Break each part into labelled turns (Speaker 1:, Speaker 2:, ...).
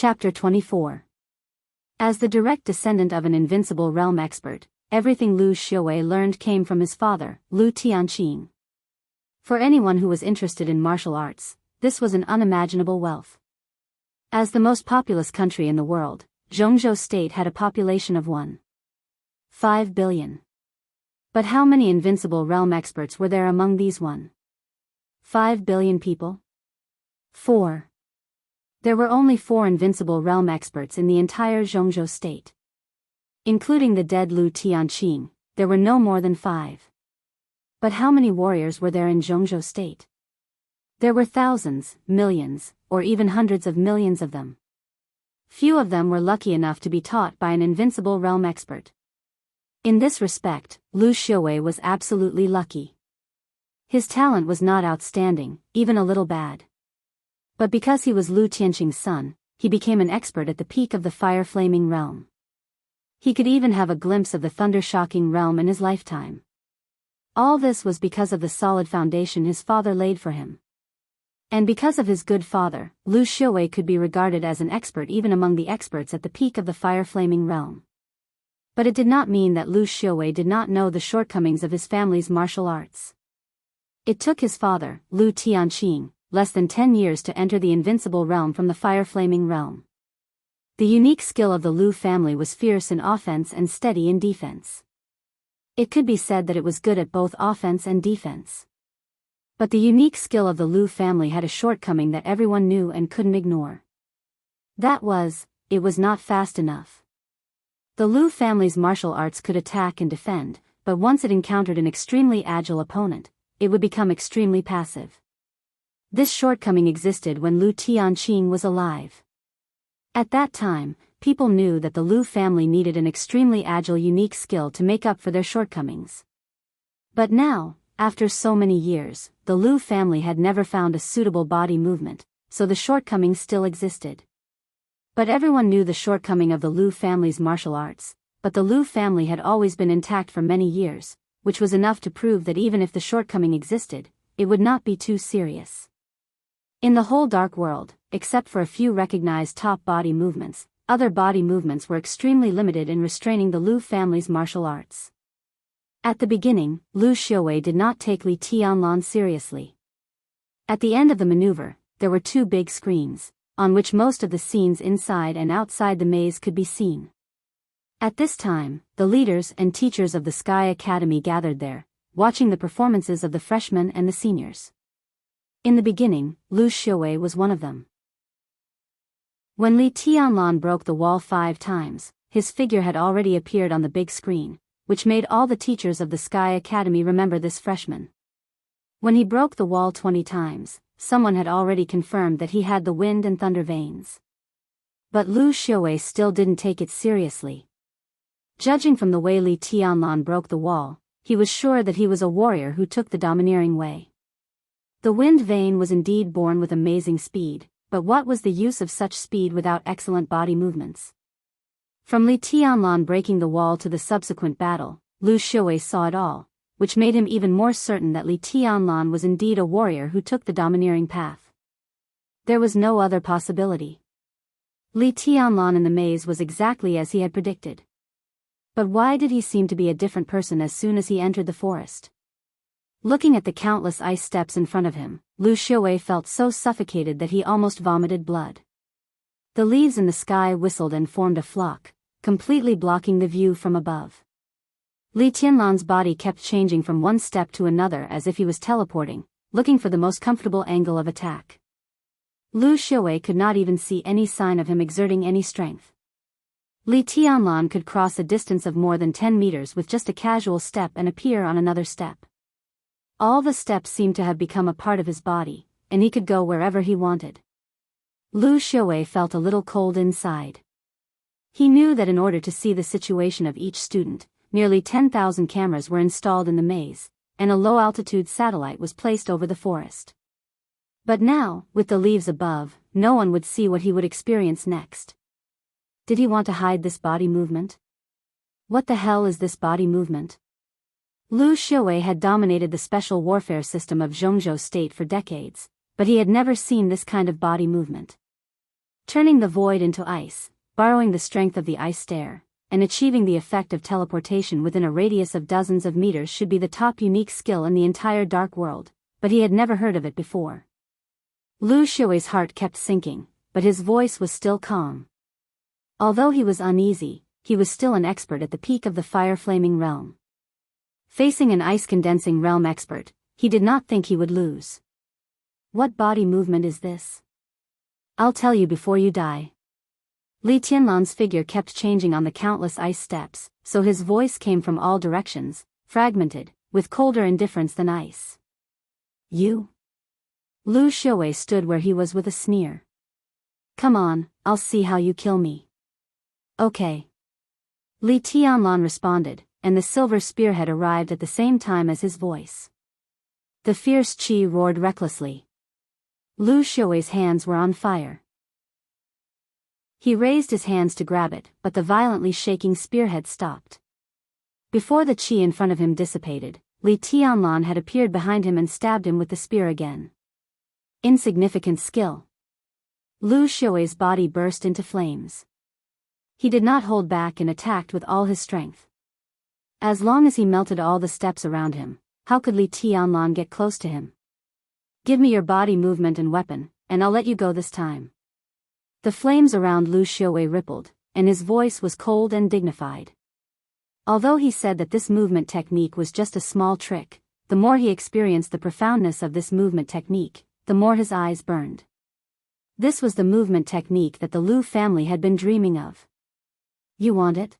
Speaker 1: Chapter 24. As the direct descendant of an invincible realm expert, everything Lu Xiaowei learned came from his father, Lu Tianqing. For anyone who was interested in martial arts, this was an unimaginable wealth. As the most populous country in the world, Jianghu state had a population of 1.5 billion. But how many invincible realm experts were there among these 1.5 billion people? 4. There were only 4 invincible realm experts in the entire Jianghu state. Including the dead Lu Tianqing, there were no more than 5. But how many warriors were there in Jianghu state? There were thousands, millions, or even hundreds of millions of them. Few of them were lucky enough to be taught by an invincible realm expert. In this respect, Lu Xiaowei was absolutely lucky. His talent was not outstanding, even a little bad. But because he was Lu Tianqing's son, he became an expert at the peak of the fire-flaming realm. He could even have a glimpse of the thunder-shocking realm in his lifetime. All this was because of the solid foundation his father laid for him. And because of his good father, Lu Xiaowei could be regarded as an expert even among the experts at the peak of the fire-flaming realm. But it did not mean that Lu Xiaowei did not know the shortcomings of his family's martial arts. It took his father, Lu Tianqing, less than 10 years to enter the invincible realm from the fire-flaming realm. The unique skill of the Lu family was fierce in offense and steady in defense. It could be said that it was good at both offense and defense. But the unique skill of the Lu family had a shortcoming that everyone knew and couldn't ignore. That was, it was not fast enough. The Lu family's martial arts could attack and defend, but once it encountered an extremely agile opponent, it would become extremely passive. This shortcoming existed when Lu Tianqing was alive. At that time, people knew that the Lu family needed an extremely agile unique skill to make up for their shortcomings. But now, after so many years, the Lu family had never found a suitable body movement, so the shortcoming still existed. But everyone knew the shortcoming of the Lu family's martial arts, but the Lu family had always been intact for many years, which was enough to prove that even if the shortcoming existed, it would not be too serious. In the whole dark world, except for a few recognized top body movements, other body movements were extremely limited in restraining the Lu family's martial arts. At the beginning, Lu Xiaowei did not take Li Tianlan seriously. At the end of the maneuver, there were 2 big screens, on which most of the scenes inside and outside the maze could be seen. At this time, the leaders and teachers of the Sky Academy gathered there, watching the performances of the freshmen and the seniors. In the beginning, Lu Xiaowei was one of them. When Li Tianlan broke the wall 5 times, his figure had already appeared on the big screen, which made all the teachers of the Sky Academy remember this freshman. When he broke the wall 20 times, someone had already confirmed that he had the wind and thunder veins. But Lu Xiaowei still didn't take it seriously. Judging from the way Li Tianlan broke the wall, he was sure that he was a warrior who took the domineering way. The wind vein was indeed born with amazing speed, but what was the use of such speed without excellent body movements? From Li Tianlan breaking the wall to the subsequent battle, Lu Xiaowei saw it all, which made him even more certain that Li Tianlan was indeed a warrior who took the domineering path. There was no other possibility. Li Tianlan in the maze was exactly as he had predicted. But why did he seem to be a different person as soon as he entered the forest? Looking at the countless ice steps in front of him, Lu Xiaowei felt so suffocated that he almost vomited blood. The leaves in the sky whistled and formed a flock, completely blocking the view from above. Li Tianlan's body kept changing from one step to another as if he was teleporting, looking for the most comfortable angle of attack. Lu Xiaowei could not even see any sign of him exerting any strength. Li Tianlan could cross a distance of more than 10 meters with just a casual step and appear on another step. All the steps seemed to have become a part of his body, and he could go wherever he wanted. Lu Xiaowei felt a little cold inside. He knew that in order to see the situation of each student, nearly 10,000 cameras were installed in the maze, and a low-altitude satellite was placed over the forest. But now, with the leaves above, no one would see what he would experience next. Did he want to hide this body movement? What the hell is this body movement? Lu Xiaowei had dominated the special warfare system of Jianghu state for decades, but he had never seen this kind of body movement. turning the void into ice, borrowing the strength of the ice stare, and achieving the effect of teleportation within a radius of dozens of meters should be the top unique skill in the entire dark world, but he had never heard of it before. Lu Xiuwei's heart kept sinking, but his voice was still calm. Although he was uneasy, he was still an expert at the peak of the fire-flaming realm. Facing an ice-condensing realm expert, he did not think he would lose. What body movement is this? I'll tell you before you die. Li Tianlan's figure kept changing on the countless ice steps, so his voice came from all directions, fragmented, with colder indifference than ice. You? Lu Xiuwei stood where he was with a sneer. Come on, I'll see how you kill me. Okay. Li Tianlan responded, and the silver spearhead arrived at the same time as his voice. The fierce qi roared recklessly. Lu Xiuwei's hands were on fire. He raised his hands to grab it, but the violently shaking spearhead stopped. Before the qi in front of him dissipated, Li Tianlan had appeared behind him and stabbed him with the spear again. Insignificant skill. Lu Xiuwei's body burst into flames. He did not hold back and attacked with all his strength. As long as he melted all the steps around him, how could Li Tianlan get close to him? Give me your body movement and weapon, and I'll let you go this time. The flames around Lu Xiuwei rippled, and his voice was cold and dignified. Although he said that this movement technique was just a small trick, the more he experienced the profoundness of this movement technique, the more his eyes burned. This was the movement technique that the Lu family had been dreaming of. You want it?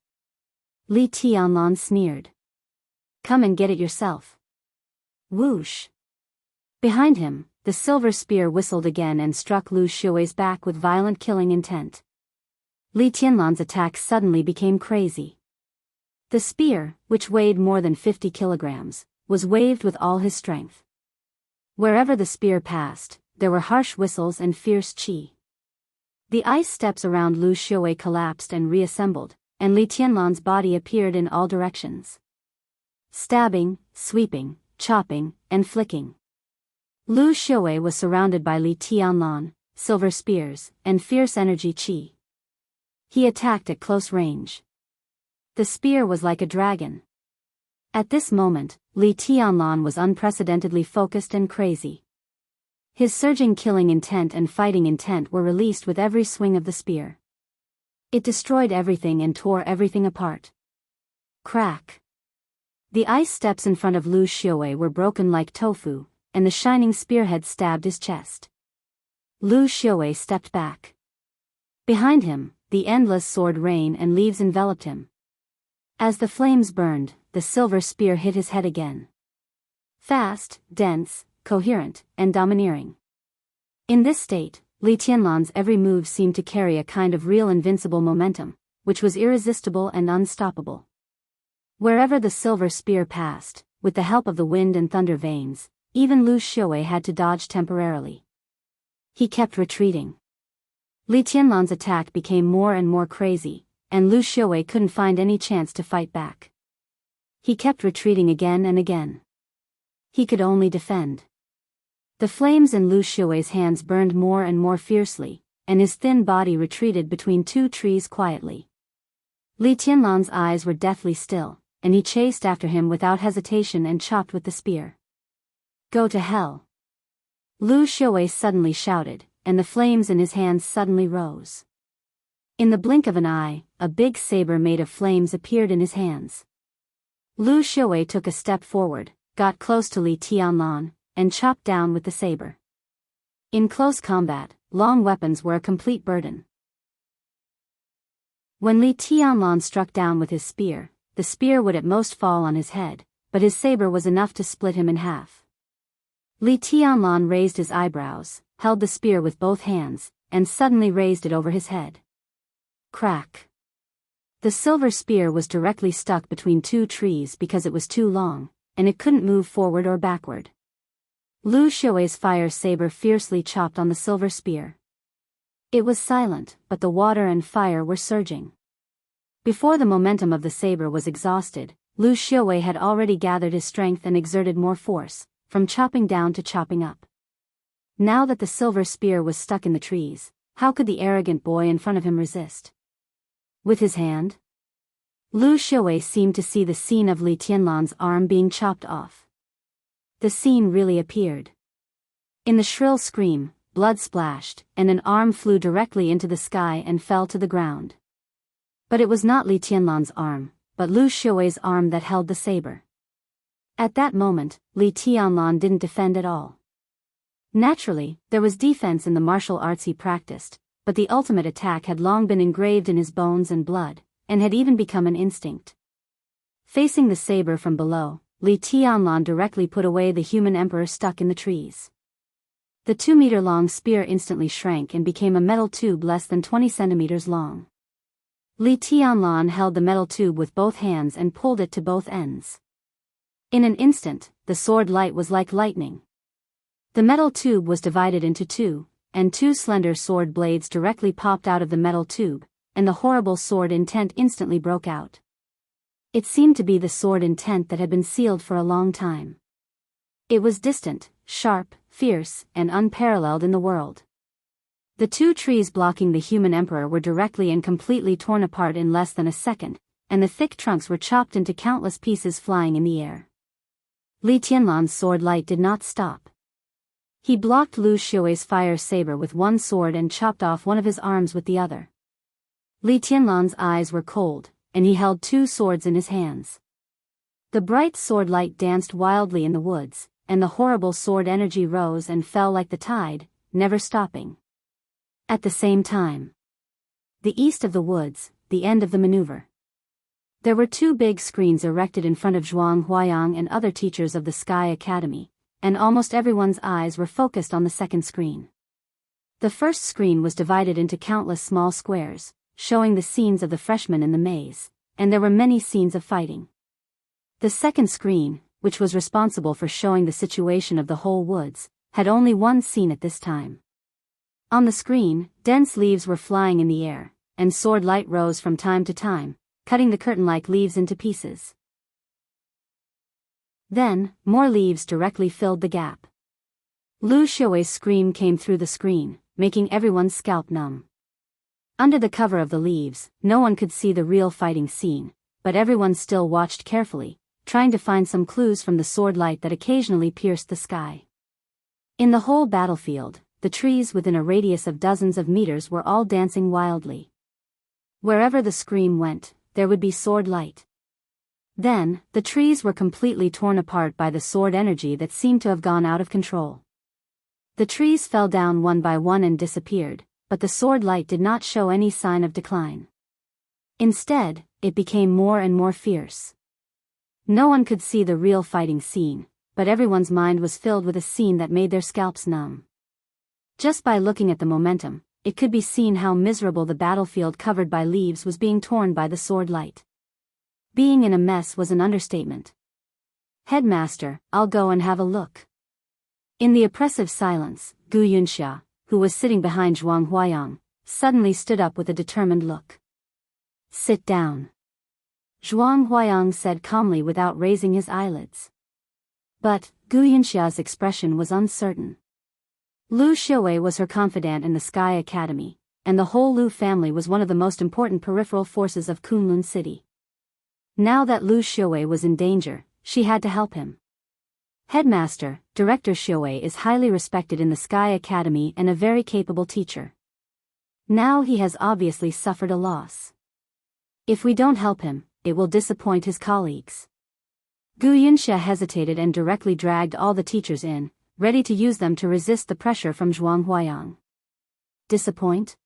Speaker 1: Li Tianlan sneered. Come and get it yourself. Whoosh. Behind him, the silver spear whistled again and struck Lu Xiuwei's back with violent killing intent. Li Tianlan's attack suddenly became crazy. The spear, which weighed more than 50 kilograms, was waved with all his strength. Wherever the spear passed, there were harsh whistles and fierce qi. The ice steps around Lu Xiuwei collapsed and reassembled, and Li Tianlan's body appeared in all directions. Stabbing, sweeping, chopping, and flicking. Lu Xiuwei was surrounded by Li Tianlan, silver spears, and fierce energy qi. He attacked at close range. The spear was like a dragon. At this moment, Li Tianlan was unprecedentedly focused and crazy. His surging killing intent and fighting intent were released with every swing of the spear. It destroyed everything and tore everything apart. Crack. The ice steps in front of Lu Xiuwei were broken like tofu, and the shining spearhead stabbed his chest. Lu Xiuwei stepped back. Behind him, the endless sword rain and leaves enveloped him. As the flames burned, the silver spear hit his head again. Fast, dense, coherent, and domineering. In this state, Li Tianlan's every move seemed to carry a kind of real invincible momentum, which was irresistible and unstoppable. Wherever the silver spear passed, with the help of the wind and thunder veins, even Lu Xiuwei had to dodge temporarily. He kept retreating. Li Tianlan's attack became more and more crazy, and Lu Xiuwei couldn't find any chance to fight back. He kept retreating again and again. He could only defend. The flames in Lu Xiuwei's hands burned more and more fiercely, and his thin body retreated between two trees quietly. Li Tianlan's eyes were deathly still, and he chased after him without hesitation and chopped with the spear. Go to hell! Lu Xiuwei suddenly shouted, and the flames in his hands suddenly rose. In the blink of an eye, a big saber made of flames appeared in his hands. Lu Xiuwei took a step forward, got close to Li Tianlan, and chopped down with the saber. In close combat, long weapons were a complete burden. When Li Tianlan struck down with his spear, the spear would at most fall on his head, but his saber was enough to split him in half. Li Tianlan raised his eyebrows, held the spear with both hands, and suddenly raised it over his head. Crack. The silver spear was directly stuck between two trees because it was too long, and it couldn't move forward or backward. Lu Xiuwei's fire saber fiercely chopped on the silver spear. It was silent, but the water and fire were surging. Before the momentum of the saber was exhausted, Lu Xiuwei had already gathered his strength and exerted more force, from chopping down to chopping up. Now that the silver spear was stuck in the trees, How could the arrogant boy in front of him resist? With his hand? Lu Xiaowei seemed to see the scene of Li Tianlan's arm being chopped off. The scene really appeared. In the shrill scream, blood splashed, and an arm flew directly into the sky and fell to the ground. But it was not Li Tianlan's arm, but Lu Xiaowei's arm that held the saber. At that moment, Li Tianlan didn't defend at all. Naturally, there was defense in the martial arts he practiced, but the ultimate attack had long been engraved in his bones and blood, and had even become an instinct. Facing the saber from below, Li Tianlan directly put away the human emperor stuck in the trees. The 2-meter-long spear instantly shrank and became a metal tube less than 20 centimeters long. Li Tianlan held the metal tube with both hands and pulled it to both ends. In an instant, the sword light was like lightning. The metal tube was divided into two, and 2 slender sword blades directly popped out of the metal tube, and the horrible sword intent instantly broke out. It seemed to be the sword intent that had been sealed for a long time. It was distant, sharp, fierce, and unparalleled in the world. The 2 trees blocking the human emperor were directly and completely torn apart in less than a second, and the thick trunks were chopped into countless pieces flying in the air. Li Tianlan's sword light did not stop. He blocked Lu Xiaowei's fire saber with one sword and chopped off one of his arms with the other. Li Tianlan's eyes were cold, and he held 2 swords in his hands. The bright sword light danced wildly in the woods, and the horrible sword energy rose and fell like the tide, never stopping. At the same time, the east of the woods, the end of the maneuver. There were 2 big screens erected in front of Zhuang Huayang and other teachers of the Sky Academy, and almost everyone's eyes were focused on the second screen. The first screen was divided into countless small squares, showing the scenes of the freshmen in the maze, and there were many scenes of fighting. The second screen, which was responsible for showing the situation of the whole woods, had only one scene at this time. On the screen, dense leaves were flying in the air, and sword light rose from time to time, cutting the curtain-like leaves into pieces. Then, more leaves directly filled the gap. Lu Xiaowei's scream came through the screen, making everyone's scalp numb. Under the cover of the leaves, no one could see the real fighting scene, but everyone still watched carefully, trying to find some clues from the sword light that occasionally pierced the sky. In the whole battlefield, the trees within a radius of dozens of meters were all dancing wildly. Wherever the scream went, there would be sword light. Then, the trees were completely torn apart by the sword energy that seemed to have gone out of control. The trees fell down one by one and disappeared, but the sword light did not show any sign of decline. Instead, it became more and more fierce. No one could see the real fighting scene, but everyone's mind was filled with a scene that made their scalps numb. Just by looking at the momentum, it could be seen how miserable the battlefield covered by leaves was being torn by the sword light. Being in a mess was an understatement. "Headmaster, I'll go and have a look." In the oppressive silence, Gu Yunxia, who was sitting behind Zhuang Huayang, suddenly stood up with a determined look. "Sit down," Zhuang Huayang said calmly without raising his eyelids. But, Gu Yunxia's expression was uncertain. Lu Xiaowei was her confidant in the Sky Academy, and the whole Lu family was one of the most important peripheral forces of Kunlun City. Now that Lu Xiaowei was in danger, she had to help him. "Headmaster, Director Xiaowei is highly respected in the Sky Academy and a very capable teacher. Now he has obviously suffered a loss. If we don't help him, it will disappoint his colleagues." Gu Yunxia hesitated and directly dragged all the teachers in, ready to use them to resist the pressure from Zhuang Huayang. "Disappoint?"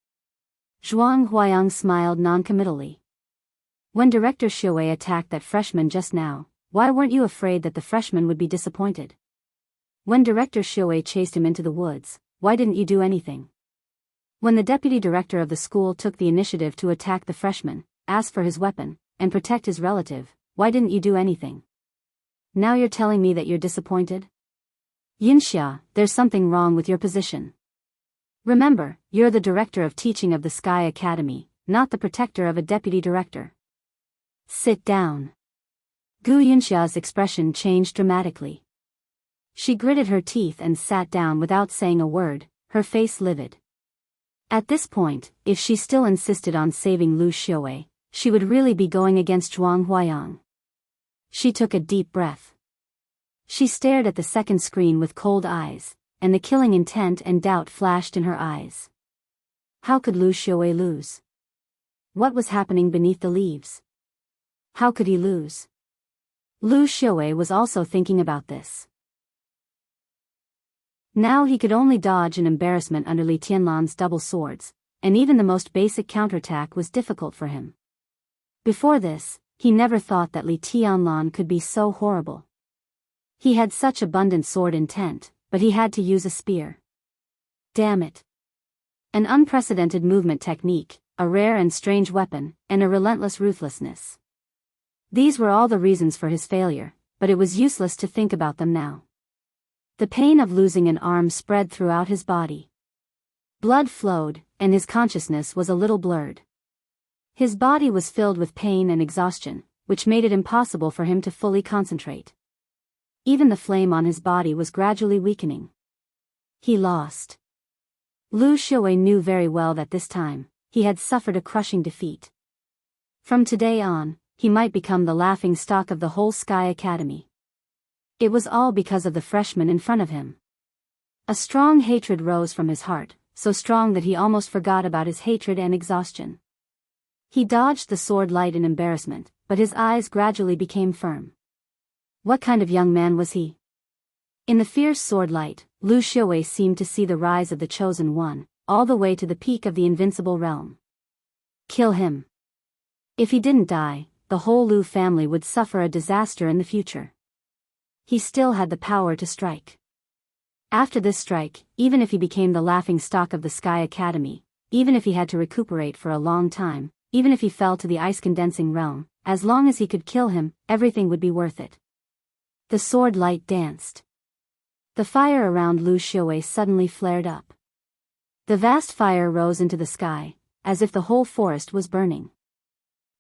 Speaker 1: Zhuang Huayang smiled noncommittally. "When Director Xiaowei attacked that freshman just now, why weren't you afraid that the freshman would be disappointed? When Director Xiaowei chased him into the woods, why didn't you do anything? When the deputy director of the school took the initiative to attack the freshman, ask for his weapon, and protect his relative, why didn't you do anything? Now you're telling me that you're disappointed? Yunxia, there's something wrong with your position. Remember, you're the director of teaching of the Sky Academy, not the protector of a deputy director. Sit down." Gu Yunxia's expression changed dramatically. She gritted her teeth and sat down without saying a word, her face livid. At this point, if she still insisted on saving Lu Xiaowei, she would really be going against Zhuang Huayang. She took a deep breath. She stared at the second screen with cold eyes, and the killing intent and doubt flashed in her eyes. How could Lu Xiaowei lose? What was happening beneath the leaves? How could he lose? Lu Xiaowei was also thinking about this. Now he could only dodge in embarrassment under Li Tianlan's double swords, and even the most basic counterattack was difficult for him. Before this, he never thought that Li Tianlan could be so horrible. He had such abundant sword intent, but he had to use a spear. Damn it. An unprecedented movement technique, a rare and strange weapon, and a relentless ruthlessness. These were all the reasons for his failure, but it was useless to think about them now. The pain of losing an arm spread throughout his body. Blood flowed, and his consciousness was a little blurred. His body was filled with pain and exhaustion, which made it impossible for him to fully concentrate. Even the flame on his body was gradually weakening. He lost. Lu Xiaowei knew very well that this time, he had suffered a crushing defeat. From today on, he might become the laughing stock of the whole Sky Academy. It was all because of the freshman in front of him. A strong hatred rose from his heart, so strong that he almost forgot about his hatred and exhaustion. He dodged the sword light in embarrassment, but his eyes gradually became firm. What kind of young man was he? In the fierce sword light, Lu Xiaowei seemed to see the rise of the Chosen One, all the way to the peak of the invincible realm. Kill him. If he didn't die, the whole Lu family would suffer a disaster in the future. He still had the power to strike. After this strike, even if he became the laughing stock of the Sky Academy, even if he had to recuperate for a long time, even if he fell to the ice-condensing realm, as long as he could kill him, everything would be worth it. The sword light danced. The fire around Lu Xiaowei suddenly flared up. The vast fire rose into the sky, as if the whole forest was burning.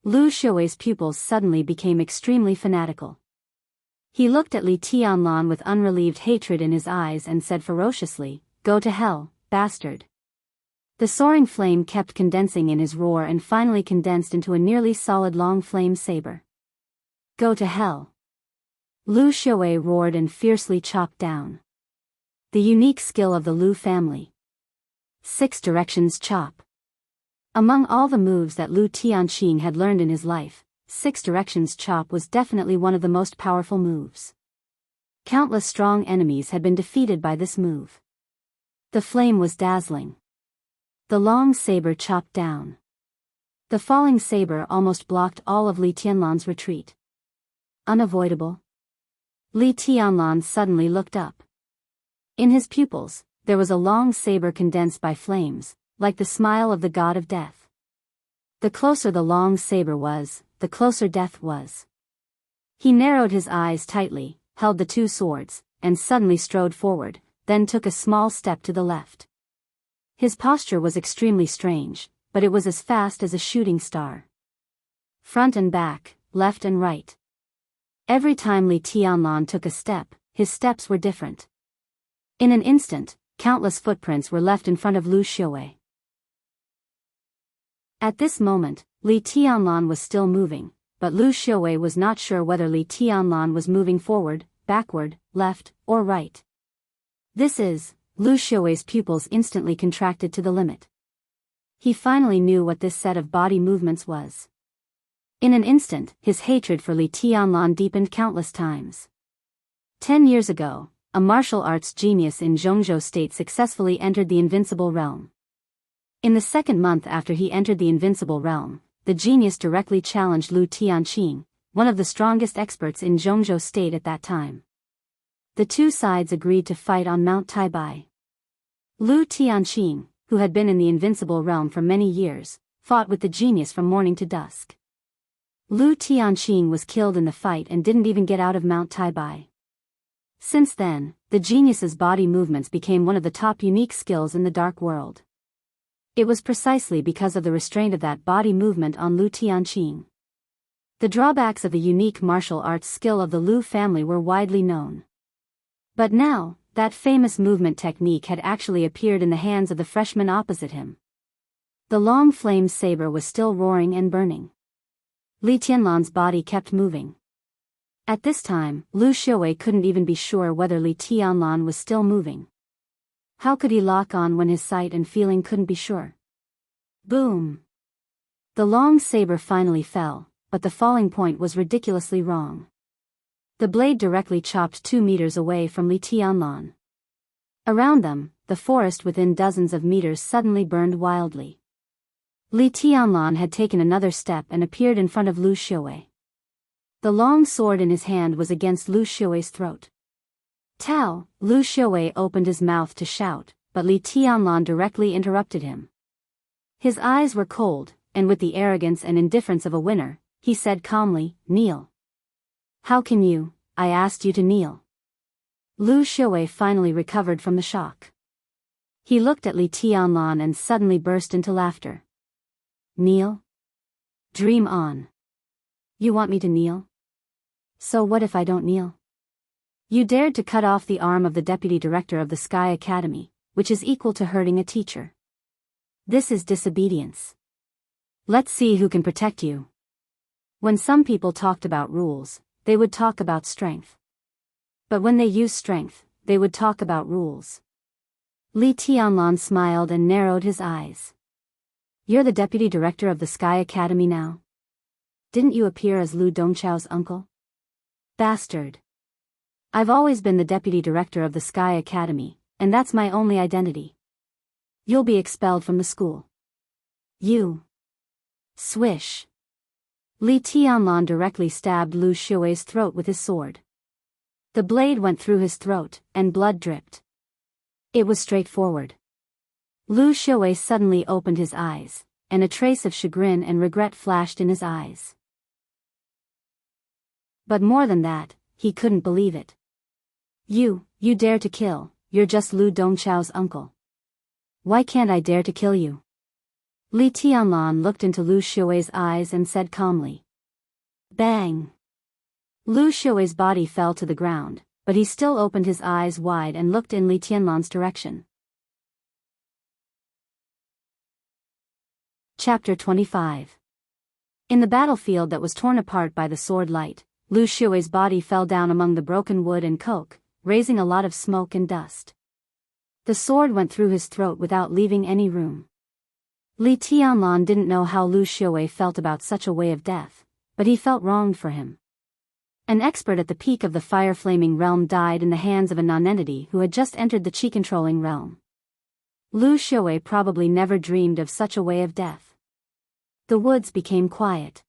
Speaker 1: Lu Xiaowei's pupils suddenly became extremely fanatical. He looked at Li Tianlan with unrelieved hatred in his eyes and said ferociously, "Go to hell, bastard." The soaring flame kept condensing in his roar and finally condensed into a nearly solid long flame saber. "Go to hell." Lu Xiaowei roared and fiercely chopped down. The unique skill of the Lu family. 6 directions chop. Among all the moves that Lu Tianqing had learned in his life, 6 directions chop was definitely one of the most powerful moves. Countless strong enemies had been defeated by this move. The flame was dazzling. The long saber chopped down. The falling saber almost blocked all of Li Tianlan's retreat. Unavoidable. Li Tianlan suddenly looked up. In his pupils, there was a long saber condensed by flames, like the smile of the god of death. The closer the long saber was, the closer death was. He narrowed his eyes tightly, held the 2 swords, and suddenly strode forward, then took a small step to the left. His posture was extremely strange, but it was as fast as a shooting star. Front and back, left and right. Every time Li Tianlan took a step, his steps were different. In an instant, countless footprints were left in front of Lu Xiaowei. At this moment, Li Tianlan was still moving, but Lu Xiaowei was not sure whether Li Tianlan was moving forward, backward, left, or right. Lu Xiaowei's pupils instantly contracted to the limit. He finally knew what this set of body movements was. In an instant, his hatred for Li Tianlan deepened countless times. 10 years ago, a martial arts genius in Jianghu state successfully entered the invincible realm. In the second month after he entered the invincible realm, the genius directly challenged Lu Tianqing, one of the strongest experts in Jianghu state at that time. The 2 sides agreed to fight on Mount Taibai. Lu Tianqing, who had been in the invincible realm for many years, fought with the genius from morning to dusk. Lu Tianqing was killed in the fight and didn't even get out of Mount Taibai. Since then, the genius's body movements became one of the top unique skills in the dark world. It was precisely because of the restraint of that body movement on Lu Tianqing. The drawbacks of the unique martial arts skill of the Lu family were widely known. But now, that famous movement technique had actually appeared in the hands of the freshman opposite him. The long flame saber was still roaring and burning. Li Tianlan's body kept moving. At this time, Lu Xiaowei couldn't even be sure whether Li Tianlan was still moving. How could he lock on when his sight and feeling couldn't be sure? Boom! The long saber finally fell, but the falling point was ridiculously wrong. The blade directly chopped 2 meters away from Li Tianlan. Around them, the forest within dozens of meters suddenly burned wildly. Li Tianlan had taken another step and appeared in front of Lu Xiaowei. The long sword in his hand was against Lu Xiaowei's throat. Tao! Lu Xiaowei opened his mouth to shout, but Li Tianlan directly interrupted him. His eyes were cold, and with the arrogance and indifference of a winner, he said calmly, "Kneel." "How can you? I asked you to kneel." Lu Xiaowei finally recovered from the shock. He looked at Li Tianlan and suddenly burst into laughter. "Kneel? Dream on. You want me to kneel? So what if I don't kneel? You dared to cut off the arm of the deputy director of the Sky Academy, which is equal to hurting a teacher. This is disobedience. Let's see who can protect you." When some people talked about rules, they would talk about strength. But when they used strength, they would talk about rules. Li Tianlan smiled and narrowed his eyes. "You're the deputy director of the Sky Academy now? Didn't you appear as Lu Dongchao's uncle? Bastard. I've always been the deputy director of the Sky Academy, and that's my only identity. You'll be expelled from the school. You." Swish. Li Tianlan directly stabbed Lu Xiaowei's throat with his sword. The blade went through his throat, and blood dripped. It was straightforward. Lu Xiaowei suddenly opened his eyes, and a trace of chagrin and regret flashed in his eyes. But more than that, he couldn't believe it. You dare to kill, you're just Lu Dongchao's uncle. Why can't I dare to kill you?" Li Tianlan looked into Lu Xiaowei's eyes and said calmly. Bang! Lu Xiaowei's body fell to the ground, but he still opened his eyes wide and looked in Li Tianlan's direction. Chapter 25. In the battlefield that was torn apart by the sword light, Lu Xiaowei's body fell down among the broken wood and coke, raising a lot of smoke and dust. The sword went through his throat without leaving any room. Li Tianlan didn't know how Lu Xiaowei felt about such a way of death, but he felt wronged for him. An expert at the peak of the fire-flaming realm died in the hands of a nonentity who had just entered the chi-controlling realm. Lu Xiaowei probably never dreamed of such a way of death. The woods became quiet.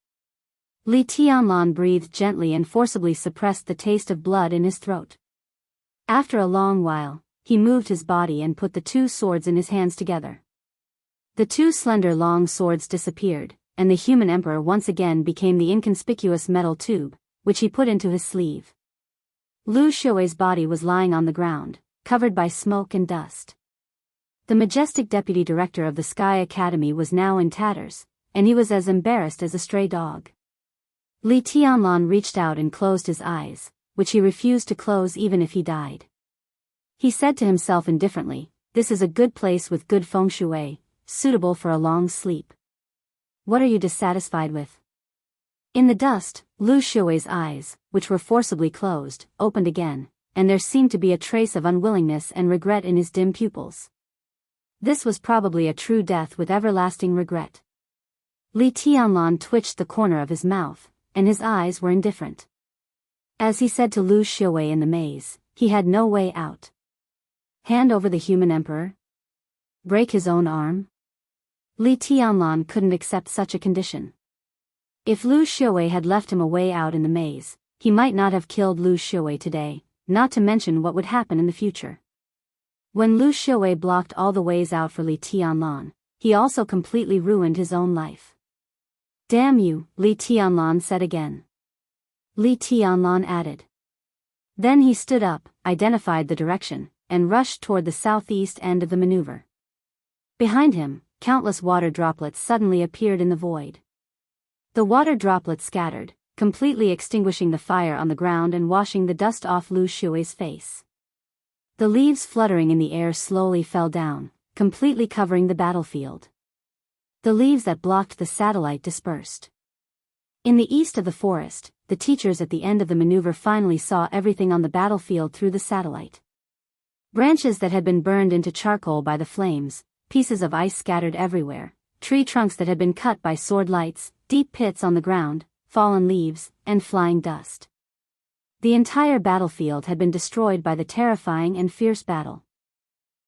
Speaker 1: Li Tianlan breathed gently and forcibly suppressed the taste of blood in his throat. After a long while, he moved his body and put the 2 swords in his hands together. The 2 slender long swords disappeared, and the human emperor once again became the inconspicuous metal tube, which he put into his sleeve. Lu Xiaowei's body was lying on the ground, covered by smoke and dust. The majestic deputy director of the Sky Academy was now in tatters, and he was as embarrassed as a stray dog. Li Tianlan reached out and closed his eyes, which he refused to close even if he died. He said to himself indifferently, "This is a good place with good feng shui, suitable for a long sleep. What are you dissatisfied with?" In the dust, Lu Xiaowei's eyes, which were forcibly closed, opened again, and there seemed to be a trace of unwillingness and regret in his dim pupils. This was probably a true death with everlasting regret. Li Tianlan twitched the corner of his mouth, and his eyes were indifferent. As he said to Lu Xiaowei in the maze, he had no way out. Hand over the human emperor? Break his own arm? Li Tianlan couldn't accept such a condition. If Lu Xiaowei had left him a way out in the maze, he might not have killed Lu Xiaowei today, not to mention what would happen in the future. When Lu Xiaowei blocked all the ways out for Li Tianlan, he also completely ruined his own life. "Damn you," Li Tianlan said again. Li Tianlan added. Then he stood up, identified the direction, and rushed toward the southeast end of the maneuver. Behind him, countless water droplets suddenly appeared in the void. The water droplets scattered, completely extinguishing the fire on the ground and washing the dust off Lu Xiaowei's face. The leaves fluttering in the air slowly fell down, completely covering the battlefield. The leaves that blocked the satellite dispersed. In the east of the forest, the teachers at the end of the maneuver finally saw everything on the battlefield through the satellite. Branches that had been burned into charcoal by the flames, pieces of ice scattered everywhere, tree trunks that had been cut by sword lights, deep pits on the ground, fallen leaves, and flying dust. The entire battlefield had been destroyed by the terrifying and fierce battle.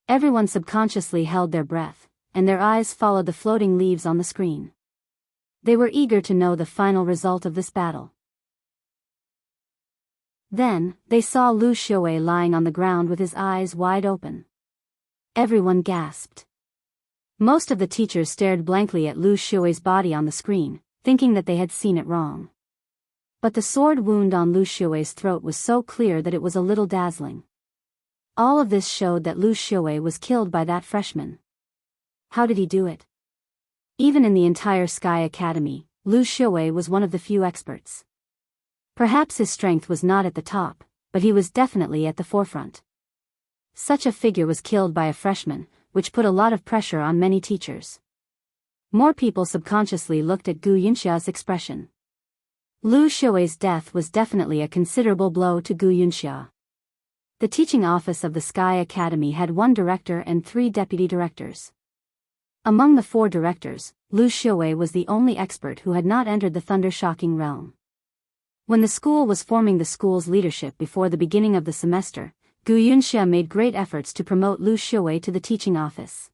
Speaker 1: Everyone subconsciously held their breath, and their eyes followed the floating leaves on the screen. They were eager to know the final result of this battle. Then, they saw Lu Xiaowei lying on the ground with his eyes wide open. Everyone gasped. Most of the teachers stared blankly at Lu Xiaowei's body on the screen, thinking that they had seen it wrong. But the sword wound on Lu Xiaowei's throat was so clear that it was a little dazzling. All of this showed that Lu Xiaowei was killed by that freshman. How did he do it? Even in the entire Sky Academy, Lu Xiaowei was one of the few experts. Perhaps his strength was not at the top, but he was definitely at the forefront. Such a figure was killed by a freshman, which put a lot of pressure on many teachers. More people subconsciously looked at Gu Yunxia's expression. Lu Xiaowei's death was definitely a considerable blow to Gu Yunxia. The teaching office of the Sky Academy had 1 director and 3 deputy directors. Among the 4 directors, Lu Xiaowei was the only expert who had not entered the thunder-shocking realm. When the school was forming the school's leadership before the beginning of the semester, Gu Yunxia made great efforts to promote Lu Xiaowei to the teaching office.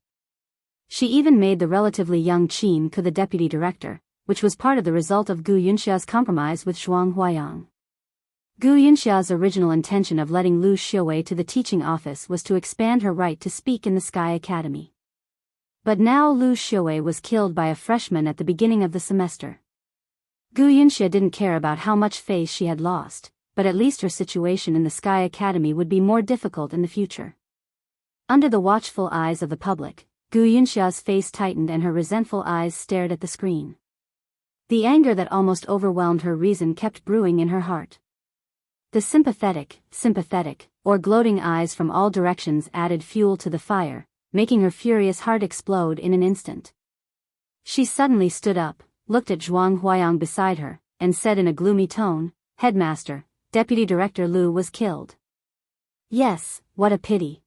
Speaker 1: She even made the relatively young Qin Ke the deputy director, which was part of the result of Gu Yunxia's compromise with Zhuang Huayang. Gu Yunxia's original intention of letting Lu Xiaowei to the teaching office was to expand her right to speak in the Sky Academy. But now Lu Xiaowei was killed by a freshman at the beginning of the semester. Gu Yunxia didn't care about how much face she had lost, but at least her situation in the Sky Academy would be more difficult in the future. Under the watchful eyes of the public, Gu Yunxia's face tightened and her resentful eyes stared at the screen. The anger that almost overwhelmed her reason kept brewing in her heart. The sympathetic, or gloating eyes from all directions added fuel to the fire, making her furious heart explode in an instant. She suddenly stood up, looked at Zhuang Huayang beside her, and said in a gloomy tone, "Headmaster, Deputy Director Lu was killed." Yes, what a pity.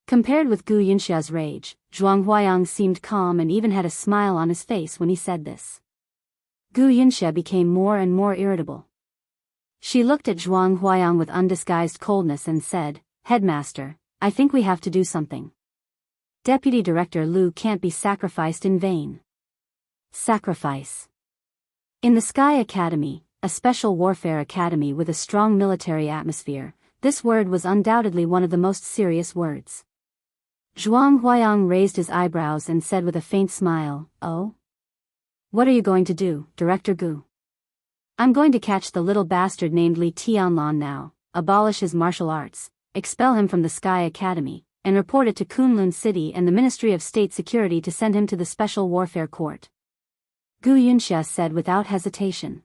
Speaker 1: Compared with Gu Yunxia's rage, Zhuang Huayang seemed calm and even had a smile on his face when he said this. Gu Yunxia became more and more irritable. She looked at Zhuang Huayang with undisguised coldness and said, "Headmaster, I think we have to do something. Deputy Director Lu can't be sacrificed in vain." Sacrifice. In the Sky Academy, a special warfare academy with a strong military atmosphere, this word was undoubtedly one of the most serious words. Zhuang Huayang raised his eyebrows and said with a faint smile, "Oh? What are you going to do, Director Gu?" "I'm going to catch the little bastard named Li Tianlan now, abolish his martial arts, expel him from the Sky Academy, and report it to Kunlun City and the Ministry of State Security to send him to the Special Warfare Court," Gu Yunxia said without hesitation.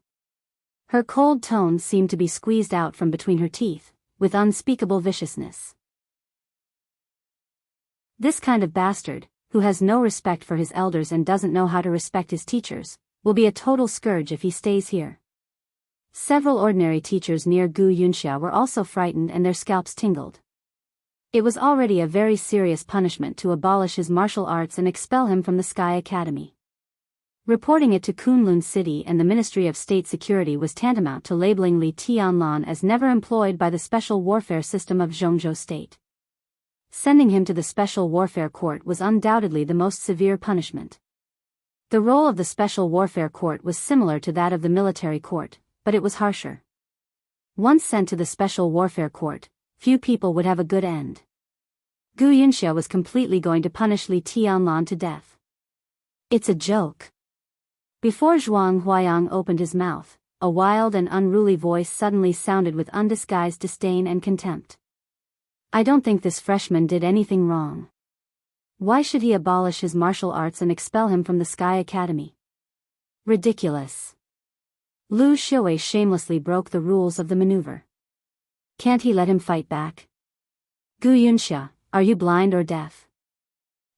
Speaker 1: Her cold tone seemed to be squeezed out from between her teeth, with unspeakable viciousness. This kind of bastard, who has no respect for his elders and doesn't know how to respect his teachers, will be a total scourge if he stays here. Several ordinary teachers near Gu Yunxia were also frightened and their scalps tingled. It was already a very serious punishment to abolish his martial arts and expel him from the Sky Academy. Reporting it to Kunlun City and the Ministry of State Security was tantamount to labeling Li Tianlan as never employed by the special warfare system of Zhongzhou State. Sending him to the Special Warfare Court was undoubtedly the most severe punishment. The role of the Special Warfare Court was similar to that of the military court, but it was harsher. Once sent to the Special Warfare Court, few people would have a good end. Gu Yunxia was completely going to punish Li Tianlan to death. It's a joke. Before Zhuang Huayang opened his mouth, a wild and unruly voice suddenly sounded with undisguised disdain and contempt. "I don't think this freshman did anything wrong. Why should he abolish his martial arts and expel him from the Sky Academy? Ridiculous." Lu Xiaowei shamelessly broke the rules of the maneuver. Can't he let him fight back? Gu Yunxia, are you blind or deaf?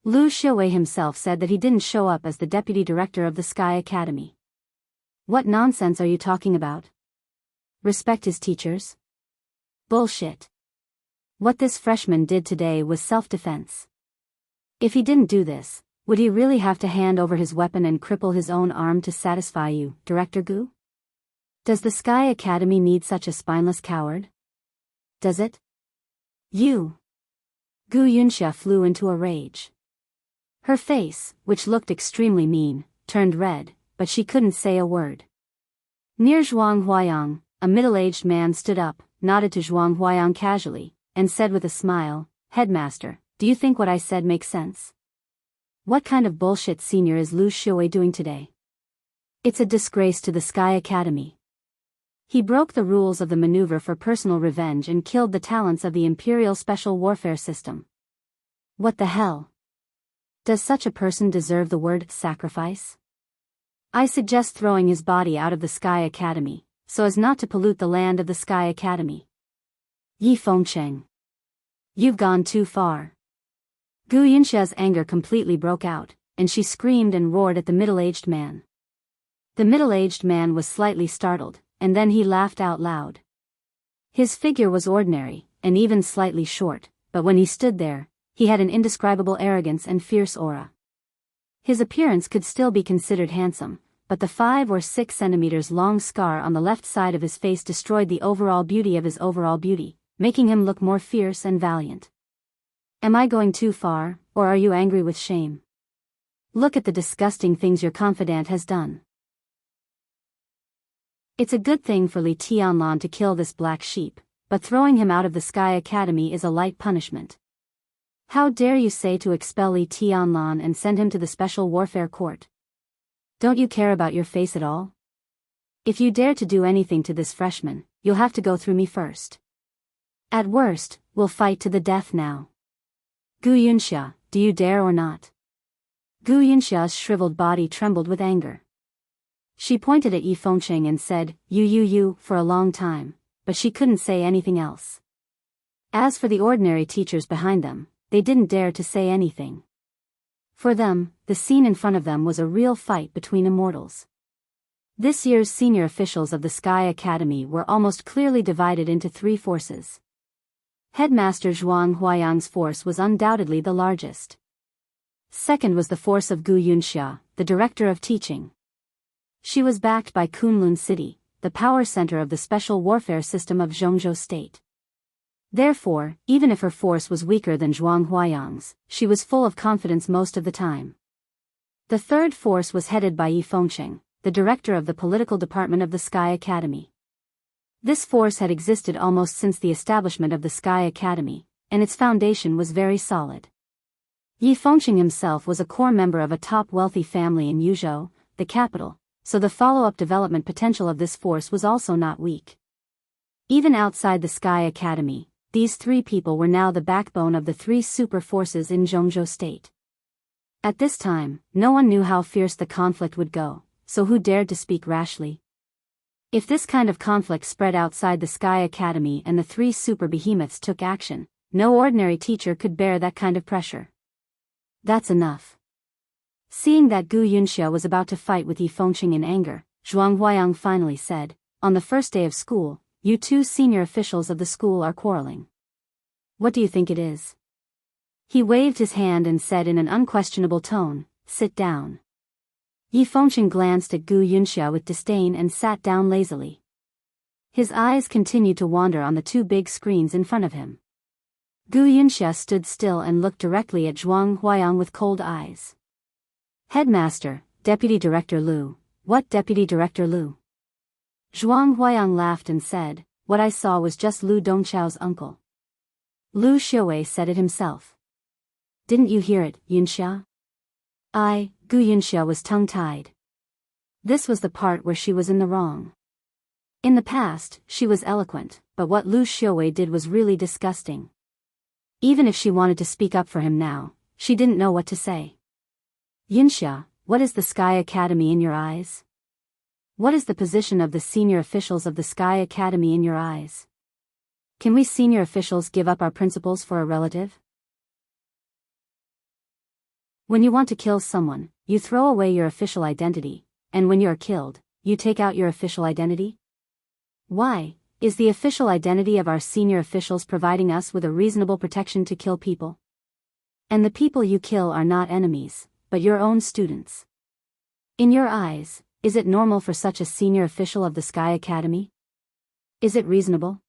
Speaker 1: Lu Xiaowei himself said that he didn't show up as the deputy director of the Sky Academy. What nonsense are you talking about? Respect his teachers? Bullshit. What this freshman did today was self-defense. If he didn't do this, would he really have to hand over his weapon and cripple his own arm to satisfy you, Director Gu? Does the Sky Academy need such a spineless coward? Does it? You. Gu Yunxia flew into a rage. Her face, which looked extremely mean, turned red, but she couldn't say a word. Near Zhuang Huayang, a middle-aged man stood up, nodded to Zhuang Huayang casually, and said with a smile, "Headmaster, do you think what I said makes sense? What kind of bullshit senior is Lu Xiaowei doing today? It's a disgrace to the Sky Academy. He broke the rules of the maneuver for personal revenge and killed the talents of the Imperial Special Warfare System. What the hell? Does such a person deserve the word sacrifice? I suggest throwing his body out of the Sky Academy, so as not to pollute the land of the Sky Academy." Yi Fengcheng. You've gone too far. Gu Yunxia's anger completely broke out, and she screamed and roared at the middle-aged man. The middle-aged man was slightly startled, and then he laughed out loud. His figure was ordinary, and even slightly short, but when he stood there, he had an indescribable arrogance and fierce aura. His appearance could still be considered handsome, but the 5 or 6 centimeters long scar on the left side of his face destroyed the overall beauty of his overall beauty, making him look more fierce and valiant. Am I going too far, or are you angry with shame? Look at the disgusting things your confidant has done. It's a good thing for Li Tianlan to kill this black sheep, but throwing him out of the Sky Academy is a light punishment. How dare you say to expel Li Tianlan and send him to the Special Warfare Court? Don't you care about your face at all? If you dare to do anything to this freshman, you'll have to go through me first. At worst, we'll fight to the death now. Gu Yunxia, do you dare or not? Gu Yunxia's shriveled body trembled with anger. She pointed at Yi Fengcheng and said, you, for a long time, but she couldn't say anything else. As for the ordinary teachers behind them, they didn't dare to say anything. For them, the scene in front of them was a real fight between immortals. This year's senior officials of the Sky Academy were almost clearly divided into 3 forces. Headmaster Zhuang Huayang's force was undoubtedly the largest. Second was the force of Gu Yunxia, the director of teaching. She was backed by Kunlun City, the power center of the special warfare system of Jianghu State. Therefore, even if her force was weaker than Zhuang Huayang's, she was full of confidence most of the time. The third force was headed by Yi Fengcheng, the director of the political department of the Sky Academy. This force had existed almost since the establishment of the Sky Academy, and its foundation was very solid. Yi Fengcheng himself was a core member of a top wealthy family in Yuzhou, the capital, so the follow-up development potential of this force was also not weak. Even outside the Sky Academy, these 3 people were now the backbone of the 3 super forces in Jianghu State. At this time, no one knew how fierce the conflict would go, so who dared to speak rashly? If this kind of conflict spread outside the Sky Academy and the 3 super behemoths took action, no ordinary teacher could bear that kind of pressure. That's enough. Seeing that Gu Yunxia was about to fight with Yi Fengcheng in anger, Zhuang Huayang finally said, "On the first day of school, you 2 senior officials of the school are quarreling. What do you think it is?" He waved his hand and said in an unquestionable tone, "Sit down." Yi Fengcheng glanced at Gu Yunxia with disdain and sat down lazily. His eyes continued to wander on the 2 big screens in front of him. Gu Yunxia stood still and looked directly at Zhuang Huayang with cold eyes. "Headmaster, Deputy Director Lu." "What Deputy Director Lu?" Zhuang Huayang laughed and said, "What I saw was just Lu Dongchao's uncle." Lu Xiaowei said it himself. "Didn't you hear it, Yunxia?" Gu Yunxia was tongue-tied. This was the part where she was in the wrong. In the past, she was eloquent, but what Lu Xiaowei did was really disgusting. Even if she wanted to speak up for him now, she didn't know what to say. "Yunxia, what is the Sky Academy in your eyes? What is the position of the senior officials of the Sky Academy in your eyes? Can we senior officials give up our principles for a relative?" When you want to kill someone, you throw away your official identity, and when you are killed, you take out your official identity? Why is the official identity of our senior officials providing us with a reasonable protection to kill people? And the people you kill are not enemies, but your own students. In your eyes, is it normal for such a senior official of the Sky Academy? Is it reasonable?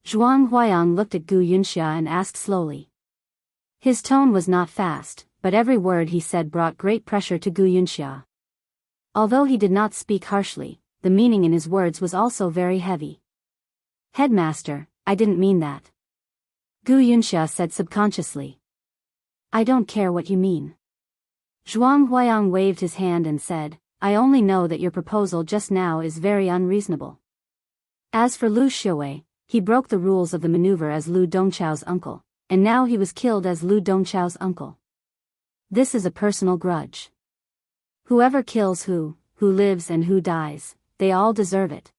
Speaker 1: Zhuang Huayang looked at Gu Yunxia and asked slowly. His tone was not fast, but every word he said brought great pressure to Gu Yunxia. Although he did not speak harshly, the meaning in his words was also very heavy. Headmaster, I didn't mean that. Gu Yunxia said subconsciously. I don't care what you mean. Zhuang Huayang waved his hand and said, I only know that your proposal just now is very unreasonable. As for Lu Xiaowei, he broke the rules of the maneuver as Lu Dongchao's uncle, and now he was killed as Lu Dongchao's uncle. This is a personal grudge. Whoever kills who lives and who dies, they all deserve it.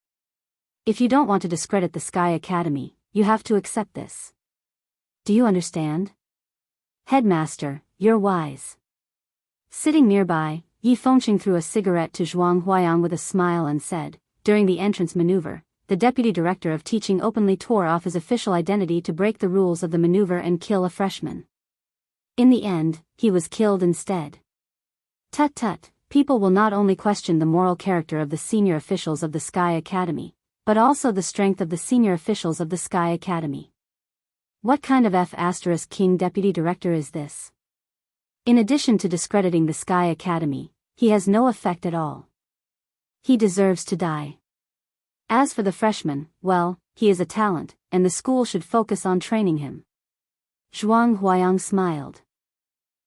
Speaker 1: If you don't want to discredit the Sky Academy, you have to accept this. Do you understand? Headmaster, you're wise. Sitting nearby, Yi Fengqing threw a cigarette to Zhuang Huayang with a smile and said, during the entrance maneuver, the deputy director of teaching openly tore off his official identity to break the rules of the maneuver and kill a freshman. In the end, he was killed instead. Tut tut, people will not only question the moral character of the senior officials of the Sky Academy, but also the strength of the senior officials of the Sky Academy. What kind of F*King deputy director is this? In addition to discrediting the Sky Academy, he has no effect at all. He deserves to die. As for the freshman, well, he is a talent, and the school should focus on training him. Zhuang Huayang smiled.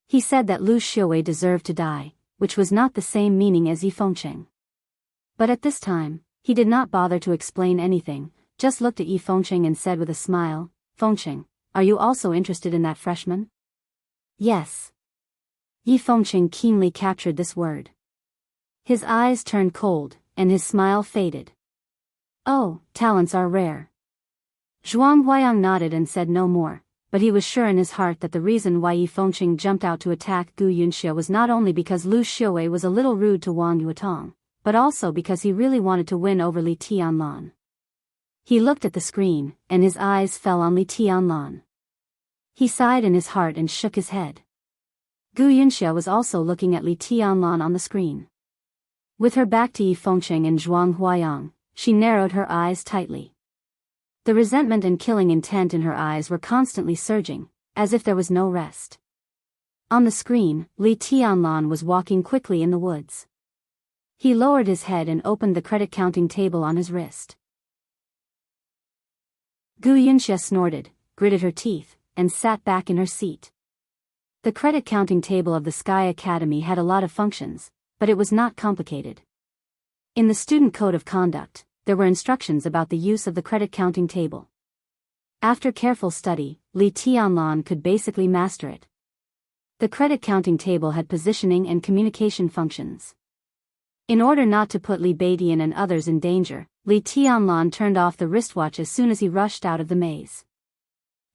Speaker 1: He said that Lu Xiaowei deserved to die, which was not the same meaning as Yi Fengqing. But at this time, he did not bother to explain anything, just looked at Yi Fengqing and said with a smile, Fengqing, are you also interested in that freshman? Yes. Yi Fengqing keenly captured this word. His eyes turned cold, and his smile faded. Oh, talents are rare. Zhuang Huayang nodded and said no more, but he was sure in his heart that the reason why Yi Fengqing jumped out to attack Gu Yunxia was not only because Lu Xiaowei was a little rude to Wang Yuetong, but also because he really wanted to win over Li Tianlan. He looked at the screen, and his eyes fell on Li Tianlan. He sighed in his heart and shook his head. Gu Yunxia was also looking at Li Tianlan on the screen. With her back to Yi Fengqing and Zhuang Huayang, she narrowed her eyes tightly. The resentment and killing intent in her eyes were constantly surging, as if there was no rest. On the screen, Li Tianlan was walking quickly in the woods. He lowered his head and opened the credit counting table on his wrist. Gu Yunxia snorted, gritted her teeth, and sat back in her seat. The credit counting table of the Sky Academy had a lot of functions, but it was not complicated. In the student code of conduct, there were instructions about the use of the credit counting table. After careful study, Li Tianlan could basically master it. The credit counting table had positioning and communication functions. In order not to put Li Beidian and others in danger, Li Tianlan turned off the wristwatch as soon as he rushed out of the maze.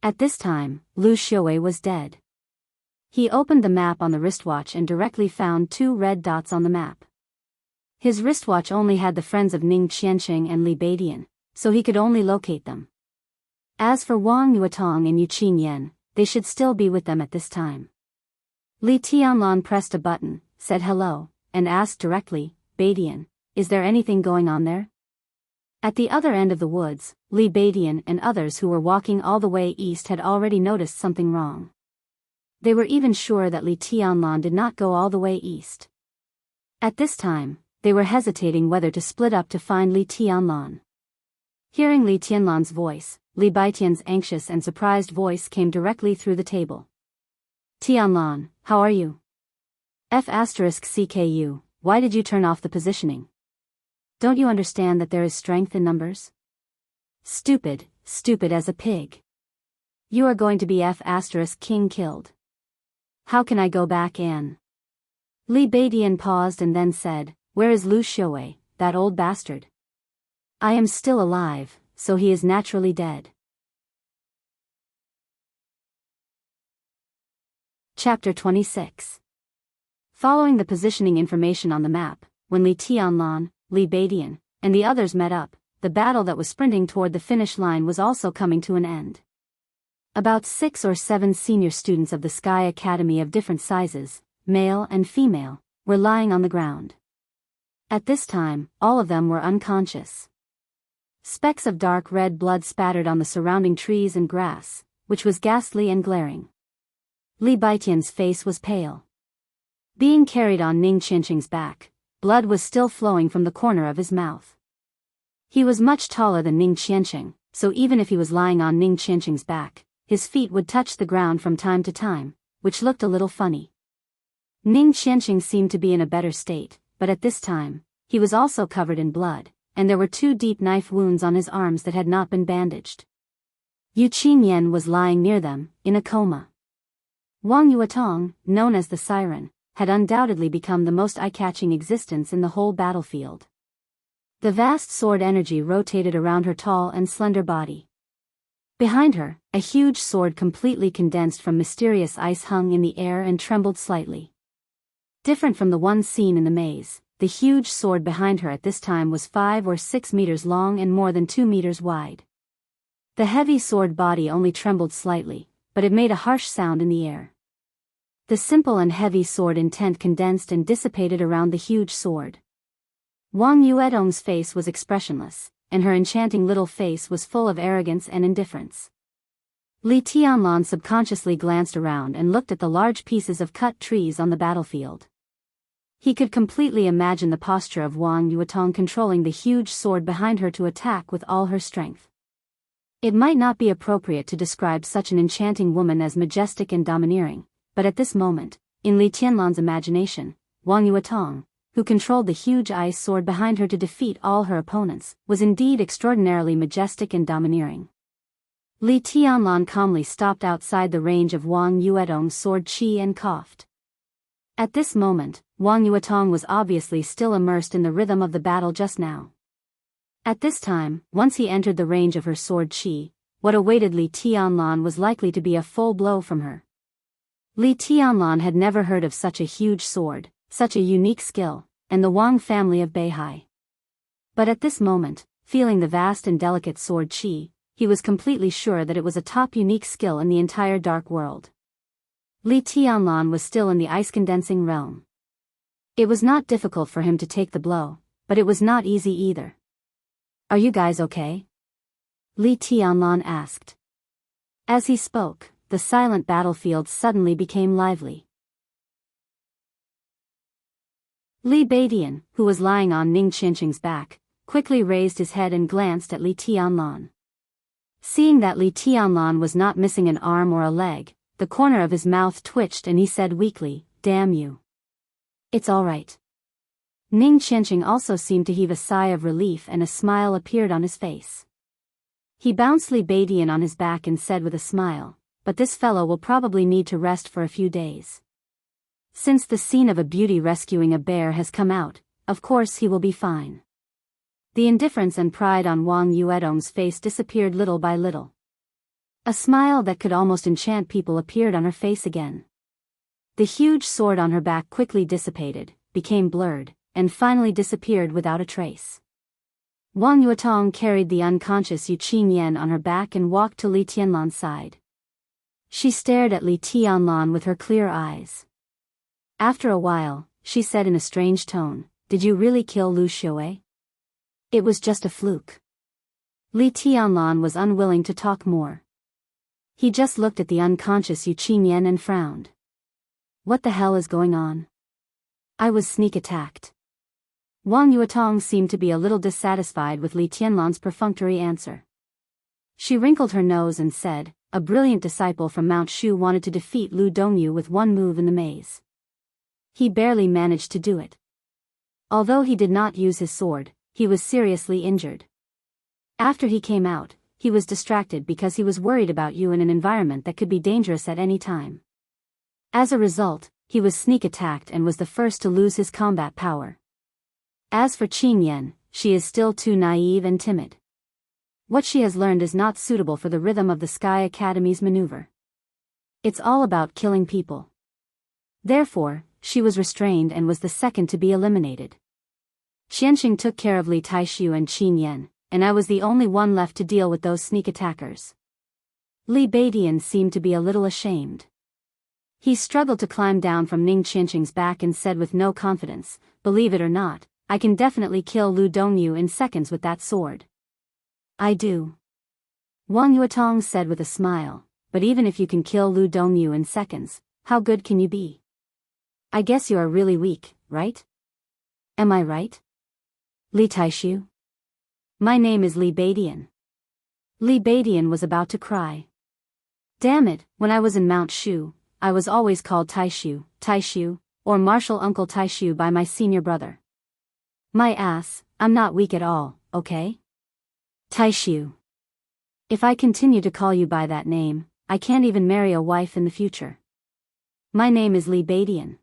Speaker 1: At this time, Lu Xiaowei was dead. He opened the map on the wristwatch and directly found 2 red dots on the map. His wristwatch only had the friends of Ning Qianqing and Li Beidian, so he could only locate them. As for Wang Yuetong and Yu Qinyan, they should still be with them at this time. Li Tianlan pressed a button, said hello, and asked directly, Beidian, is there anything going on there? At the other end of the woods, Li Beidian and others who were walking all the way east had already noticed something wrong. They were even sure that Li Tianlan did not go all the way east. At this time, they were hesitating whether to split up to find Li Tianlan. Hearing Li Tianlan's voice, Li Beidian's anxious and surprised voice came directly through the table. Tianlan, how are you? F*CKU, why did you turn off the positioning? Don't you understand that there is strength in numbers? Stupid, stupid as a pig. You are going to be F*King killed. How can I go back in? Li Beidian paused and then said, where is Lu Xiaowei, that old bastard? I am still alive, so he is naturally dead. Chapter 26. Following the positioning information on the map, when Li Tianlan, Li Beidian, and the others met up, the battle that was sprinting toward the finish line was also coming to an end. About 6 or 7 senior students of the Sky Academy of different sizes, male and female, were lying on the ground. At this time, all of them were unconscious. Specks of dark red blood spattered on the surrounding trees and grass, which was ghastly and glaring. Li Beidian's face was pale. Being carried on Ning Qianqing's back, blood was still flowing from the corner of his mouth. He was much taller than Ning Qianqing, so even if he was lying on Ning Qianqing's back, his feet would touch the ground from time to time, which looked a little funny. Ning Qianqing seemed to be in a better state, but at this time, he was also covered in blood, and there were 2 deep knife wounds on his arms that had not been bandaged. Yu Qingyan was lying near them, in a coma. Wang Yuetong, known as the Siren, had undoubtedly become the most eye-catching existence in the whole battlefield. The vast sword energy rotated around her tall and slender body. Behind her, a huge sword completely condensed from mysterious ice hung in the air and trembled slightly. Different from the one seen in the maze, the huge sword behind her at this time was 5 or 6 meters long and more than 2 meters wide. The heavy sword body only trembled slightly, but it made a harsh sound in the air. The simple and heavy sword intent condensed and dissipated around the huge sword. Wang Yuedong's face was expressionless, and her enchanting little face was full of arrogance and indifference. Li Tianlan subconsciously glanced around and looked at the large pieces of cut trees on the battlefield. He could completely imagine the posture of Wang Yuetong controlling the huge sword behind her to attack with all her strength. It might not be appropriate to describe such an enchanting woman as majestic and domineering, but at this moment, in Li Tianlan's imagination, Wang Yuetong, who controlled the huge ice sword behind her to defeat all her opponents, was indeed extraordinarily majestic and domineering. Li Tianlan calmly stopped outside the range of Wang Yuetong's sword chi and coughed. At this moment, Wang Yuetong was obviously still immersed in the rhythm of the battle just now. At this time, once he entered the range of her sword chi, what awaited Li Tianlan was likely to be a full blow from her. Li Tianlan had never heard of such a huge sword, such a unique skill, and the Wang family of Beihai. But at this moment, feeling the vast and delicate sword chi, he was completely sure that it was a top unique skill in the entire dark world. Li Tianlan was still in the ice-condensing realm. It was not difficult for him to take the blow, but it was not easy either. "Are you guys okay?" Li Tianlan asked. As he spoke, the silent battlefield suddenly became lively. Li Beidian, who was lying on Ning Qianqing's back, quickly raised his head and glanced at Li Tianlan. Seeing that Li Tianlan was not missing an arm or a leg, the corner of his mouth twitched and he said weakly, "Damn you. It's all right." Ning Qianqing also seemed to heave a sigh of relief and a smile appeared on his face. He bounced Li Beidian on his back and said with a smile, "But this fellow will probably need to rest for a few days. Since the scene of a beauty rescuing a bear has come out, of course he will be fine." The indifference and pride on Wang Yuedong's face disappeared little by little. A smile that could almost enchant people appeared on her face again. The huge sword on her back quickly dissipated, became blurred, and finally disappeared without a trace. Wang Yuetong carried the unconscious Yu Qingyan on her back and walked to Li Tianlan's side. She stared at Li Tianlan with her clear eyes. After a while, she said in a strange tone, "Did you really kill Lu Xiaowei?" "It was just a fluke." Li Tianlan was unwilling to talk more. He just looked at the unconscious Yu Qingyan and frowned. "What the hell is going on?" "I was sneak attacked." Wang Yuetong seemed to be a little dissatisfied with Li Tianlan's perfunctory answer. She wrinkled her nose and said, "A brilliant disciple from Mount Shu wanted to defeat Lu Dongyu with one move in the maze. He barely managed to do it. Although he did not use his sword, he was seriously injured. After he came out, he was distracted because he was worried about you in an environment that could be dangerous at any time. As a result, he was sneak attacked and was the first to lose his combat power. As for Qingyan, she is still too naive and timid. What she has learned is not suitable for the rhythm of the Sky Academy's maneuver. It's all about killing people. Therefore, she was restrained and was the second to be eliminated. Xianxing took care of Li Taishu and Qin Yan, and I was the only one left to deal with those sneak attackers. Li Beidian seemed to be a little ashamed. He struggled to climb down from Ning Qianxing's back and said with no confidence, "Believe it or not, I can definitely kill Lu Dongyu in seconds with that sword." "I do," Wang Yuetong said with a smile, "but even if you can kill Lu Dongyu in seconds, how good can you be? I guess you are really weak, right? Am I right? Li Taishu? My name is Li Beidian." Li Beidian was about to cry. "Damn it, when I was in Mount Shu, I was always called Taishu, or Martial Uncle Taishu by my senior brother. My ass, I'm not weak at all, okay? Taishu. If I continue to call you by that name, I can't even marry a wife in the future. My name is Li Beidian.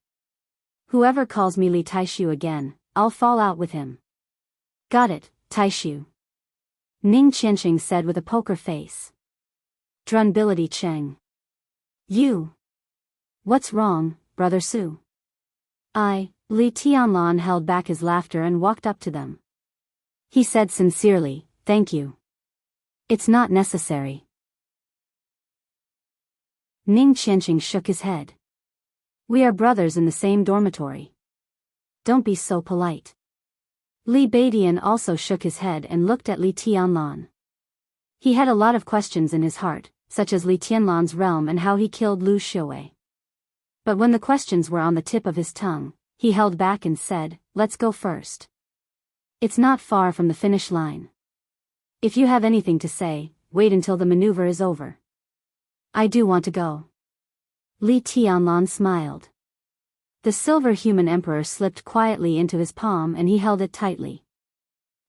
Speaker 1: Whoever calls me Li Taishu again, I'll fall out with him." "Got it, Taishu," Ning Qianxing said with a poker face. "Drunbility Cheng. You. What's wrong, Brother Su?" Li Tianlan held back his laughter and walked up to them. He said sincerely, "Thank you. It's not necessary." Ning Qianxing shook his head. "We are brothers in the same dormitory. Don't be so polite." Li Beidian also shook his head and looked at Li Tianlan. He had a lot of questions in his heart, such as Li Tianlan's realm and how he killed Lu Xiaowei. But when the questions were on the tip of his tongue, he held back and said, "Let's go first. It's not far from the finish line. If you have anything to say, wait until the maneuver is over." "I do want to go." Li Tianlan smiled. The silver human emperor slipped quietly into his palm and he held it tightly.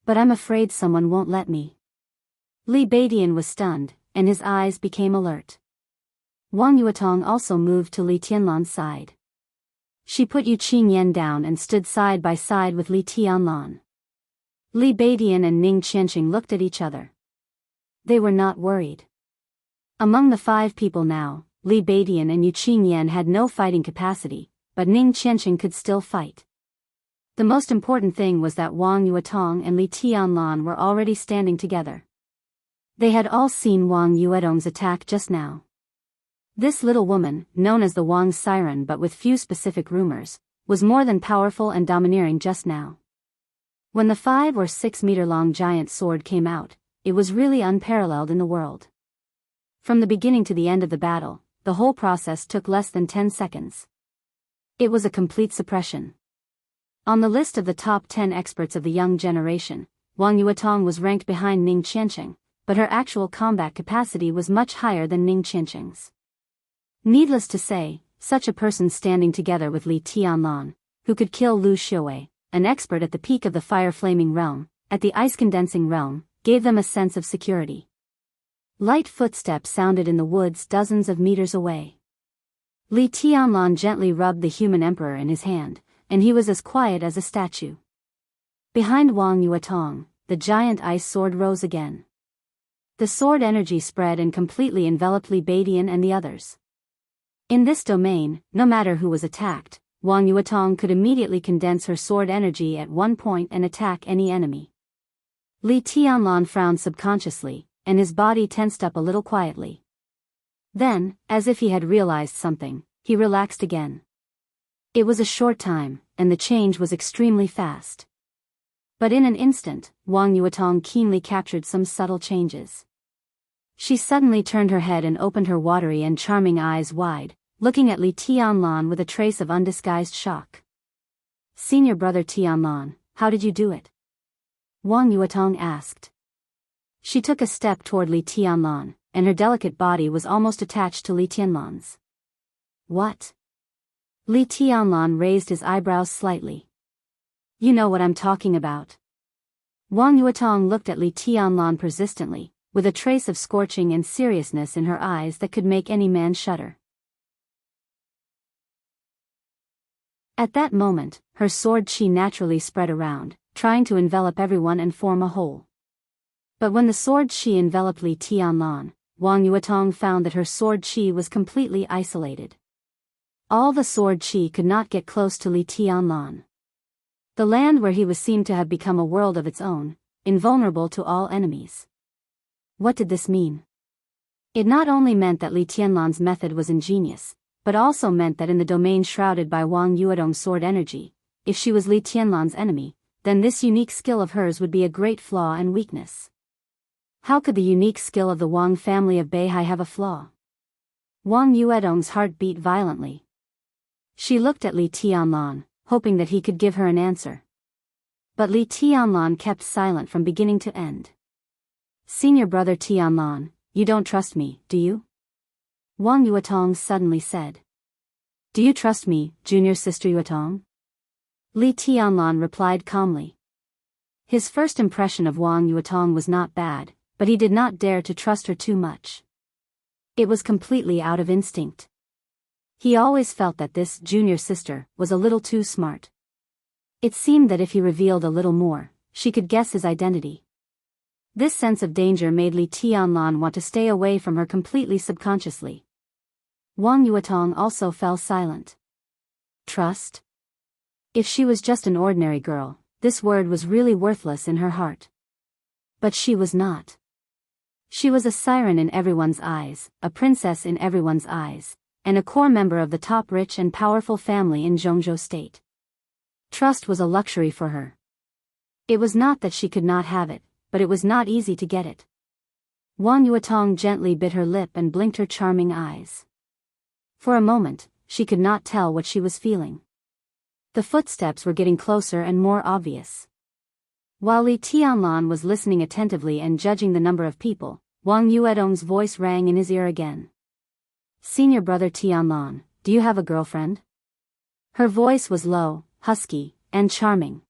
Speaker 1: "But I'm afraid someone won't let me." Li Beidian was stunned, and his eyes became alert. Wang Yuetong also moved to Li Tianlan's side. She put Yu Qingyan down and stood side by side with Li Tianlan. Li Beidian and Ning Qianxing looked at each other. They were not worried. Among the 5 people now, Li Beidian and Yu Qingyan had no fighting capacity, but Ning Qianxing could still fight. The most important thing was that Wang Yuetong and Li Tianlan were already standing together. They had all seen Wang Yuetong's attack just now. This little woman, known as the Wang Siren but with few specific rumors, was more than powerful and domineering just now. When the 5 or 6 meter long giant sword came out, it was really unparalleled in the world. From the beginning to the end of the battle, the whole process took less than 10 seconds. It was a complete suppression. On the list of the top 10 experts of the young generation, Wang Yuetong was ranked behind Ning Qianxing, but her actual combat capacity was much higher than Ning Qianxing's. Needless to say, such a person standing together with Li Tianlan, who could kill Lu Xiaowei, an expert at the peak of the fire-flaming realm, at the ice-condensing realm, gave them a sense of security. Light footsteps sounded in the woods dozens of meters away. Li Tianlan gently rubbed the human emperor in his hand, and he was as quiet as a statue. Behind Wang Yuetong, the giant ice sword rose again. The sword energy spread and completely enveloped Li Beidian and the others. In this domain, no matter who was attacked, Wang Yuetong could immediately condense her sword energy at one point and attack any enemy. Li Tianlan frowned subconsciously, and his body tensed up a little quietly. Then, as if he had realized something, he relaxed again. It was a short time, and the change was extremely fast. But in an instant, Wang Yuetong keenly captured some subtle changes. She suddenly turned her head and opened her watery and charming eyes wide, looking at Li Tianlan with a trace of undisguised shock. "Senior brother Tianlan, how did you do it?" Wang Yuetong asked. She took a step toward Li Tianlan, and her delicate body was almost attached to Li Tianlan's. "What?" Li Tianlan raised his eyebrows slightly. "You know what I'm talking about." Wang Yuetong looked at Li Tianlan persistently, with a trace of scorching and seriousness in her eyes that could make any man shudder. At that moment, her sword chi naturally spread around, trying to envelop everyone and form a whole. But when the sword chi enveloped Li Tianlan, Wang Yuetong found that her sword chi was completely isolated. All the sword chi could not get close to Li Tianlan. The land where he was seemed to have become a world of its own, invulnerable to all enemies. What did this mean? It not only meant that Li Tianlan's method was ingenious, but also meant that in the domain shrouded by Wang Yuedong's sword energy, if she was Li Tianlan's enemy, then this unique skill of hers would be a great flaw and weakness. How could the unique skill of the Wang family of Beihai have a flaw? Wang Yuedong's heart beat violently. She looked at Li Tianlan, hoping that he could give her an answer. But Li Tianlan kept silent from beginning to end. Senior brother Tianlan, you don't trust me, do you? Wang Yuetong suddenly said. Do you trust me, junior sister Yuetong? Li Tianlan replied calmly. His first impression of Wang Yuetong was not bad, but he did not dare to trust her too much. It was completely out of instinct. He always felt that this junior sister was a little too smart. It seemed that if he revealed a little more, she could guess his identity. This sense of danger made Li Tianlan want to stay away from her completely subconsciously. Wang Yuetong also fell silent. Trust? If she was just an ordinary girl, this word was really worthless in her heart. But she was not. She was a siren in everyone's eyes, a princess in everyone's eyes, and a core member of the top rich and powerful family in Zhongzhou State. Trust was a luxury for her. It was not that she could not have it, but it was not easy to get it. Wang Yuetong gently bit her lip and blinked her charming eyes. For a moment, she could not tell what she was feeling. The footsteps were getting closer and more obvious. While Li Tianlan was listening attentively and judging the number of people, Wang Yuedong's voice rang in his ear again. Senior brother Tianlan, do you have a girlfriend? Her voice was low, husky, and charming.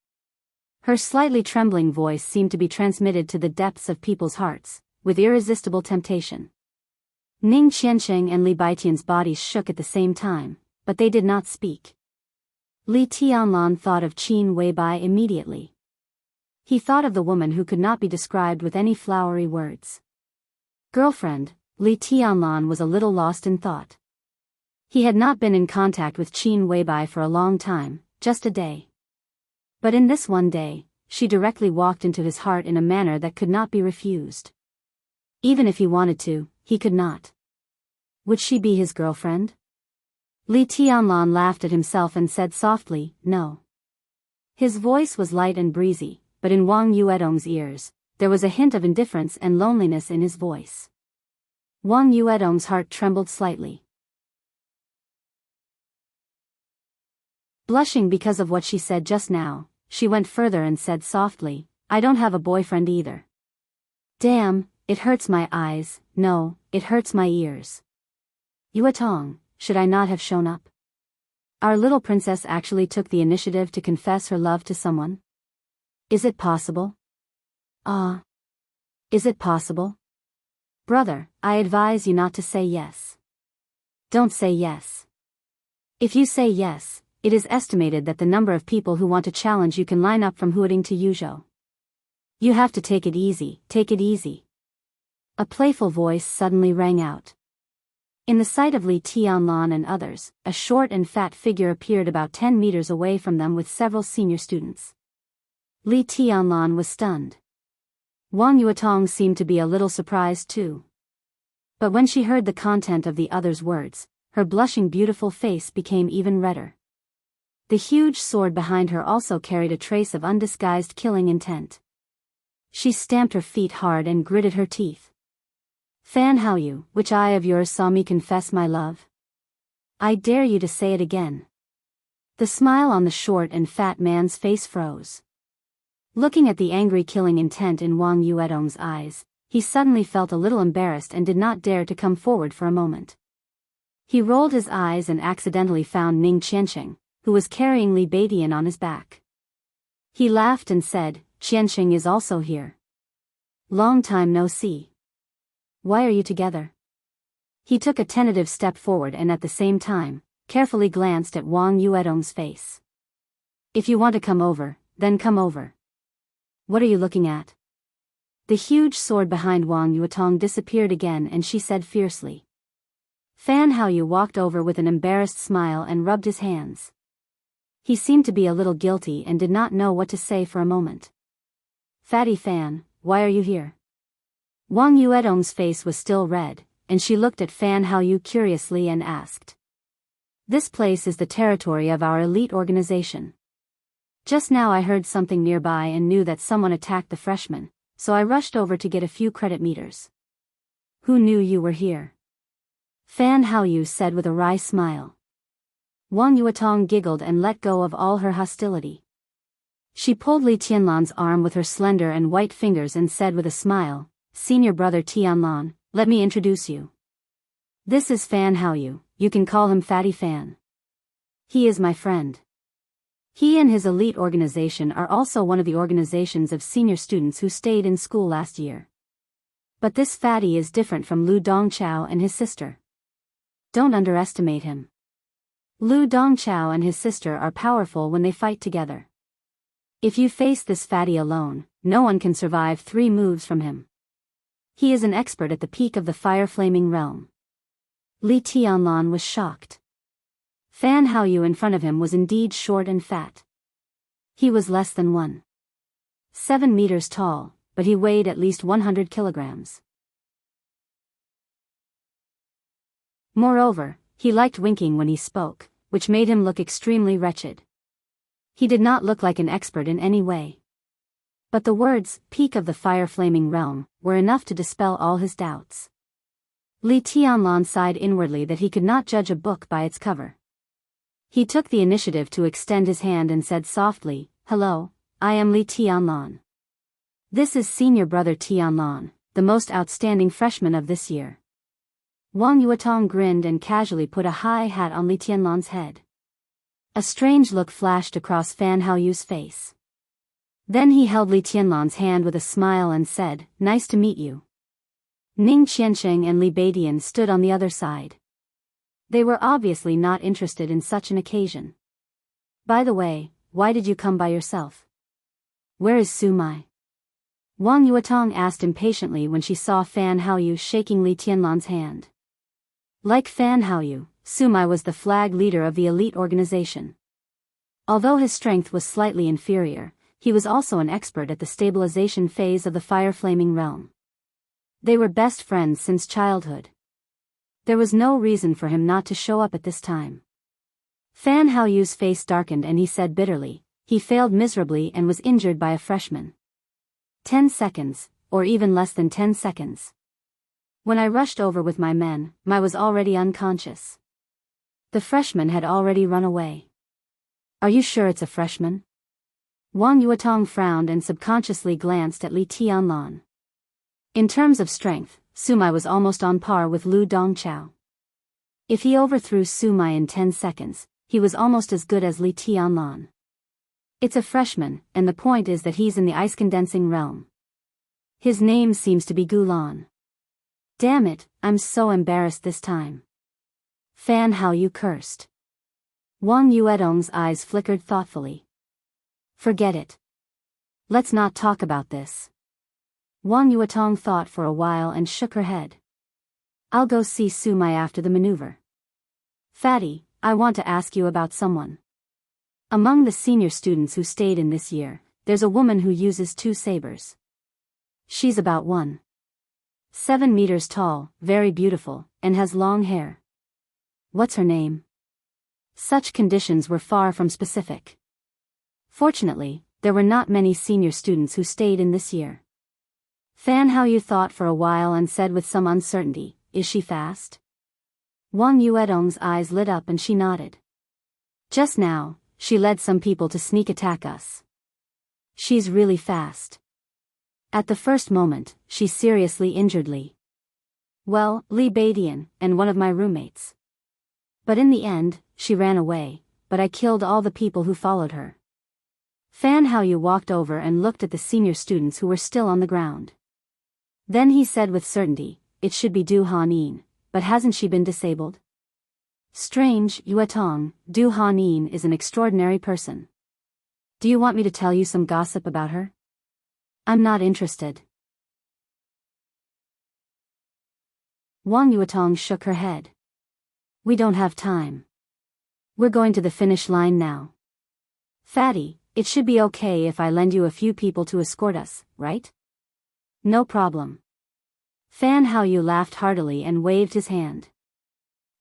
Speaker 1: Her slightly trembling voice seemed to be transmitted to the depths of people's hearts, with irresistible temptation. Ning Qiansheng and Li Baitian's bodies shook at the same time, but they did not speak. Li Tianlan thought of Qin Weibai immediately. He thought of the woman who could not be described with any flowery words. Girlfriend, Li Tianlan was a little lost in thought. He had not been in contact with Qin Weibai for a long time, just a day. But in this one day, she directly walked into his heart in a manner that could not be refused. Even if he wanted to, he could not. Would she be his girlfriend? Li Tianlan laughed at himself and said softly, no. His voice was light and breezy, but in Wang Yuedong's ears, there was a hint of indifference and loneliness in his voice. Wang Yuedong's heart trembled slightly. Blushing because of what she said just now, she went further and said softly, I don't have a boyfriend either. Damn, it hurts my eyes, no, it hurts my ears. Yuetong, should I not have shown up? Our little princess actually took the initiative to confess her love to someone? Is it possible? Is it possible? Brother, I advise you not to say yes. Don't say yes. If you say yes, it is estimated that the number of people who want to challenge you can line up from Huading to Yuzhou. You have to take it easy, take it easy. A playful voice suddenly rang out. In the sight of Li Tianlan and others, a short and fat figure appeared about 10 meters away from them with several senior students. Li Tianlan was stunned. Wang Yuetong seemed to be a little surprised too. But when she heard the content of the other's words, her blushing beautiful face became even redder. The huge sword behind her also carried a trace of undisguised killing intent. She stamped her feet hard and gritted her teeth. Fan Haoyu, which eye of yours saw me confess my love? I dare you to say it again. The smile on the short and fat man's face froze. Looking at the angry killing intent in Wang Yuedong's eyes, he suddenly felt a little embarrassed and did not dare to come forward for a moment. He rolled his eyes and accidentally found Ning Qiansheng, who was carrying Li Baitian on his back. He laughed and said, Qiansheng is also here. Long time no see. Why are you together? He took a tentative step forward and at the same time, carefully glanced at Wang Yuedong's face. If you want to come over, then come over. What are you looking at? The huge sword behind Wang Yuetong disappeared again and she said fiercely. Fan Haoyu walked over with an embarrassed smile and rubbed his hands. He seemed to be a little guilty and did not know what to say for a moment. Fatty Fan, why are you here? Wang Yuedong's face was still red, and she looked at Fan Haoyu curiously and asked. This place is the territory of our elite organization. Just now I heard something nearby and knew that someone attacked the freshmen, so I rushed over to get a few credit meters. Who knew you were here? Fan Haoyu said with a wry smile. Wang Yuetong giggled and let go of all her hostility. She pulled Li Tianlan's arm with her slender and white fingers and said with a smile, Senior brother Tianlan, let me introduce you. This is Fan Haoyu, you can call him Fatty Fan. He is my friend. He and his elite organization are also one of the organizations of senior students who stayed in school last year. But this Fatty is different from Lu Dongchao and his sister. Don't underestimate him. Lu Dongchao and his sister are powerful when they fight together. If you face this Fatty alone, no one can survive 3 moves from him. He is an expert at the peak of the fire-flaming realm. Li Tianlan was shocked. Fan Haoyu in front of him was indeed short and fat. He was less than 1.7 meters tall, but he weighed at least 100 kilograms. Moreover, he liked winking when he spoke, which made him look extremely wretched. He did not look like an expert in any way. But the words, peak of the fire-flaming realm, were enough to dispel all his doubts. Li Tianlan sighed inwardly that he could not judge a book by its cover. He took the initiative to extend his hand and said softly, Hello, I am Li Tianlan. This is senior brother Tianlan, the most outstanding freshman of this year. Wang Yuetong grinned and casually put a high hat on Li Tianlan's head. A strange look flashed across Fan Haoyu's face. Then he held Li Tianlan's hand with a smile and said, Nice to meet you. Ning Qiansheng and Li Beidian stood on the other side. They were obviously not interested in such an occasion. By the way, why did you come by yourself? Where is Su Mai? Wang Yuetong asked impatiently when she saw Fan Haoyu shaking Li Tianlan's hand. Like Fan Haoyu, Su Mai was the flag leader of the elite organization. Although his strength was slightly inferior, he was also an expert at the stabilization phase of the fire-flaming realm. They were best friends since childhood. There was no reason for him not to show up at this time. Fan Haoyu's face darkened and he said bitterly, he failed miserably and was injured by a freshman. 10 seconds, or even less than 10 seconds. When I rushed over with my men, Mai was already unconscious. The freshman had already run away. Are you sure it's a freshman? Wang Yuetong frowned and subconsciously glanced at Li Tianlan. In terms of strength, Su Mai was almost on par with Lu Dongchao. If he overthrew Su Mai in 10 seconds, he was almost as good as Li Tianlan. It's a freshman, and the point is that he's in the ice-condensing realm. His name seems to be Gulan. Damn it, I'm so embarrassed this time. Fan Haoyu cursed. Wang Yuedong's eyes flickered thoughtfully. Forget it. Let's not talk about this. Wang Yuetong thought for a while and shook her head. I'll go see Su Mai after the maneuver. Fatty, I want to ask you about someone. Among the senior students who stayed in this year, there's a woman who uses 2 sabers. She's about 1.7 meters tall, very beautiful, and has long hair. What's her name? Such conditions were far from specific. Fortunately, there were not many senior students who stayed in this year. Fan Haoyu thought for a while and said with some uncertainty, Is she fast? Wang Yuedong's eyes lit up and she nodded. Just now, she led some people to sneak attack us. She's really fast. At the first moment, she seriously injured Li. Well, Li Beidian, and one of my roommates. But in the end, she ran away, but I killed all the people who followed her. Fan Haoyu walked over and looked at the senior students who were still on the ground. Then he said with certainty, It should be Du Hanin, but hasn't she been disabled? Strange, Yuetong, Du Hanin is an extraordinary person. Do you want me to tell you some gossip about her? I'm not interested. Wang Yuetong shook her head. We don't have time. We're going to the finish line now. Fatty, it should be okay if I lend you a few people to escort us, right? No problem. Fan Haoyu laughed heartily and waved his hand.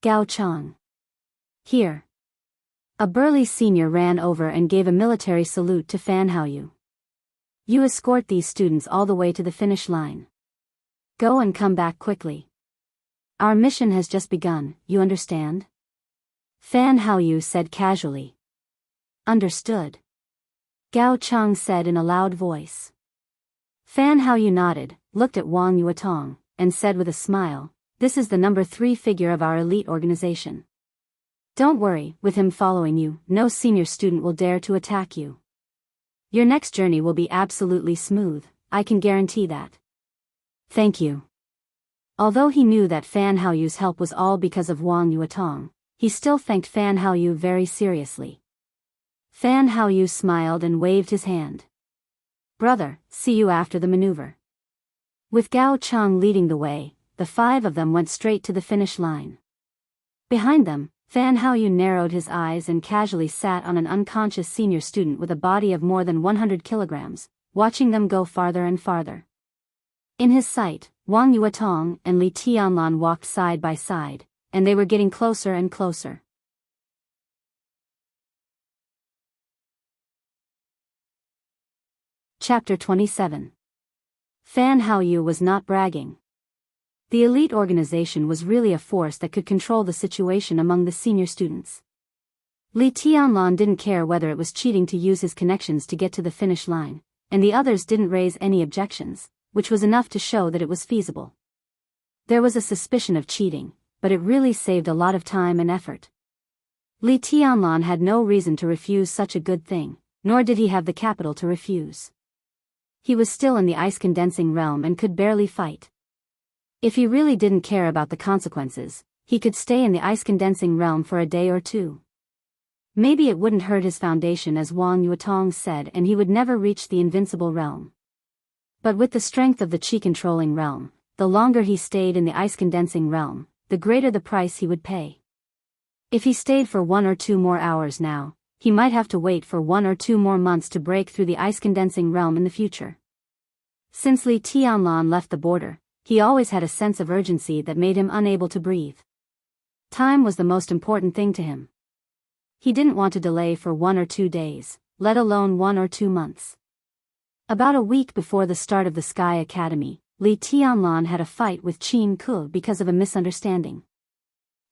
Speaker 1: Gao Chang. Here. A burly senior ran over and gave a military salute to Fan Haoyu. You escort these students all the way to the finish line. Go and come back quickly. Our mission has just begun, you understand? Fan Haoyu said casually. Understood. Gao Chang said in a loud voice. Fan Haoyu nodded, looked at Wang Yuetong, and said with a smile, this is the number 3 figure of our elite organization. Don't worry, with him following you, no senior student will dare to attack you. Your next journey will be absolutely smooth, I can guarantee that. Thank you. Although he knew that Fan Haoyu's help was all because of Wang Yuetong, he still thanked Fan Haoyu very seriously. Fan Haoyu smiled and waved his hand. Brother, see you after the maneuver. With Gao Chang leading the way, the 5 of them went straight to the finish line. Behind them, Fan Haoyu narrowed his eyes and casually sat on an unconscious senior student with a body of more than 100 kilograms, watching them go farther and farther. In his sight, Wang Yuetong and Li Tianlan walked side by side, and they were getting closer and closer. Chapter 27. Fan Haoyu was not bragging. The elite organization was really a force that could control the situation among the senior students. Li Tianlan didn't care whether it was cheating to use his connections to get to the finish line, and the others didn't raise any objections, which was enough to show that it was feasible. There was a suspicion of cheating, but it really saved a lot of time and effort. Li Tianlan had no reason to refuse such a good thing, nor did he have the capital to refuse. He was still in the ice-condensing realm and could barely fight. If he really didn't care about the consequences, he could stay in the ice-condensing realm for a day or 2. Maybe it wouldn't hurt his foundation as Wang Yuetong said, and he would never reach the invincible realm. But with the strength of the chi-controlling realm, the longer he stayed in the ice-condensing realm, the greater the price he would pay. If he stayed for 1 or 2 more hours now, he might have to wait for 1 or 2 more months to break through the ice-condensing realm in the future. Since Li Tianlan left the border, he always had a sense of urgency that made him unable to breathe. Time was the most important thing to him. He didn't want to delay for 1 or 2 days, let alone 1 or 2 months. About a week before the start of the Sky Academy, Li Tianlan had a fight with Qin Ke because of a misunderstanding.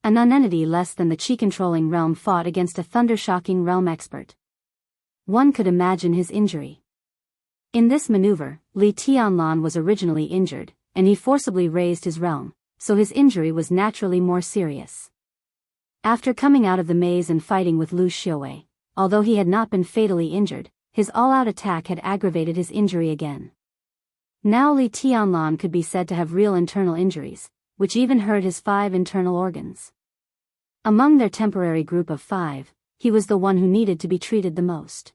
Speaker 1: A non-entity less than the chi-controlling realm fought against a thunder-shocking realm expert. One could imagine his injury. In this maneuver, Li Tianlan was originally injured, and he forcibly raised his realm, so his injury was naturally more serious. After coming out of the maze and fighting with Lu Xiaowei, although he had not been fatally injured, his all-out attack had aggravated his injury again. Now Li Tianlan could be said to have real internal injuries, which even hurt his 5 internal organs. Among their temporary group of 5, he was the one who needed to be treated the most.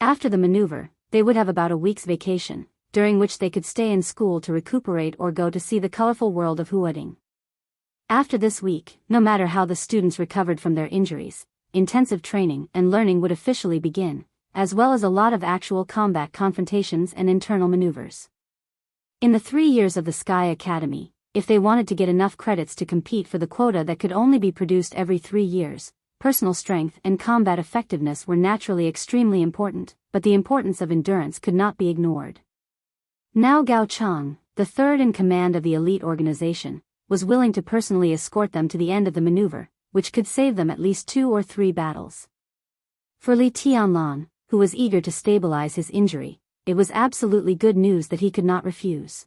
Speaker 1: After the maneuver, they would have about a week's vacation, during which they could stay in school to recuperate or go to see the colorful world of Huading. After this week, no matter how the students recovered from their injuries, intensive training and learning would officially begin, as well as a lot of actual combat confrontations and internal maneuvers. In the 3 years of the Sky Academy, if they wanted to get enough credits to compete for the quota that could only be produced every 3 years, personal strength and combat effectiveness were naturally extremely important, but the importance of endurance could not be ignored. Now Gao Chang, the 3rd in command of the elite organization, was willing to personally escort them to the end of the maneuver, which could save them at least 2 or 3 battles. For Li Tianlan, who was eager to stabilize his injury, it was absolutely good news that he could not refuse.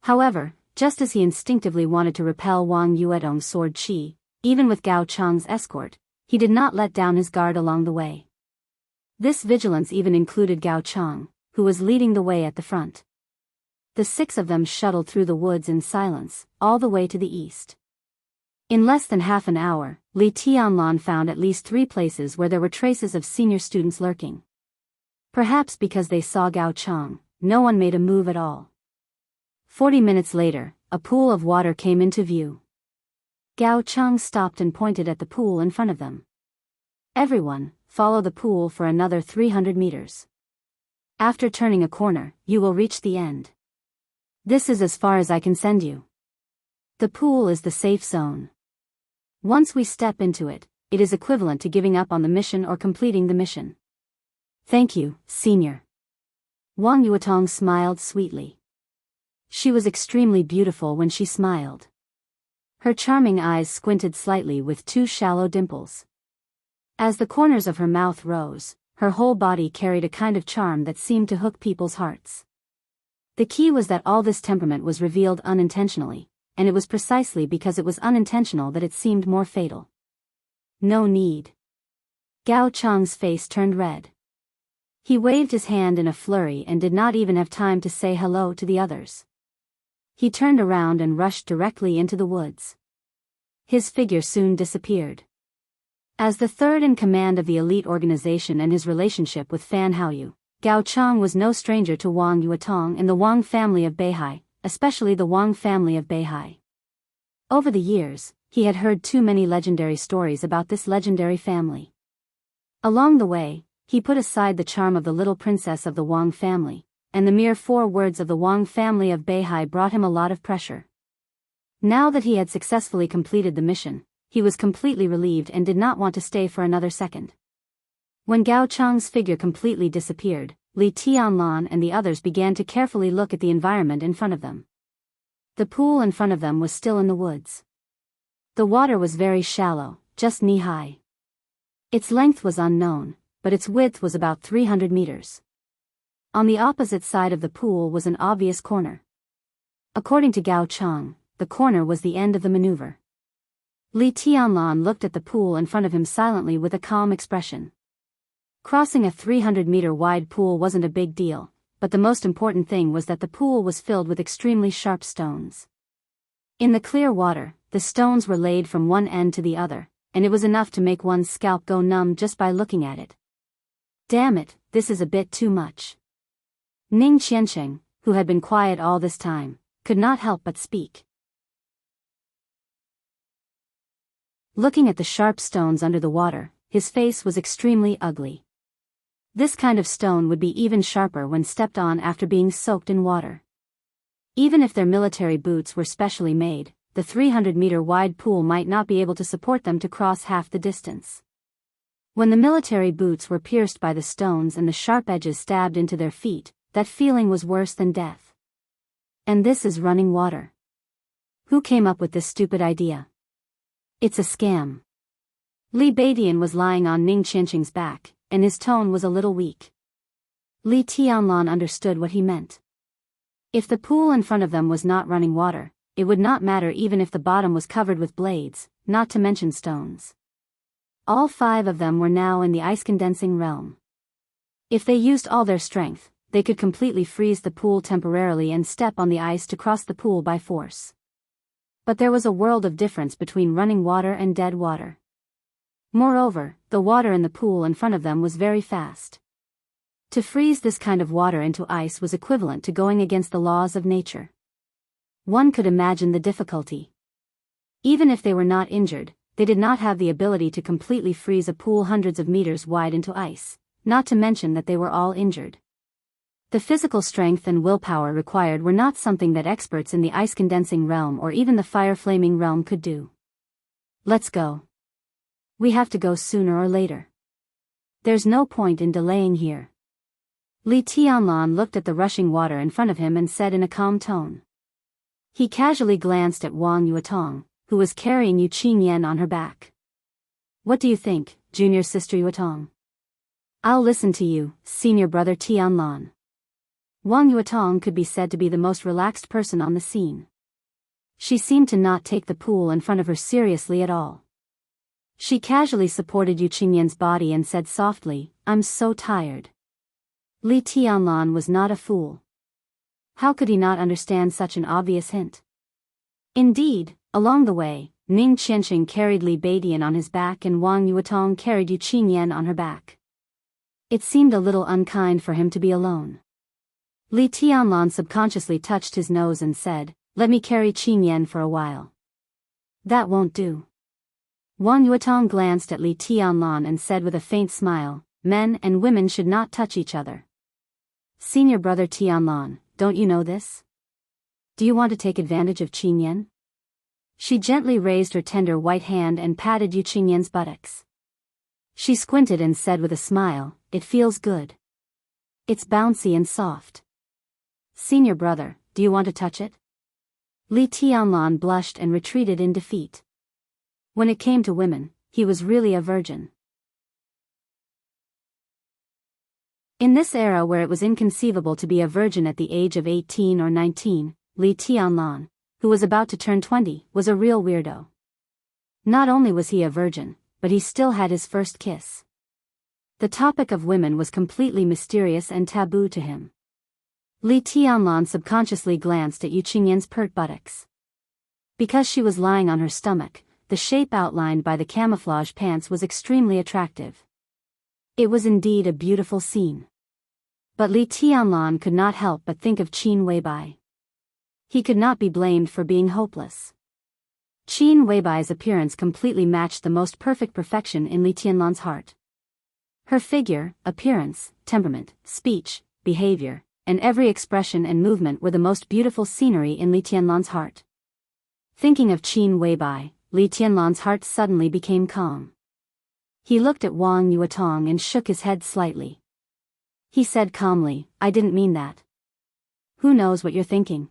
Speaker 1: However, just as he instinctively wanted to repel Wang Yuetong's sword chi, even with Gao Chang's escort, he did not let down his guard along the way. This vigilance even included Gao Chang, who was leading the way at the front. The 6 of them shuttled through the woods in silence, all the way to the east. In less than half an hour, Li Tianlan found at least 3 places where there were traces of senior students lurking. Perhaps because they saw Gao Chang, no one made a move at all. 40 minutes later, a pool of water came into view. Gao Cheng stopped and pointed at the pool in front of them. Everyone, follow the pool for another 300 meters. After turning a corner, you will reach the end. This is as far as I can send you. The pool is the safe zone. Once we step into it, it is equivalent to giving up on the mission or completing the mission. Thank you, Senior. Wang Yuetong smiled sweetly. She was extremely beautiful when she smiled. Her charming eyes squinted slightly with two shallow dimples. As the corners of her mouth rose, her whole body carried a kind of charm that seemed to hook people's hearts. The key was that all this temperament was revealed unintentionally, and it was precisely because it was unintentional that it seemed more fatal. No need. Gao Cheng's face turned red. He waved his hand in a flurry and did not even have time to say hello to the others. He turned around and rushed directly into the woods. His figure soon disappeared. As the third in command of the elite organization and his relationship with Fan Haoyu, Gao Cheng was no stranger to Wang Yuetong and the Wang family of Beihai, especially the Wang family of Beihai. Over the years, he had heard too many legendary stories about this legendary family. Along the way, he put aside the charm of the little princess of the Wang family, and the mere 4 words of the Wang family of Beihai brought him a lot of pressure. Now that he had successfully completed the mission, he was completely relieved and did not want to stay for another second. When Gao Cheng's figure completely disappeared, Li Tianlan and the others began to carefully look at the environment in front of them. The pool in front of them was still in the woods. The water was very shallow, just knee-high. Its length was unknown, but its width was about 300 meters. On the opposite side of the pool was an obvious corner. According to Gao Cheng, the corner was the end of the maneuver. Li Tianlan looked at the pool in front of him silently with a calm expression. Crossing a 300-meter wide pool wasn't a big deal, but the most important thing was that the pool was filled with extremely sharp stones. In the clear water, the stones were laid from one end to the other, and it was enough to make one's scalp go numb just by looking at it. Damn it, this is a bit too much. Ning Qiansheng, who had been quiet all this time, could not help but speak. Looking at the sharp stones under the water, his face was extremely ugly. This kind of stone would be even sharper when stepped on after being soaked in water. Even if their military boots were specially made, the 300-meter wide pool might not be able to support them to cross half the distance. When the military boots were pierced by the stones and the sharp edges stabbed into their feet, that feeling was worse than death. And this is running water. Who came up with this stupid idea? It's a scam. Li Beidian was lying on Ning Qiansheng's back, and his tone was a little weak. Li Tianlan understood what he meant. If the pool in front of them was not running water, it would not matter even if the bottom was covered with blades, not to mention stones. All 5 of them were now in the ice-condensing realm. If they used all their strength, they could completely freeze the pool temporarily and step on the ice to cross the pool by force. But there was a world of difference between running water and dead water. Moreover, the water in the pool in front of them was very fast. To freeze this kind of water into ice was equivalent to going against the laws of nature. One could imagine the difficulty. Even if they were not injured, they did not have the ability to completely freeze a pool hundreds of meters wide into ice, not to mention that they were all injured. The physical strength and willpower required were not something that experts in the ice-condensing realm or even the fire-flaming realm could do. Let's go. We have to go sooner or later. There's no point in delaying here. Li Tianlan looked at the rushing water in front of him and said in a calm tone. He casually glanced at Wang Yuetong, who was carrying Yu Qingyan on her back. What do you think, junior sister Yuetong? I'll listen to you, senior brother Tianlan. Wang Yuetong could be said to be the most relaxed person on the scene. She seemed to not take the pool in front of her seriously at all. She casually supported Yu Qingyan's body and said softly, I'm so tired. Li Tianlan was not a fool. How could he not understand such an obvious hint? Indeed, along the way, Ning Qiansheng carried Li Beidian on his back and Wang Yuetong carried Yu Qingyan on her back. It seemed a little unkind for him to be alone. Li Tianlan subconsciously touched his nose and said, "Let me carry Qin Yan for a while." "That won't do." Wang Yuetong glanced at Li Tianlan and said with a faint smile, "Men and women should not touch each other." "Senior brother Tianlan, don't you know this? Do you want to take advantage of Qin Yan?" She gently raised her tender white hand and patted Yu Qingyan's buttocks. She squinted and said with a smile, "It feels good. It's bouncy and soft." "Senior brother, do you want to touch it?" Li Tianlan blushed and retreated in defeat. When it came to women, he was really a virgin. In this era where it was inconceivable to be a virgin at the age of 18 or 19, Li Tianlan, who was about to turn 20, was a real weirdo. Not only was he a virgin, but he still had his first kiss. The topic of women was completely mysterious and taboo to him. Li Tianlan subconsciously glanced at Yu Qingyan's pert buttocks. Because she was lying on her stomach, the shape outlined by the camouflage pants was extremely attractive. It was indeed a beautiful scene. But Li Tianlan could not help but think of Qin Weibai. He could not be blamed for being hopeless. Qin Weibai's appearance completely matched the most perfect perfection in Li Tianlan's heart. Her figure, appearance, temperament, speech, behavior, and every expression and movement were the most beautiful scenery in Li Tianlan's heart. Thinking of Qin Weibai, Li Tianlan's heart suddenly became calm. He looked at Wang Yuetong and shook his head slightly. He said calmly, "I didn't mean that." "Who knows what you're thinking?"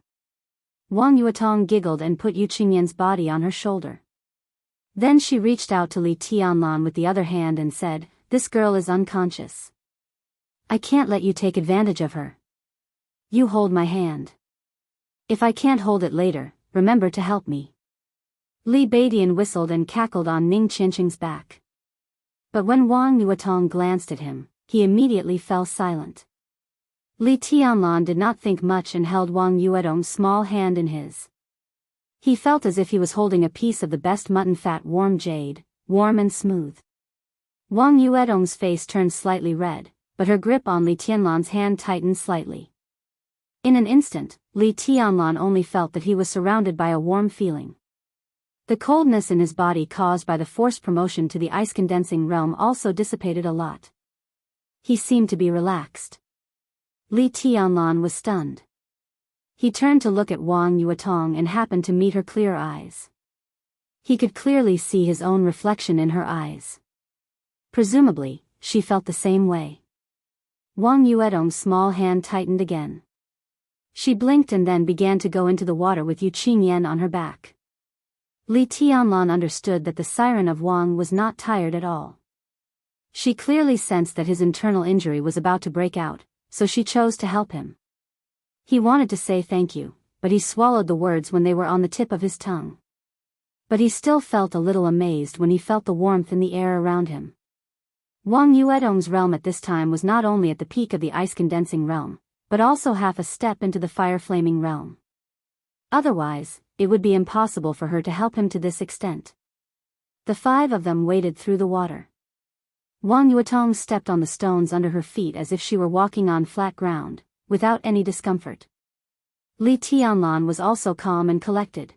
Speaker 1: Wang Yuetong giggled and put Yu Qingyan's body on her shoulder. Then she reached out to Li Tianlan with the other hand and said, "This girl is unconscious. I can't let you take advantage of her. You hold my hand. If I can't hold it later, remember to help me." Li Beidian whistled and cackled on Ning Qianqing's back. But when Wang Yuetong glanced at him, he immediately fell silent. Li Tianlan did not think much and held Wang Yuetong's small hand in his. He felt as if he was holding a piece of the best mutton fat, warm jade, warm and smooth. Wang Yuetong's face turned slightly red, but her grip on Li Tianlan's hand tightened slightly. In an instant, Li Tianlan only felt that he was surrounded by a warm feeling. The coldness in his body caused by the forced promotion to the ice-condensing realm also dissipated a lot. He seemed to be relaxed. Li Tianlan was stunned. He turned to look at Wang Yuetong and happened to meet her clear eyes. He could clearly see his own reflection in her eyes. Presumably, she felt the same way. Wang Yuetong's small hand tightened again. She blinked and then began to go into the water with Yu Qingyan on her back. Li Tianlan understood that the siren of Wang was not tired at all. She clearly sensed that his internal injury was about to break out, so she chose to help him. He wanted to say thank you, but he swallowed the words when they were on the tip of his tongue. But he still felt a little amazed when he felt the warmth in the air around him. Wang Yuetong's realm at this time was not only at the peak of the ice-condensing realm, but also half a step into the fire-flaming realm. Otherwise, it would be impossible for her to help him to this extent. The five of them waded through the water. Wang Yuetong stepped on the stones under her feet as if she were walking on flat ground, without any discomfort. Li Tianlan was also calm and collected.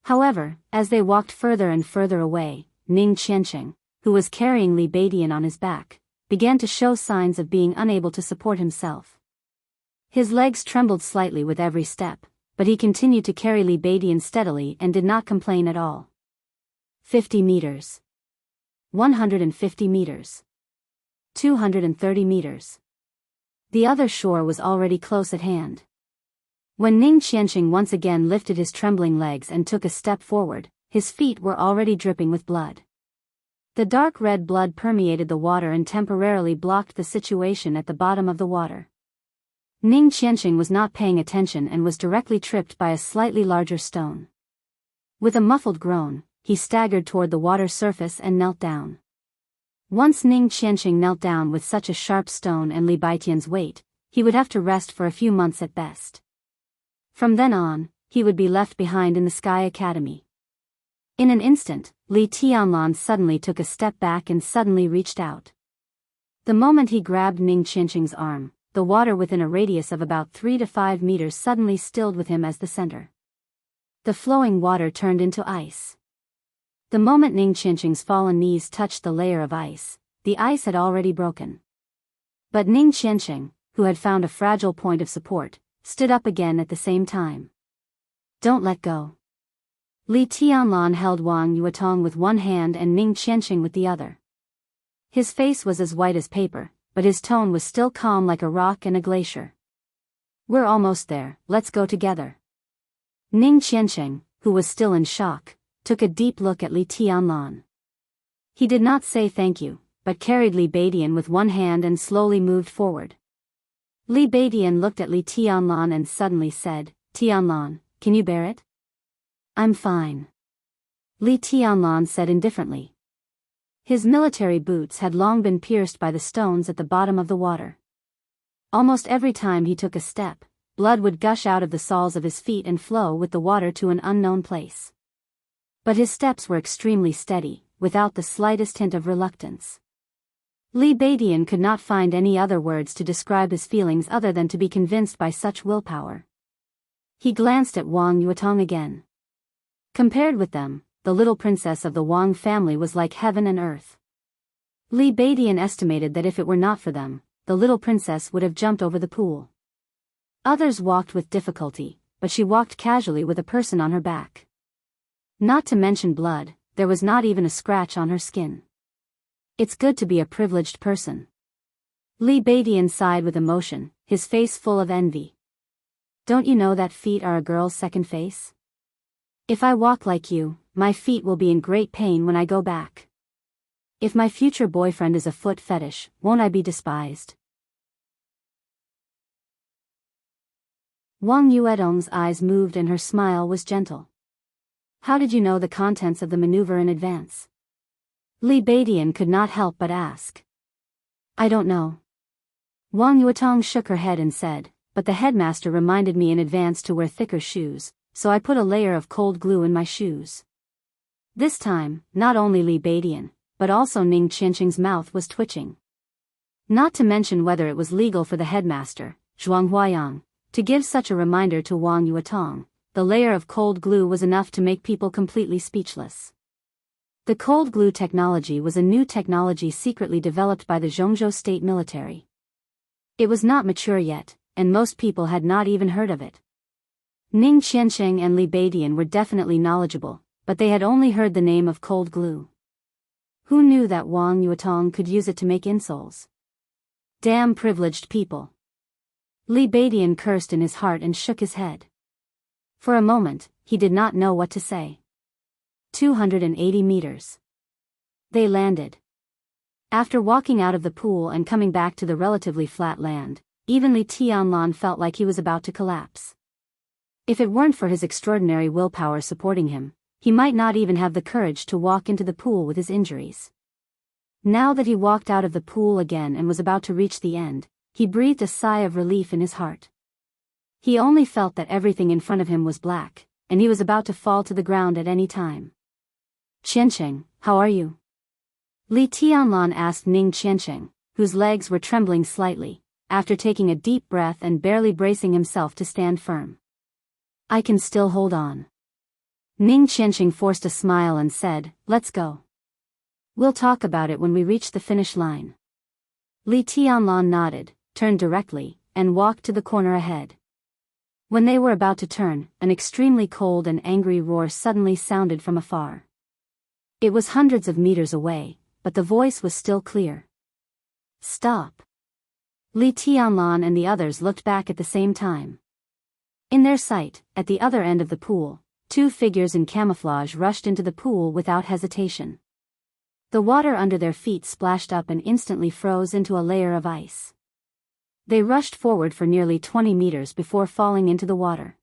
Speaker 1: However, as they walked further and further away, Ning Qianqing, who was carrying Li Beidian on his back, began to show signs of being unable to support himself. His legs trembled slightly with every step, but he continued to carry Li Beidian steadily and did not complain at all. 50 meters. 150 meters. 230 meters. The other shore was already close at hand. When Ning Qianqing once again lifted his trembling legs and took a step forward, his feet were already dripping with blood. The dark red blood permeated the water and temporarily blocked the situation at the bottom of the water. Ning Qianqing was not paying attention and was directly tripped by a slightly larger stone. With a muffled groan, he staggered toward the water surface and knelt down. Once Ning Qianqing knelt down with such a sharp stone and Li Beidian's weight, he would have to rest for a few months at best. From then on, he would be left behind in the Sky Academy. In an instant, Li Tianlan suddenly took a step back and suddenly reached out. The moment he grabbed Ning Qianqing's arm, the water within a radius of about 3 to 5 meters suddenly stilled with him as the center. The flowing water turned into ice. The moment Ning Qianqing's fallen knees touched the layer of ice, the ice had already broken. But Ning Qianqing, who had found a fragile point of support, stood up again at the same time. Don't let go. Li Tianlan held Wang Yuetong with one hand and Ning Qianqing with the other. His face was as white as paper, but his tone was still calm like a rock and a glacier. We're almost there, let's go together. Ning Qianqing, who was still in shock, took a deep look at Li Tianlan. He did not say thank you, but carried Li Beidian with one hand and slowly moved forward. Li Beidian looked at Li Tianlan and suddenly said, Tianlan, can you bear it? I'm fine. Li Tianlan said indifferently. His military boots had long been pierced by the stones at the bottom of the water. Almost every time he took a step, blood would gush out of the soles of his feet and flow with the water to an unknown place. But his steps were extremely steady, without the slightest hint of reluctance. Li Beidian could not find any other words to describe his feelings other than to be convinced by such willpower. He glanced at Wang Yuetong again. Compared with them, the little princess of the Wang family was like heaven and earth. Li Beidian estimated that if it were not for them, the little princess would have jumped over the pool. Others walked with difficulty, but she walked casually with a person on her back. Not to mention blood, there was not even a scratch on her skin. It's good to be a privileged person. Li Beidian sighed with emotion, his face full of envy. Don't you know that feet are a girl's second face? If I walk like you, my feet will be in great pain when I go back. If my future boyfriend is a foot fetish, won't I be despised? Wang Yuetong's eyes moved and her smile was gentle. How did you know the contents of the maneuver in advance? Li Beidian could not help but ask. I don't know. Wang Yuetong shook her head and said, but the headmaster reminded me in advance to wear thicker shoes, so I put a layer of cold glue in my shoes. This time, not only Li Beidian, but also Ning Qianqing's mouth was twitching. Not to mention whether it was legal for the headmaster, Zhuang Huayang, to give such a reminder to Wang Yuetong, the layer of cold glue was enough to make people completely speechless. The cold glue technology was a new technology secretly developed by the Zhongzhou state military. It was not mature yet, and most people had not even heard of it. Ning Qianqing and Li Beidian were definitely knowledgeable, but they had only heard the name of cold glue. Who knew that Wang Yuetong could use it to make insoles? Damn privileged people. Li Beidian cursed in his heart and shook his head. For a moment, he did not know what to say. 280 meters. They landed. After walking out of the pool and coming back to the relatively flat land, even Li Tianlan felt like he was about to collapse. If it weren't for his extraordinary willpower supporting him, he might not even have the courage to walk into the pool with his injuries. Now that he walked out of the pool again and was about to reach the end, he breathed a sigh of relief in his heart. He only felt that everything in front of him was black, and he was about to fall to the ground at any time. Qianqing, how are you? Li Tianlan asked Ning Qianqing, whose legs were trembling slightly, after taking a deep breath and barely bracing himself to stand firm. I can still hold on. Ning Qianqing forced a smile and said, let's go. We'll talk about it when we reach the finish line. Li Tianlan nodded, turned directly, and walked to the corner ahead. When they were about to turn, an extremely cold and angry roar suddenly sounded from afar. It was hundreds of meters away, but the voice was still clear. Stop. Li Tianlan and the others looked back at the same time. In their sight, at the other end of the pool, two figures in camouflage rushed into the pool without hesitation. The water under their feet splashed up and instantly froze into a layer of ice. They rushed forward for nearly 20 meters before falling into the water.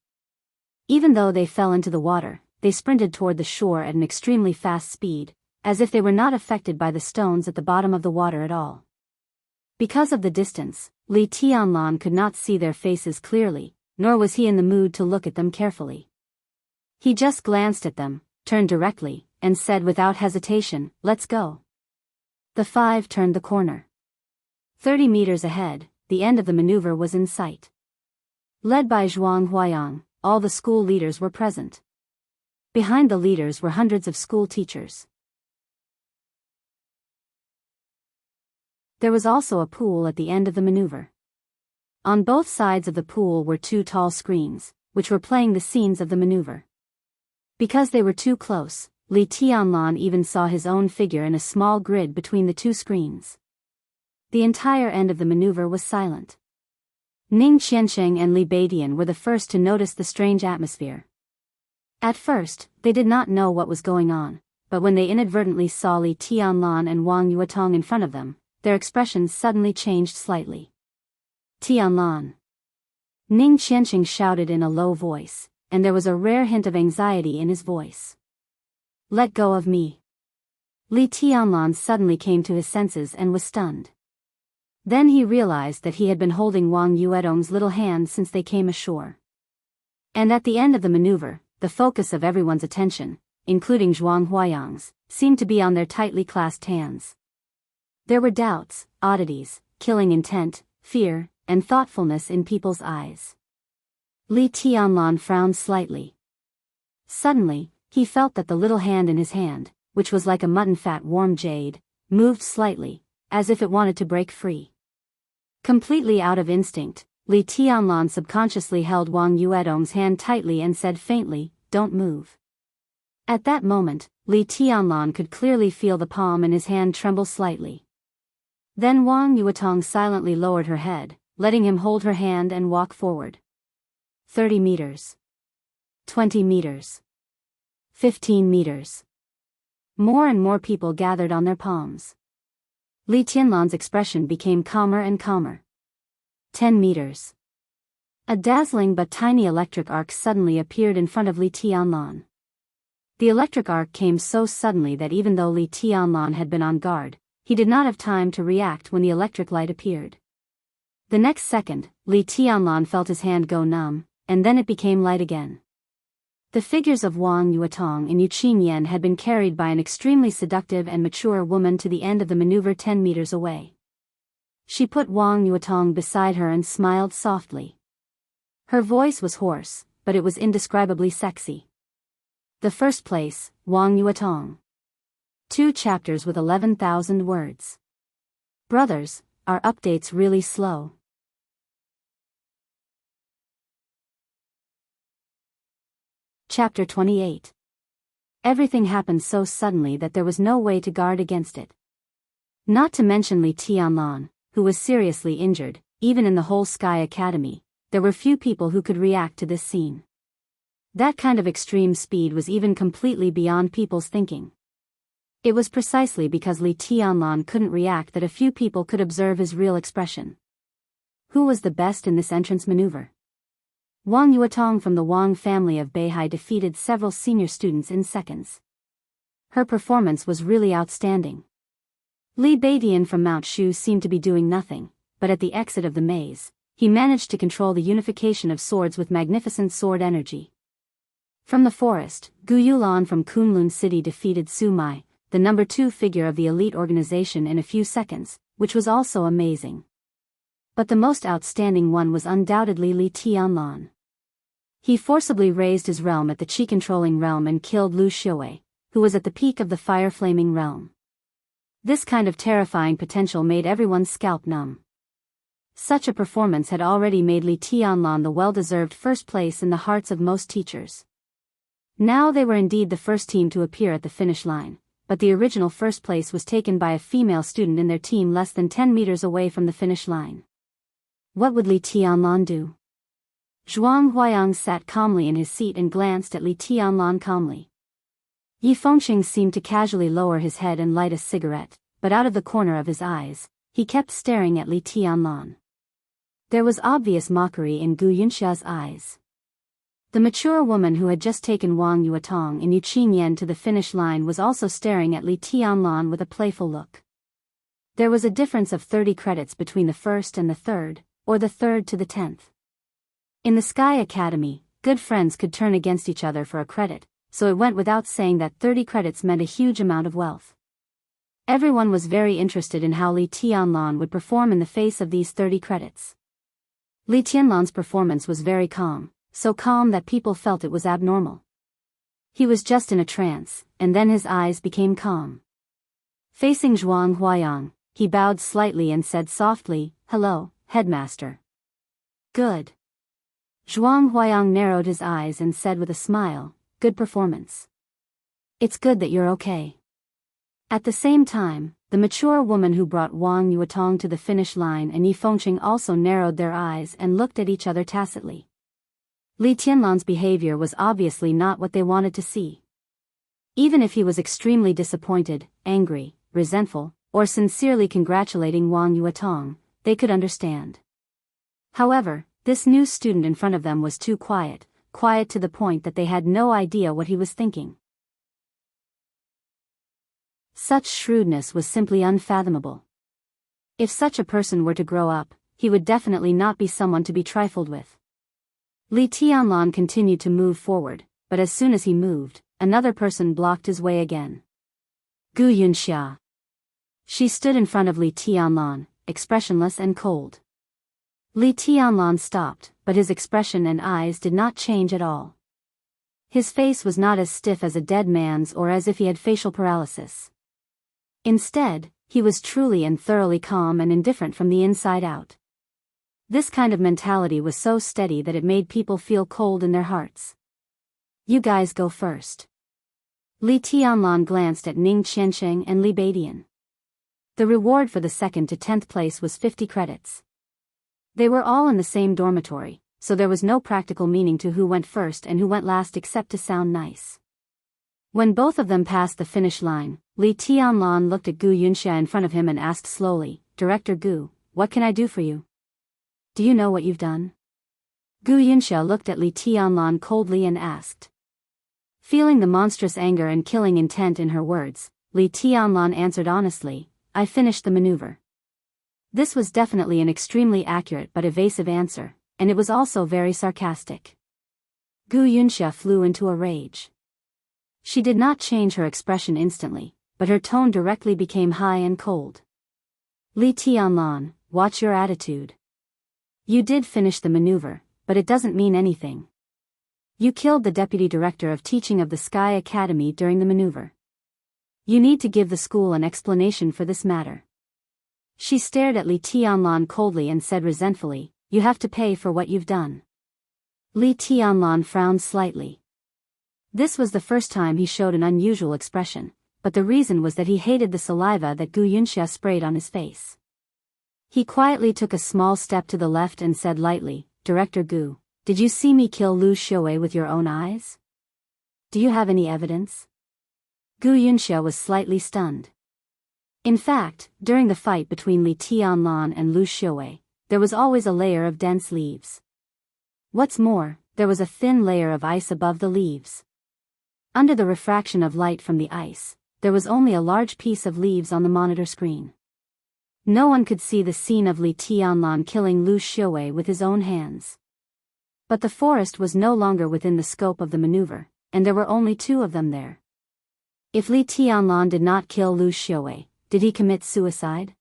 Speaker 1: Even though they fell into the water, they sprinted toward the shore at an extremely fast speed, as if they were not affected by the stones at the bottom of the water at all. Because of the distance, Li Tianlan could not see their faces clearly, nor was he in the mood to look at them carefully. He just glanced at them, turned directly, and said without hesitation, let's go. The five turned the corner. 30 meters ahead, the end of the maneuver was in sight. Led by Zhuang Huayang, all the school leaders were present. Behind the leaders were hundreds of school teachers. There was also a pool at the end of the maneuver. On both sides of the pool were 2 tall screens, which were playing the scenes of the maneuver. Because they were too close, Li Tianlan even saw his own figure in a small grid between the 2 screens. The entire end of the maneuver was silent. Ning Qiansheng and Li Beidian were the first to notice the strange atmosphere. At first, they did not know what was going on, but when they inadvertently saw Li Tianlan and Wang Yuetong in front of them, their expressions suddenly changed slightly. Tianlan. Ning Qiansheng shouted in a low voice, and there was a rare hint of anxiety in his voice. Let go of me. Li Tianlan suddenly came to his senses and was stunned. Then he realized that he had been holding Wang Yuetong's little hand since they came ashore. And at the end of the maneuver, the focus of everyone's attention, including Zhuang Huayang's, seemed to be on their tightly clasped hands. There were doubts, oddities, killing intent, fear, and thoughtfulness in people's eyes. Li Tianlan frowned slightly. Suddenly, he felt that the little hand in his hand, which was like a mutton-fat warm jade, moved slightly, as if it wanted to break free. Completely out of instinct, Li Tianlan subconsciously held Wang Yuetong's hand tightly and said faintly, "Don't move." At that moment, Li Tianlan could clearly feel the palm in his hand tremble slightly. Then Wang Yuetong silently lowered her head, letting him hold her hand and walk forward. 30 meters. 20 meters. 15 meters. More and more people gathered on their palms. Li Tianlan's expression became calmer and calmer. 10 meters. A dazzling but tiny electric arc suddenly appeared in front of Li Tianlan. The electric arc came so suddenly that even though Li Tianlan had been on guard, he did not have time to react when the electric light appeared. The next second, Li Tianlan felt his hand go numb, and then it became light again. The figures of Wang Yuetong and Yu Qingyan had been carried by an extremely seductive and mature woman to the end of the maneuver 10 meters away. She put Wang Yuetong beside her and smiled softly. Her voice was hoarse, but it was indescribably sexy. The first place, Wang Yuetong. 2 chapters with 11,000 words. Brothers, are updates really slow? Chapter 28. Everything happened so suddenly that there was no way to guard against it. Not to mention Li Tianlan, who was seriously injured. Even in the whole Sky Academy, there were few people who could react to this scene. That kind of extreme speed was even completely beyond people's thinking. It was precisely because Li Tianlan couldn't react that a few people could observe his real expression. Who was the best in this entrance maneuver? Wang Yuetong from the Wang family of Beihai defeated several senior students in seconds. Her performance was really outstanding. Li Beidian from Mount Shu seemed to be doing nothing, but at the exit of the maze, he managed to control the unification of swords with magnificent sword energy. From the forest, Gu Yulan from Kunlun City defeated Su Mai, the number 2 figure of the elite organization, in a few seconds, which was also amazing. But the most outstanding one was undoubtedly Li Tianlan. He forcibly raised his realm at the Qi-controlling realm and killed Lu Xiuwei, who was at the peak of the fire-flaming realm. This kind of terrifying potential made everyone's scalp numb. Such a performance had already made Li Tianlan the well-deserved first place in the hearts of most teachers. Now they were indeed the first team to appear at the finish line, but the original first place was taken by a female student in their team less than 10 meters away from the finish line. What would Li Tianlan do? Zhuang Huayang sat calmly in his seat and glanced at Li Tianlan calmly. Yi Fengqing seemed to casually lower his head and light a cigarette, but out of the corner of his eyes, he kept staring at Li Tianlan. There was obvious mockery in Gu Yunxia's eyes. The mature woman who had just taken Wang Yuetong and Yu Qingyan to the finish line was also staring at Li Tianlan with a playful look. There was a difference of 30 credits between the first and the third, or the third to the 10th. In the Sky Academy, good friends could turn against each other for a credit, so it went without saying that 30 credits meant a huge amount of wealth. Everyone was very interested in how Li Tianlan would perform in the face of these 30 credits. Li Tianlan's performance was very calm, so calm that people felt it was abnormal. He was just in a trance, and then his eyes became calm. Facing Zhuang Huayang, he bowed slightly and said softly, "Hello, headmaster." "Good." Zhuang Huayang narrowed his eyes and said with a smile, "Good performance. It's good that you're okay." At the same time, the mature woman who brought Wang Yuetong to the finish line and Yi Fengqing also narrowed their eyes and looked at each other tacitly. Li Tianlan's behavior was obviously not what they wanted to see. Even if he was extremely disappointed, angry, resentful, or sincerely congratulating Wang Yuetong, they could understand. However, this new student in front of them was too quiet to the point that they had no idea what he was thinking. Such shrewdness was simply unfathomable. If such a person were to grow up, he would definitely not be someone to be trifled with. Li Tianlan continued to move forward, but as soon as he moved, another person blocked his way again. Gu Yunxia. She stood in front of Li Tianlan, expressionless and cold. Li Tianlan stopped, but his expression and eyes did not change at all. His face was not as stiff as a dead man's or as if he had facial paralysis. Instead, he was truly and thoroughly calm and indifferent from the inside out. This kind of mentality was so steady that it made people feel cold in their hearts. "You guys go first." Li Tianlan glanced at Ning Qiansheng and Li Beidian. The reward for the 2nd to 10th place was 50 credits. They were all in the same dormitory, so there was no practical meaning to who went first and who went last except to sound nice. When both of them passed the finish line, Li Tianlan looked at Gu Yunxia in front of him and asked slowly, "Director Gu, what can I do for you? Do you know what you've done?" Gu Yunxia looked at Li Tianlan coldly and asked. Feeling the monstrous anger and killing intent in her words, Li Tianlan answered honestly, "I finished the maneuver." This was definitely an extremely accurate but evasive answer, and it was also very sarcastic. Gu Yunxia flew into a rage. She did not change her expression instantly, but her tone directly became high and cold. "Li Tianlan, watch your attitude. You did finish the maneuver, but it doesn't mean anything. You killed the deputy director of teaching of the Sky Academy during the maneuver. You need to give the school an explanation for this matter." She stared at Li Tianlan coldly and said resentfully, "You have to pay for what you've done." Li Tianlan frowned slightly. This was the first time he showed an unusual expression, but the reason was that he hated the saliva that Gu Yunxia sprayed on his face. He quietly took a small step to the left and said lightly, "Director Gu, did you see me kill Lu Xiaowei with your own eyes? Do you have any evidence?" Gu Yunxia was slightly stunned. In fact, during the fight between Li Tianlan and Lu Xiaowei, there was always a layer of dense leaves. What's more, there was a thin layer of ice above the leaves. Under the refraction of light from the ice, there was only a large piece of leaves on the monitor screen. No one could see the scene of Li Tianlan killing Lu Xiaowei with his own hands. But the forest was no longer within the scope of the maneuver, and there were only 2 of them there. If Li Tianlan did not kill Lu Xiaowei, did he commit suicide?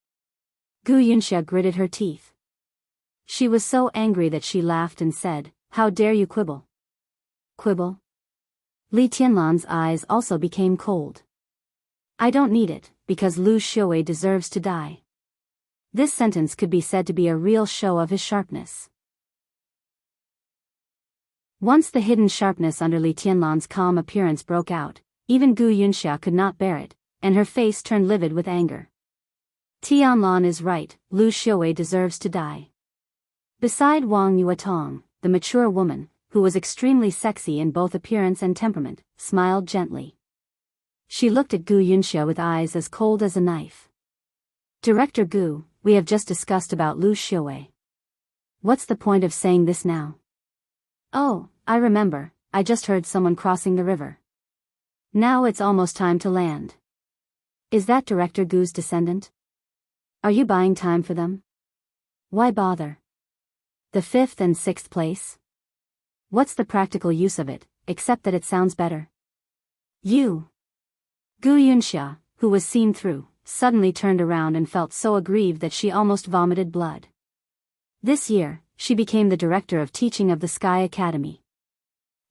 Speaker 1: Gu Yunxia gritted her teeth. She was so angry that she laughed and said, "How dare you quibble?" "Quibble?" Li Tianlan's eyes also became cold. "I don't need it, because Lu Xiaowei deserves to die." This sentence could be said to be a real show of his sharpness. Once the hidden sharpness under Li Tianlan's calm appearance broke out, even Gu Yunxia could not bear it, and her face turned livid with anger. Tianlan is right, Lu Xiaowei deserves to die. Beside Wang Yuetong, the mature woman, who was extremely sexy in both appearance and temperament, smiled gently. She looked at Gu Yunxia with eyes as cold as a knife. "Director Gu, we have just discussed about Lu Xiaowei. What's the point of saying this now?" "Oh, I remember, I just heard someone crossing the river. Now it's almost time to land. Is that Director Gu's descendant? Are you buying time for them? Why bother? The 5th and 6th place? What's the practical use of it, except that it sounds better?" "You." Gu Yunxia, who was seen through, suddenly turned around and felt so aggrieved that she almost vomited blood. This year, she became the director of teaching of the Sky Academy.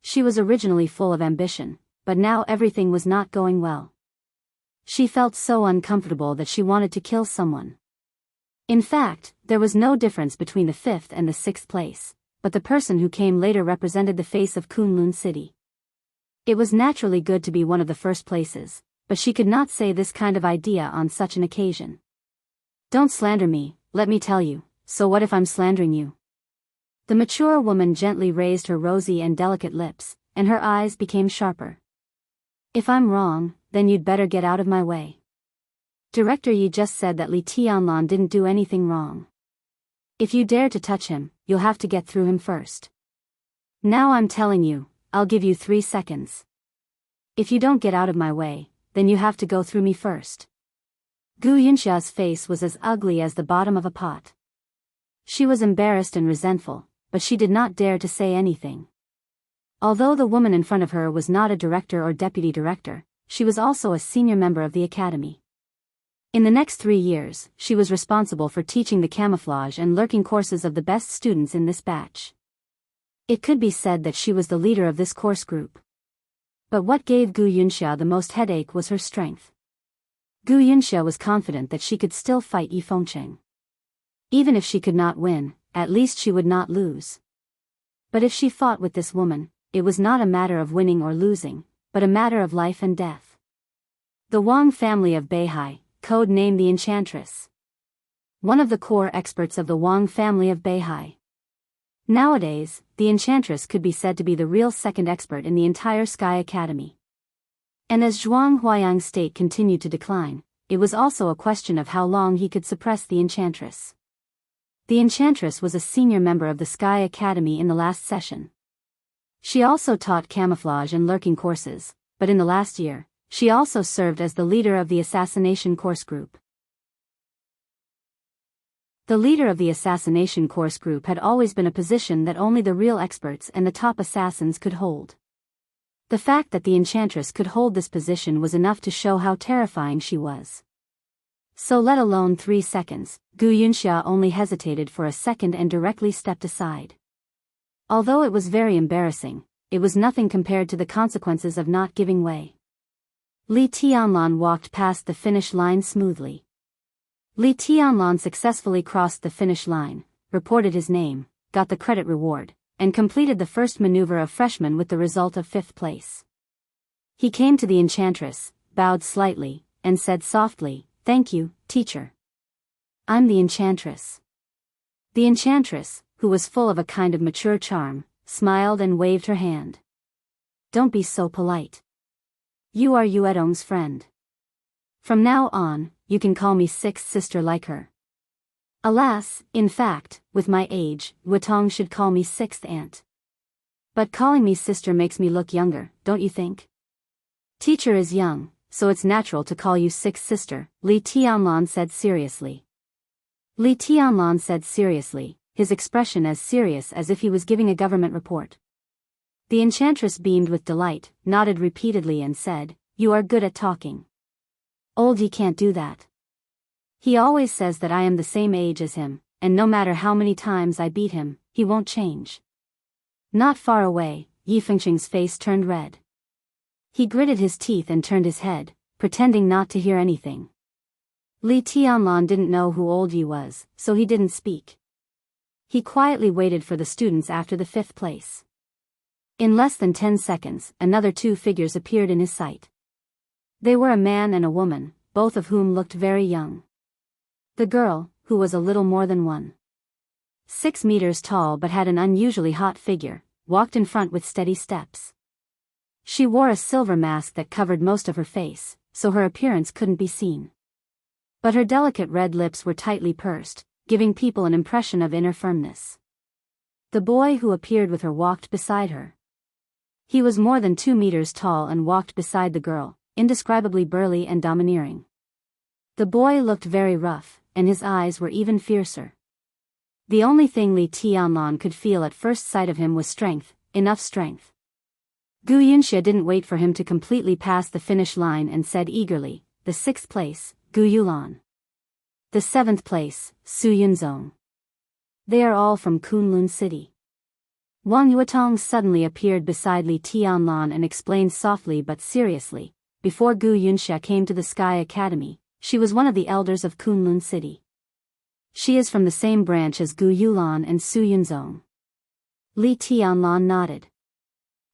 Speaker 1: She was originally full of ambition, but now everything was not going well. She felt so uncomfortable that she wanted to kill someone. In fact, there was no difference between the 5th and the 6th place, but the person who came later represented the face of Kunlun City. It was naturally good to be one of the first places, but she could not say this kind of idea on such an occasion. Don't slander me, let me tell you, so what if I'm slandering you? The mature woman gently raised her rosy and delicate lips, and her eyes became sharper. If I'm wrong, then you'd better get out of my way. Director Yi just said that Li Tianlan didn't do anything wrong. If you dare to touch him, you'll have to get through him first. Now I'm telling you, I'll give you 3 seconds. If you don't get out of my way, then you have to go through me first. Gu Yunxia's face was as ugly as the bottom of a pot. She was embarrassed and resentful, but she did not dare to say anything. Although the woman in front of her was not a director or deputy director, she was also a senior member of the academy. In the next 3 years, she was responsible for teaching the camouflage and lurking courses of the best students in this batch. It could be said that she was the leader of this course group. But what gave Gu Yunxia the most headache was her strength. Gu Yunxia was confident that she could still fight Yi Fengcheng. Even if she could not win, at least she would not lose. But if she fought with this woman, it was not a matter of winning or losing, but a matter of life and death. The Wang family of Beihai, code-named the Enchantress. One of the core experts of the Wang family of Beihai. Nowadays, the Enchantress could be said to be the real second expert in the entire Sky Academy. And as Zhuang Huayang's state continued to decline, it was also a question of how long he could suppress the Enchantress. The Enchantress was a senior member of the Sky Academy in the last session. She also taught camouflage and lurking courses, but in the last year, she also served as the leader of the assassination course group. The leader of the assassination course group had always been a position that only the real experts and the top assassins could hold. The fact that the Enchantress could hold this position was enough to show how terrifying she was. So let alone 3 seconds, Gu Yunxia only hesitated for a second and directly stepped aside. Although it was very embarrassing, it was nothing compared to the consequences of not giving way. Li Tianlan walked past the finish line smoothly. Li Tianlan successfully crossed the finish line, reported his name, got the credit reward, and completed the first maneuver of freshman with the result of 5th place. He came to the Enchantress, bowed slightly, and said softly, "Thank you, teacher. I'm the Enchantress." The Enchantress, who was full of a kind of mature charm, smiled and waved her hand. "Don't be so polite. You are Yuedong's friend. From now on, you can call me 6th sister like her." Alas, in fact, with my age, Wuetong should call me 6th aunt. But calling me sister makes me look younger, don't you think? Teacher is young, so it's natural to call you 6th sister, Li Tianlan said seriously. Li Tianlan said seriously, his expression as serious as if he was giving a government report. The Enchantress beamed with delight, nodded repeatedly and said, "You are good at talking. Old Yi can't do that. He always says that I am the same age as him, and no matter how many times I beat him, he won't change." Not far away, Yi Fengcheng's face turned red. He gritted his teeth and turned his head, pretending not to hear anything. Li Tianlan didn't know who old Yi was, so he didn't speak. He quietly waited for the students after the 5th place. In less than 10 seconds, another 2 figures appeared in his sight. They were a man and a woman, both of whom looked very young. The girl, who was a little more than 1.6 meters tall but had an unusually hot figure, walked in front with steady steps. She wore a silver mask that covered most of her face, so her appearance couldn't be seen. But her delicate red lips were tightly pursed, giving people an impression of inner firmness. The boy who appeared with her walked beside her. He was more than 2 meters tall and walked beside the girl, indescribably burly and domineering. The boy looked very rough, and his eyes were even fiercer. The only thing Li Tianlan could feel at first sight of him was strength, enough strength. Gu Yunxia didn't wait for him to completely pass the finish line and said eagerly, "The 6th place, Gu Yulan. The 7th place, Su Yunzong. They are all from Kunlun City. Wang Yuetong suddenly appeared beside Li Tianlan and explained softly but seriously, before Gu Yunxia came to the Sky Academy, she was one of the elders of Kunlun City. She is from the same branch as Gu Yulan and Su Yunzong. Li Tianlan nodded.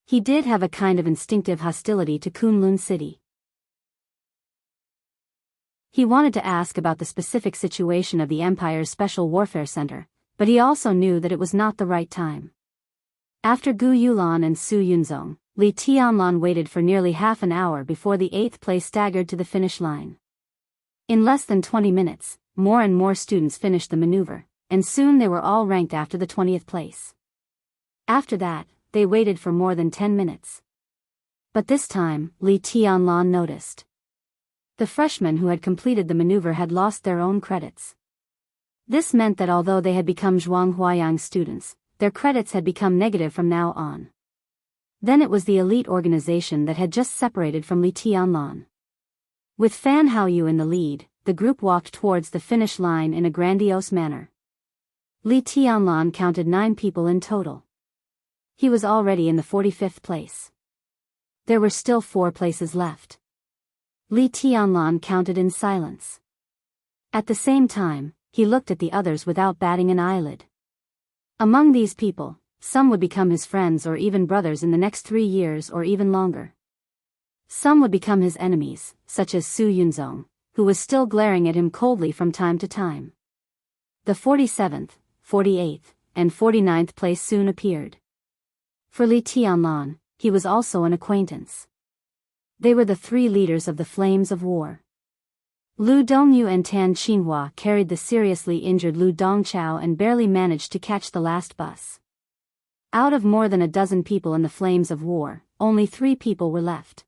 Speaker 1: He did have a kind of instinctive hostility to Kunlun City. He wanted to ask about the specific situation of the Empire's Special Warfare Center, but he also knew that it was not the right time. After Gu Yulan and Su Yunzong, Li Tianlan waited for nearly half an hour before the 8th place staggered to the finish line. In less than 20 minutes, more and more students finished the maneuver, and soon they were all ranked after the 20th place. After that, they waited for more than 10 minutes. But this time, Li Tianlan noticed. The freshmen who had completed the maneuver had lost their own credits. This meant that although they had become Zhuanghuayang students, their credits had become negative from now on. Then it was the elite organization that had just separated from Li Tianlan. With Fan Haoyu in the lead, the group walked towards the finish line in a grandiose manner. Li Tianlan counted 9 people in total. He was already in the 45th place. There were still 4 places left. Li Tianlan counted in silence. At the same time, he looked at the others without batting an eyelid. Among these people, some would become his friends or even brothers in the next 3 years or even longer. Some would become his enemies, such as Su Yunzong, who was still glaring at him coldly from time to time. The 47th, 48th, and 49th place soon appeared. For Li Tianlan, he was also an acquaintance. They were the 3 leaders of the Flames of War. Lu Dongyu and Tan Qinhua carried the seriously injured Lu Dongchao and barely managed to catch the last bus. Out of more than a dozen people in the Flames of War, only 3 people were left.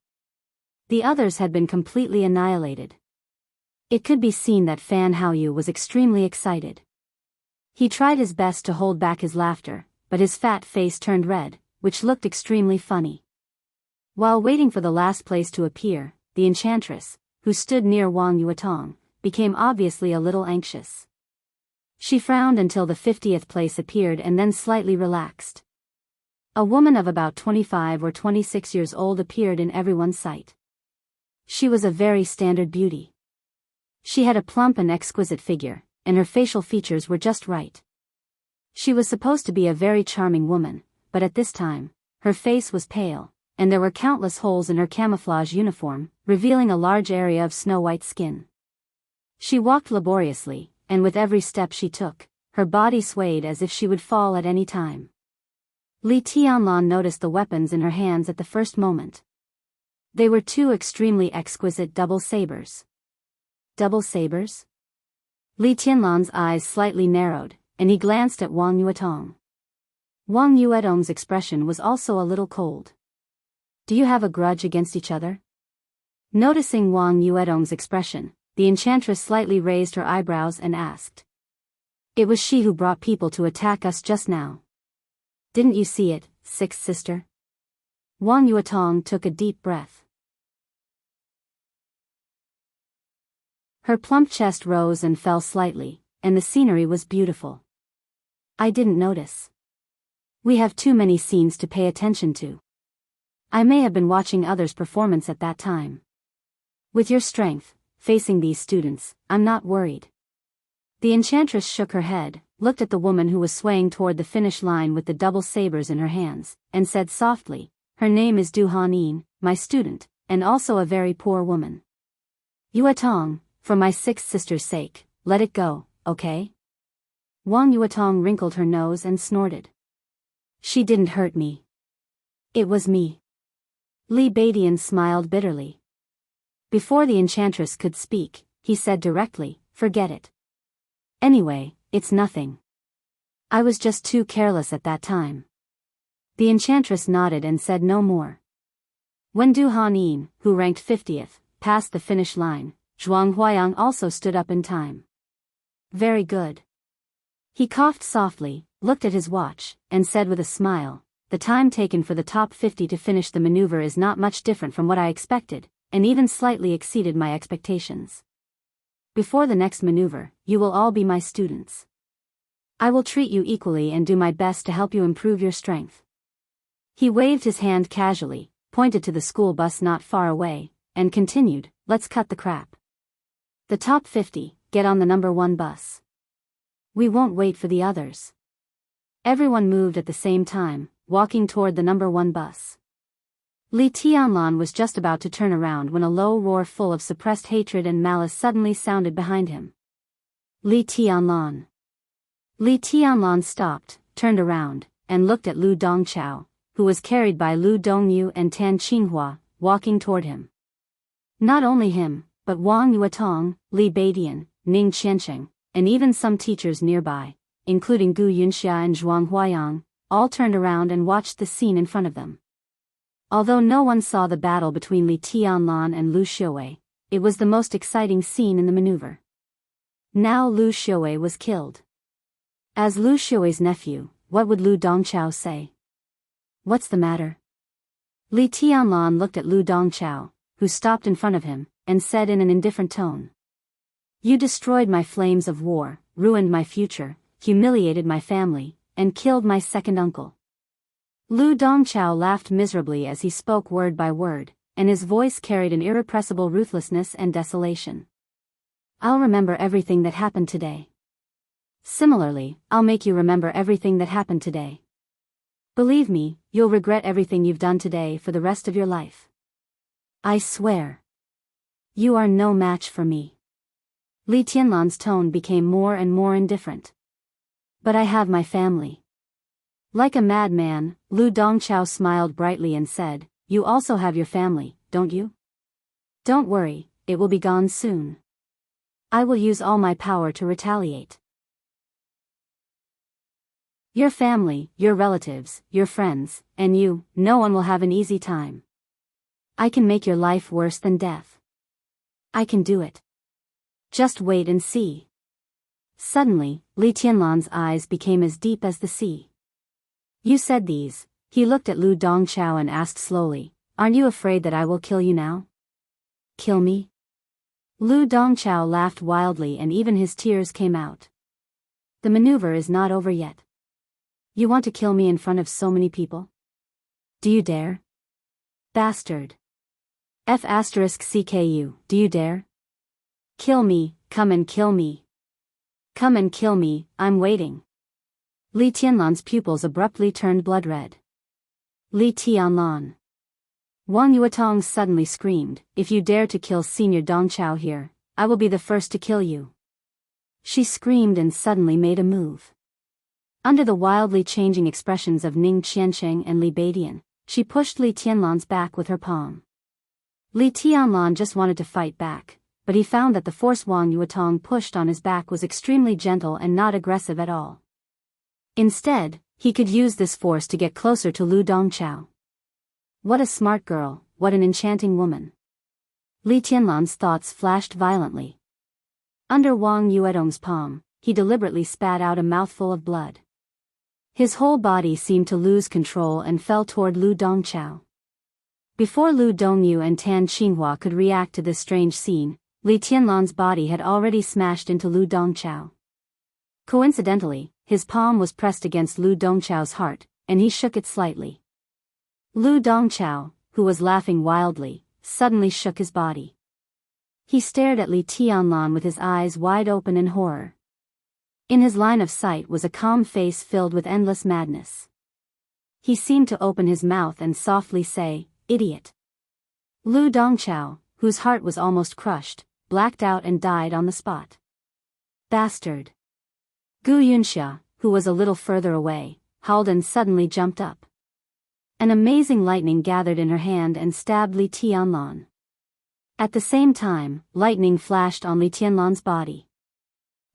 Speaker 1: The others had been completely annihilated. It could be seen that Fan Haoyu was extremely excited. He tried his best to hold back his laughter, but his fat face turned red, which looked extremely funny. While waiting for the last place to appear, the enchantress, who stood near Wang Yuetong, became obviously a little anxious. She frowned until the 50th place appeared and then slightly relaxed. A woman of about 25 or 26 years old appeared in everyone's sight. She was a very standard beauty. She had a plump and exquisite figure, and her facial features were just right. She was supposed to be a very charming woman, but at this time, her face was pale, and there were countless holes in her camouflage uniform, revealing a large area of snow-white skin. She walked laboriously, and with every step she took, her body swayed as if she would fall at any time. Li Tianlan noticed the weapons in her hands at the first moment. They were 2 extremely exquisite double sabers. Double sabers? Li Tianlan's eyes slightly narrowed, and he glanced at Wang Yuetong. Wang Yuetong's expression was also a little cold. Do you have a grudge against each other? Noticing Wang Yuetong's expression, the enchantress slightly raised her eyebrows and asked. It was she who brought people to attack us just now. Didn't you see it, 6th sister? Wang Yuetong took a deep breath. Her plump chest rose and fell slightly, and the scenery was beautiful. I didn't notice. We have too many scenes to pay attention to. I may have been watching others' performance at that time. With your strength, facing these students, I'm not worried. The enchantress shook her head, looked at the woman who was swaying toward the finish line with the double sabers in her hands, and said softly, her name is Du Hanin, my student, and also a very poor woman. Yuetong, for my 6th sister's sake, let it go, okay? Wang Yuetong wrinkled her nose and snorted. She didn't hurt me. It was me. Li Badian smiled bitterly. Before the enchantress could speak, he said directly, forget it. Anyway, it's nothing. I was just too careless at that time. The enchantress nodded and said no more. When Du Hanin, who ranked 50th, passed the finish line, Zhuang Huayang also stood up in time. Very good. He coughed softly, looked at his watch, and said with a smile, the time taken for the top 50 to finish the maneuver is not much different from what I expected, and even slightly exceeded my expectations. Before the next maneuver, you will all be my students. I will treat you equally and do my best to help you improve your strength." He waved his hand casually, pointed to the school bus not far away, and continued, "Let's cut the crap. The top 50, get on the number 1 bus. We won't wait for the others." Everyone moved at the same time, walking toward the number 1 bus. Li Tianlan was just about to turn around when a low roar full of suppressed hatred and malice suddenly sounded behind him. Li Tianlan. Li Tianlan stopped, turned around, and looked at Lu Dongchao, who was carried by Lu Dongyu and Tan Qinghua, walking toward him. Not only him, but Wang Yuetong, Li Beidian, Ning Qiansheng, and even some teachers nearby, including Gu Yunxia and Zhuang Huayang, all turned around and watched the scene in front of them. Although no one saw the battle between Li Tianlan and Lu Xiaowei, it was the most exciting scene in the maneuver. Now Lu Xiaowei was killed. As Lu Xiaowei's nephew, what would Lu Dongchao say? "What's the matter?" Li Tianlan looked at Lu Dongchao, who stopped in front of him, and said in an indifferent tone. "You destroyed my flames of war, ruined my future, humiliated my family, and killed my second uncle." Lu Dongchao laughed miserably as he spoke word by word, and his voice carried an irrepressible ruthlessness and desolation. "I'll remember everything that happened today. Similarly, I'll make you remember everything that happened today. Believe me, you'll regret everything you've done today for the rest of your life. I swear. You are no match for me." Li Tianlan's tone became more and more indifferent. "But I have my family." Like a madman, Lu Dongchao smiled brightly and said, "You also have your family, don't you? Don't worry, it will be gone soon. I will use all my power to retaliate. Your family, your relatives, your friends, and you, no one will have an easy time. I can make your life worse than death. I can do it. Just wait and see." Suddenly, Li Tianlan's eyes became as deep as the sea. "You said these." He looked at Lu Dongchao and asked slowly, "Aren't you afraid that I will kill you now?" "Kill me?" Lu Dongchao laughed wildly and even his tears came out. "The maneuver is not over yet. You want to kill me in front of so many people? Do you dare? Bastard. F*CKU, do you dare? Kill me, come and kill me. Come and kill me, I'm waiting." Li Tianlan's pupils abruptly turned blood red. Li Tianlan. Wang Yuetong suddenly screamed, "If you dare to kill Senior Dongchao here, I will be the first to kill you." She screamed and suddenly made a move. Under the wildly changing expressions of Ning Qiansheng and Li Beidian, she pushed Li Tianlan's back with her palm. Li Tianlan just wanted to fight back, but he found that the force Wang Yuetong pushed on his back was extremely gentle and not aggressive at all. Instead, he could use this force to get closer to Lu Dongchao. What a smart girl, what an enchanting woman. Li Tianlan's thoughts flashed violently. Under Wang Yuetong's palm, he deliberately spat out a mouthful of blood. His whole body seemed to lose control and fell toward Lu Dongchao. Before Lu Dongyu and Tan Qinghua could react to this strange scene, Li Tianlan's body had already smashed into Lu Dongchao. Coincidentally, his palm was pressed against Lu Dongchao's heart, and he shook it slightly. Lu Dongchao, who was laughing wildly, suddenly shook his body. He stared at Li Tianlan with his eyes wide open in horror. In his line of sight was a calm face filled with endless madness. He seemed to open his mouth and softly say, "Idiot." Lu Dongchao, whose heart was almost crushed, blacked out and died on the spot. "Bastard." Gu Yunxia, who was a little further away, howled and suddenly jumped up. An amazing lightning gathered in her hand and stabbed Li Tianlan. At the same time, lightning flashed on Li Tianlan's body.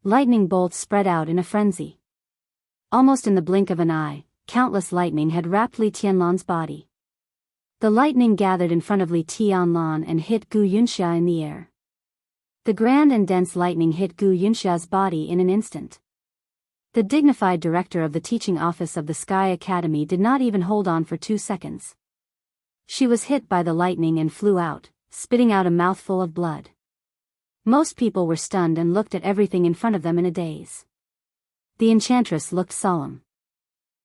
Speaker 1: Lightning bolts spread out in a frenzy. Almost in the blink of an eye, countless lightning had wrapped Li Tianlan's body. The lightning gathered in front of Li Tianlan and hit Gu Yunxia in the air. The grand and dense lightning hit Gu Yunxia's body in an instant. The dignified director of the teaching office of the Sky Academy did not even hold on for 2 seconds. She was hit by the lightning and flew out, spitting out a mouthful of blood. Most people were stunned and looked at everything in front of them in a daze. The enchantress looked solemn.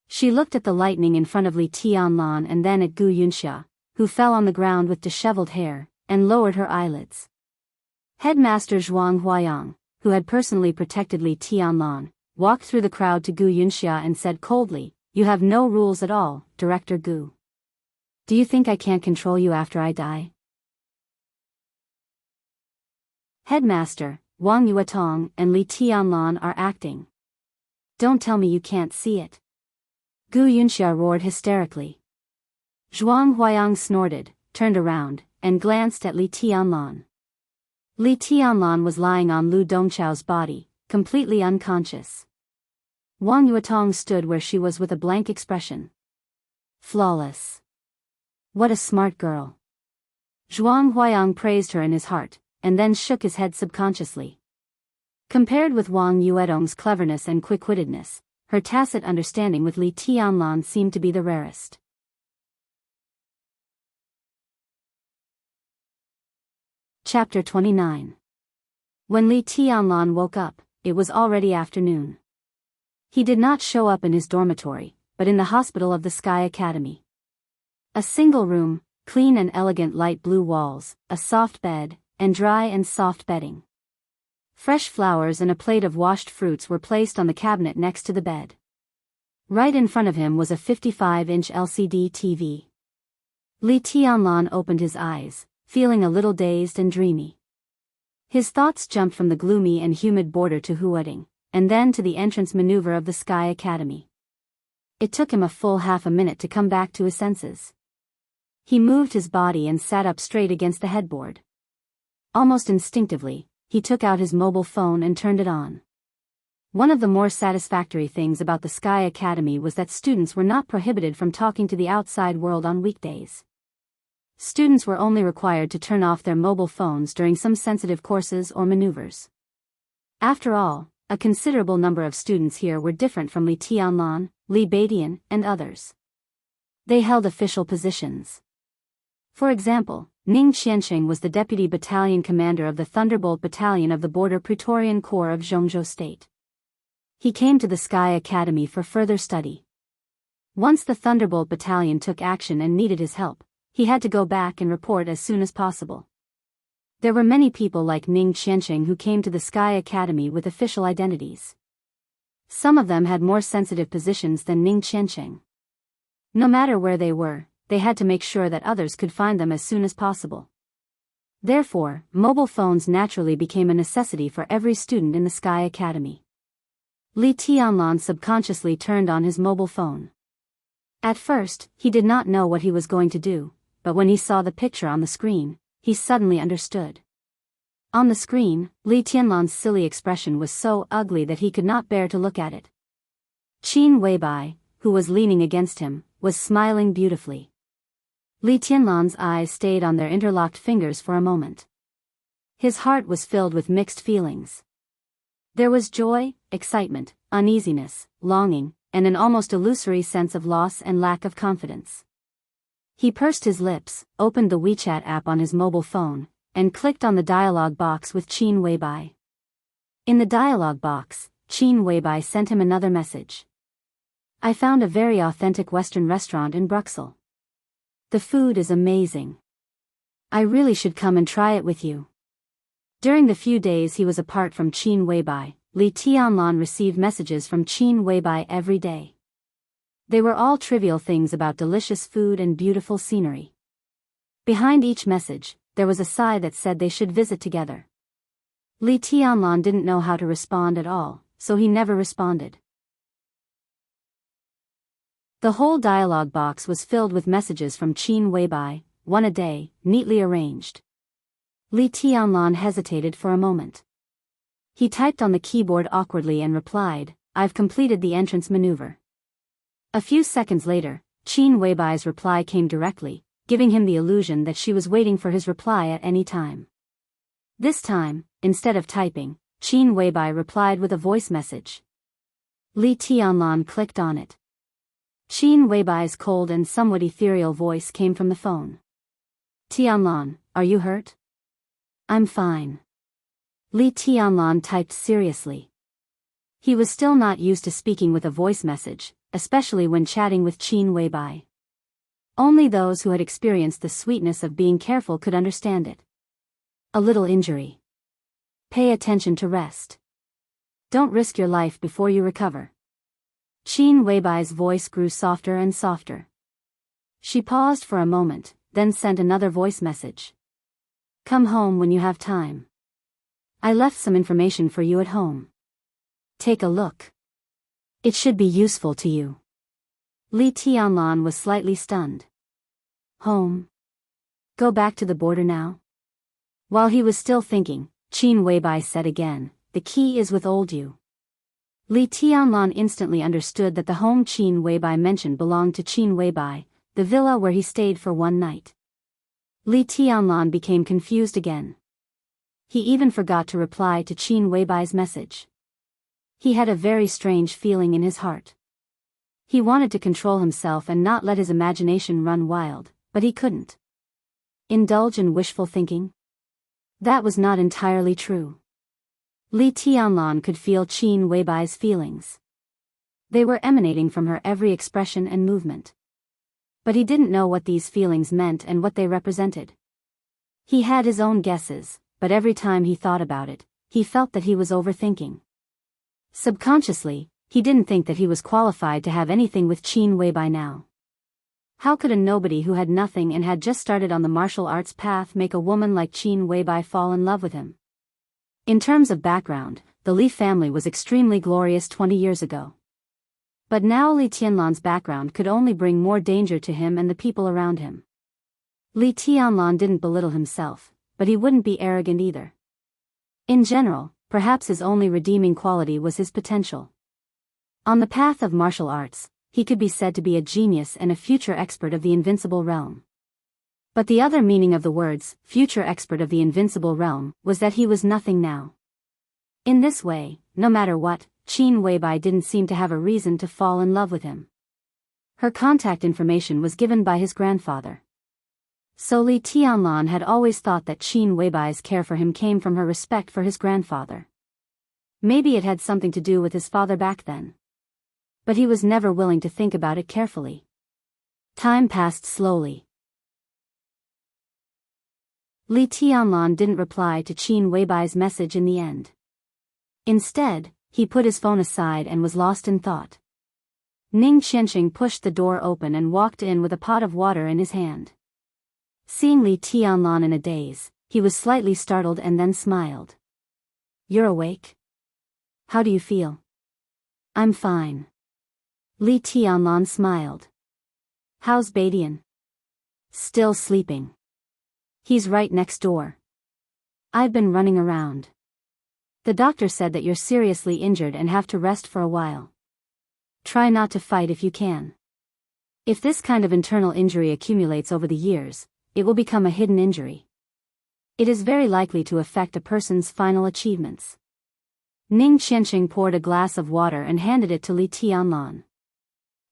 Speaker 1: She looked at the lightning in front of Li Tianlan and then at Gu Yunxia, who fell on the ground with disheveled hair, and lowered her eyelids. Headmaster Zhuang Huayang, who had personally protected Li Tianlan, walked through the crowd to Gu Yunxia and said coldly, "You have no rules at all, Director Gu. Do you think I can't control you after I die?" Headmaster, Wang Yuetong and Li Tianlan are acting. Don't tell me you can't see it. Gu Yunxia roared hysterically. Zhuang Huayang snorted, turned around, and glanced at Li Tianlan. Li Tianlan was lying on Lu Dongchao's body, completely unconscious. Wang Yuetong stood where she was with a blank expression. Flawless. What a smart girl. Zhuang Huayang praised her in his heart, and then shook his head subconsciously. Compared with Wang Yuetong's cleverness and quick-wittedness, her tacit understanding with Li Tianlan seemed to be the rarest. Chapter 29. When Li Tianlan woke up, it was already afternoon. He did not show up in his dormitory, but in the hospital of the Sky Academy. A single room, clean and elegant light blue walls, a soft bed, and dry and soft bedding. Fresh flowers and a plate of washed fruits were placed on the cabinet next to the bed. Right in front of him was a 55-inch LCD TV. Li Tianlan opened his eyes, feeling a little dazed and dreamy. His thoughts jumped from the gloomy and humid border to Huading, and then to the entrance maneuver of the Sky Academy. It took him a full half a minute to come back to his senses. He moved his body and sat up straight against the headboard. Almost instinctively, he took out his mobile phone and turned it on. One of the more satisfactory things about the Sky Academy was that students were not prohibited from talking to the outside world on weekdays. Students were only required to turn off their mobile phones during some sensitive courses or maneuvers. After all, a considerable number of students here were different from Li Tianlan, Li Beidian, and others. They held official positions. For example, Ning Qianxing was the deputy battalion commander of the Thunderbolt Battalion of the Border Praetorian Corps of Zhongzhou State. He came to the Sky Academy for further study. Once the Thunderbolt Battalion took action and needed his help, he had to go back and report as soon as possible. There were many people like Ning Qianxing who came to the Sky Academy with official identities. Some of them had more sensitive positions than Ning Qianxing. No matter where they were, they had to make sure that others could find them as soon as possible. Therefore, mobile phones naturally became a necessity for every student in the Sky Academy. Li Tianlan subconsciously turned on his mobile phone. At first, he did not know what he was going to do, but when he saw the picture on the screen, he suddenly understood. On the screen, Li Tianlan's silly expression was so ugly that he could not bear to look at it. Qin Weibai, who was leaning against him, was smiling beautifully. Li Tianlan's eyes stayed on their interlocked fingers for a moment. His heart was filled with mixed feelings. There was joy, excitement, uneasiness, longing, and an almost illusory sense of loss and lack of confidence. He pursed his lips, opened the WeChat app on his mobile phone, and clicked on the dialog box with Qin Weibai. In the dialog box, Qin Weibai sent him another message. I found a very authentic Western restaurant in Bruxelles. The food is amazing. I really should come and try it with you. During the few days he was apart from Qin Weibai, Li Tianlan received messages from Qin Weibai every day. They were all trivial things about delicious food and beautiful scenery. Behind each message, there was a sigh that said they should visit together. Li Tianlan didn't know how to respond at all, so he never responded. The whole dialog box was filled with messages from Qin Weibai, one a day, neatly arranged. Li Tianlan hesitated for a moment. He typed on the keyboard awkwardly and replied, I've completed the entrance maneuver. A few seconds later, Qin Weibai's reply came directly, giving him the illusion that she was waiting for his reply at any time. This time, instead of typing, Qin Weibai replied with a voice message. Li Tianlan clicked on it. Qin Weibai's cold and somewhat ethereal voice came from the phone. Tianlan, are you hurt? I'm fine. Li Tianlan typed seriously. He was still not used to speaking with a voice message, especially when chatting with Qin Weibai. Only those who had experienced the sweetness of being careful could understand it. A little injury. Pay attention to rest. Don't risk your life before you recover. Qin Weibai's voice grew softer and softer. She paused for a moment, then sent another voice message. Come home when you have time. I left some information for you at home. Take a look. It should be useful to you. Li Tianlan was slightly stunned. Home? Go back to the border now? While he was still thinking, Qin Weibai said again, the key is with old you. Li Tianlan instantly understood that the home Qin Weibai mentioned belonged to Qin Weibai, the villa where he stayed for one night. Li Tianlan became confused again. He even forgot to reply to Qin Weibai's message. He had a very strange feeling in his heart. He wanted to control himself and not let his imagination run wild, but he couldn't. Indulge in wishful thinking? That was not entirely true. Li Tianlan could feel Qin Weibai's feelings. They were emanating from her every expression and movement. But he didn't know what these feelings meant and what they represented. He had his own guesses, but every time he thought about it, he felt that he was overthinking. Subconsciously, he didn't think that he was qualified to have anything with Qin Weibai now. How could a nobody who had nothing and had just started on the martial arts path make a woman like Qin Weibai fall in love with him? In terms of background, the Li family was extremely glorious 20 years ago. But now Li Tianlan's background could only bring more danger to him and the people around him. Li Tianlan didn't belittle himself, but he wouldn't be arrogant either. In general, perhaps his only redeeming quality was his potential. On the path of martial arts, he could be said to be a genius and a future expert of the invincible realm. But the other meaning of the words, future expert of the invincible realm, was that he was nothing now. In this way, no matter what, Qin Weibai didn't seem to have a reason to fall in love with him. Her contact information was given by his grandfather. So Li Tianlan had always thought that Qin Weibai's care for him came from her respect for his grandfather. Maybe it had something to do with his father back then. But he was never willing to think about it carefully. Time passed slowly. Li Tianlan didn't reply to Qin Weibai's message in the end. Instead, he put his phone aside and was lost in thought. Ning Qianxing pushed the door open and walked in with a pot of water in his hand. Seeing Li Tianlan in a daze, he was slightly startled and then smiled. You're awake? How do you feel? I'm fine. Li Tianlan smiled. How's Badian? Still sleeping. He's right next door. I've been running around. The doctor said that you're seriously injured and have to rest for a while. Try not to fight if you can. If this kind of internal injury accumulates over the years, it will become a hidden injury. It is very likely to affect a person's final achievements. Ning Qianxing poured a glass of water and handed it to Li Tianlan.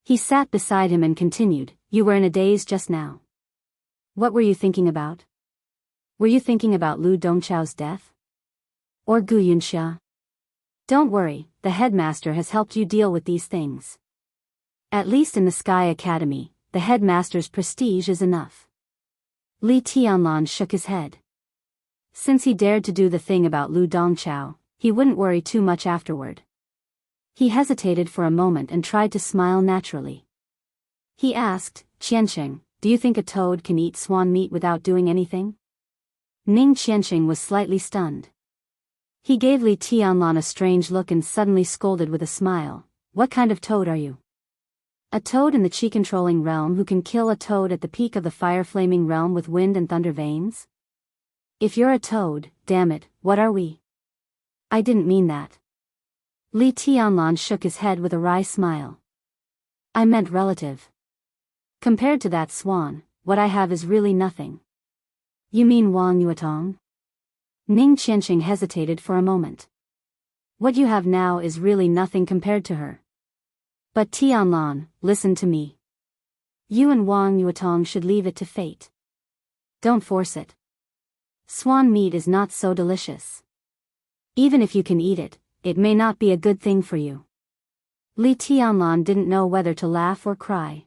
Speaker 1: He sat beside him and continued, You were in a daze just now. What were you thinking about? Were you thinking about Lu Dongchao's death? Or Gu Yunxia? Don't worry, the headmaster has helped you deal with these things. At least in the Sky Academy, the headmaster's prestige is enough. Li Tianlan shook his head. Since he dared to do the thing about Lu Dongchao, he wouldn't worry too much afterward. He hesitated for a moment and tried to smile naturally. He asked, Qianxing, do you think a toad can eat swan meat without doing anything? Ning Qianxing was slightly stunned. He gave Li Tianlan a strange look and suddenly scolded with a smile. What kind of toad are you? A toad in the chi-controlling realm who can kill a toad at the peak of the fire-flaming realm with wind and thunder veins? If you're a toad, damn it, what are we? I didn't mean that. Li Tianlan shook his head with a wry smile. I meant relative. Compared to that swan, what I have is really nothing. You mean Wang Yuetong? Ning Qianxing hesitated for a moment. What you have now is really nothing compared to her. But Tianlan, listen to me. You and Wang Yuetong should leave it to fate. Don't force it. Swan meat is not so delicious. Even if you can eat it, it may not be a good thing for you. Li Tianlan didn't know whether to laugh or cry.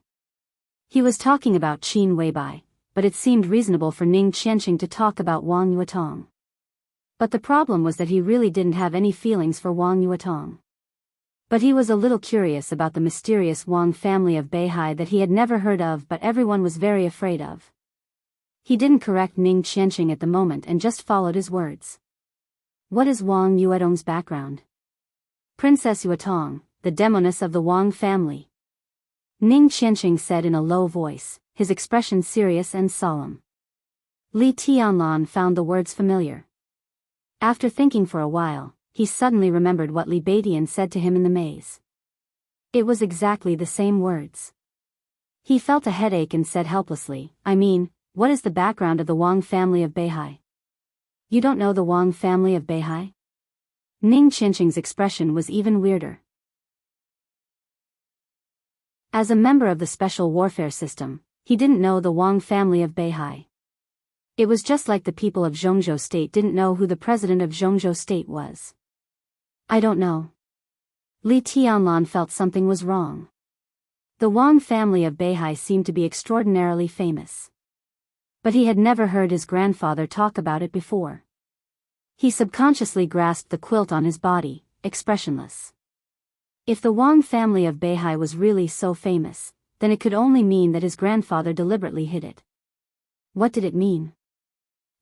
Speaker 1: He was talking about Qin Weibai, but it seemed reasonable for Ning Qianqing to talk about Wang Yuetong. But the problem was that he really didn't have any feelings for Wang Yuetong. But he was a little curious about the mysterious Wang family of Beihai that he had never heard of but everyone was very afraid of. He didn't correct Ning Qianqing at the moment and just followed his words. What is Wang Yuetong's background? Princess Yuetong, the demoness of the Wang family. Ning Qianqing said in a low voice, his expression serious and solemn. Li Tianlan found the words familiar. After thinking for a while, he suddenly remembered what Li Beidian said to him in the maze. It was exactly the same words. He felt a headache and said helplessly, I mean, what is the background of the Wang family of Beihai? You don't know the Wang family of Beihai? Ning Qianqing's expression was even weirder. As a member of the special warfare system, he didn't know the Wang family of Beihai. It was just like the people of Jianghu State didn't know who the president of Jianghu State was. I don't know. Li Tianlan felt something was wrong. The Wang family of Beihai seemed to be extraordinarily famous. But he had never heard his grandfather talk about it before. He subconsciously grasped the quilt on his body, expressionless. If the Wang family of Beihai was really so famous, then it could only mean that his grandfather deliberately hid it. What did it mean?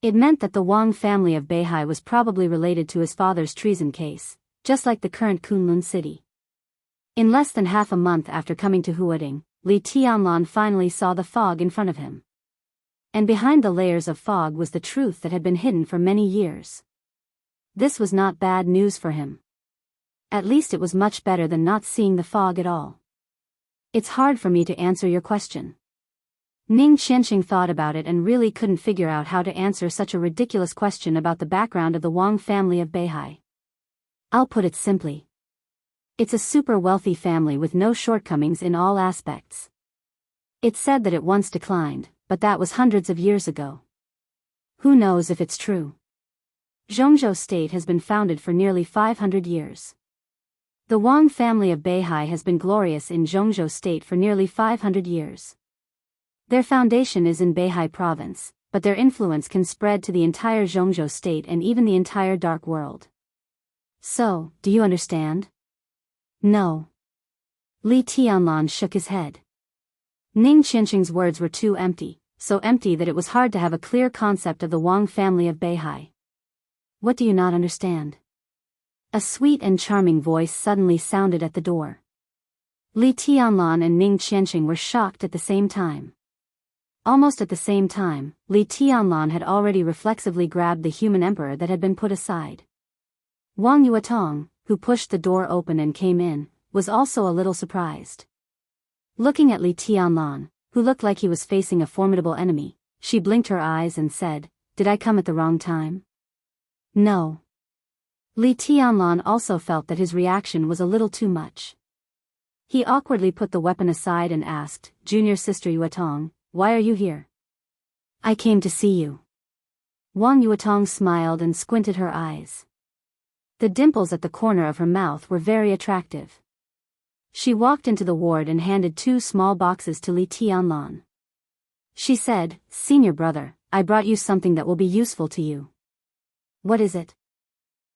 Speaker 1: It meant that the Wang family of Beihai was probably related to his father's treason case, just like the current Kunlun city. In less than half a month after coming to Huading, Li Tianlan finally saw the fog in front of him. And behind the layers of fog was the truth that had been hidden for many years. This was not bad news for him. At least it was much better than not seeing the fog at all. It's hard for me to answer your question. Ning Qianqing thought about it and really couldn't figure out how to answer such a ridiculous question about the background of the Wang family of Beihai. I'll put it simply. It's a super wealthy family with no shortcomings in all aspects. It's said that it once declined, but that was hundreds of years ago. Who knows if it's true? Jianghu State has been founded for nearly 500 years. The Wang family of Beihai has been glorious in Jianghu State for nearly 500 years. Their foundation is in Beihai province, but their influence can spread to the entire Jianghu State and even the entire dark world. So, do you understand? No. Li Tianlan shook his head. Ning Qianqing's words were too empty, so empty that it was hard to have a clear concept of the Wang family of Beihai. What do you not understand? A sweet and charming voice suddenly sounded at the door. Li Tianlan and Ning Qianqing were shocked at the same time. Almost at the same time, Li Tianlan had already reflexively grabbed the human emperor that had been put aside. Wang Yuetong, who pushed the door open and came in, was also a little surprised. Looking at Li Tianlan, who looked like he was facing a formidable enemy, she blinked her eyes and said, Did I come at the wrong time? No. Li Tianlan also felt that his reaction was a little too much. He awkwardly put the weapon aside and asked, Junior Sister Yuetong, why are you here? I came to see you. Wang Yuetong smiled and squinted her eyes. The dimples at the corner of her mouth were very attractive. She walked into the ward and handed 2 small boxes to Li Tianlan. She said, Senior brother, I brought you something that will be useful to you. What is it?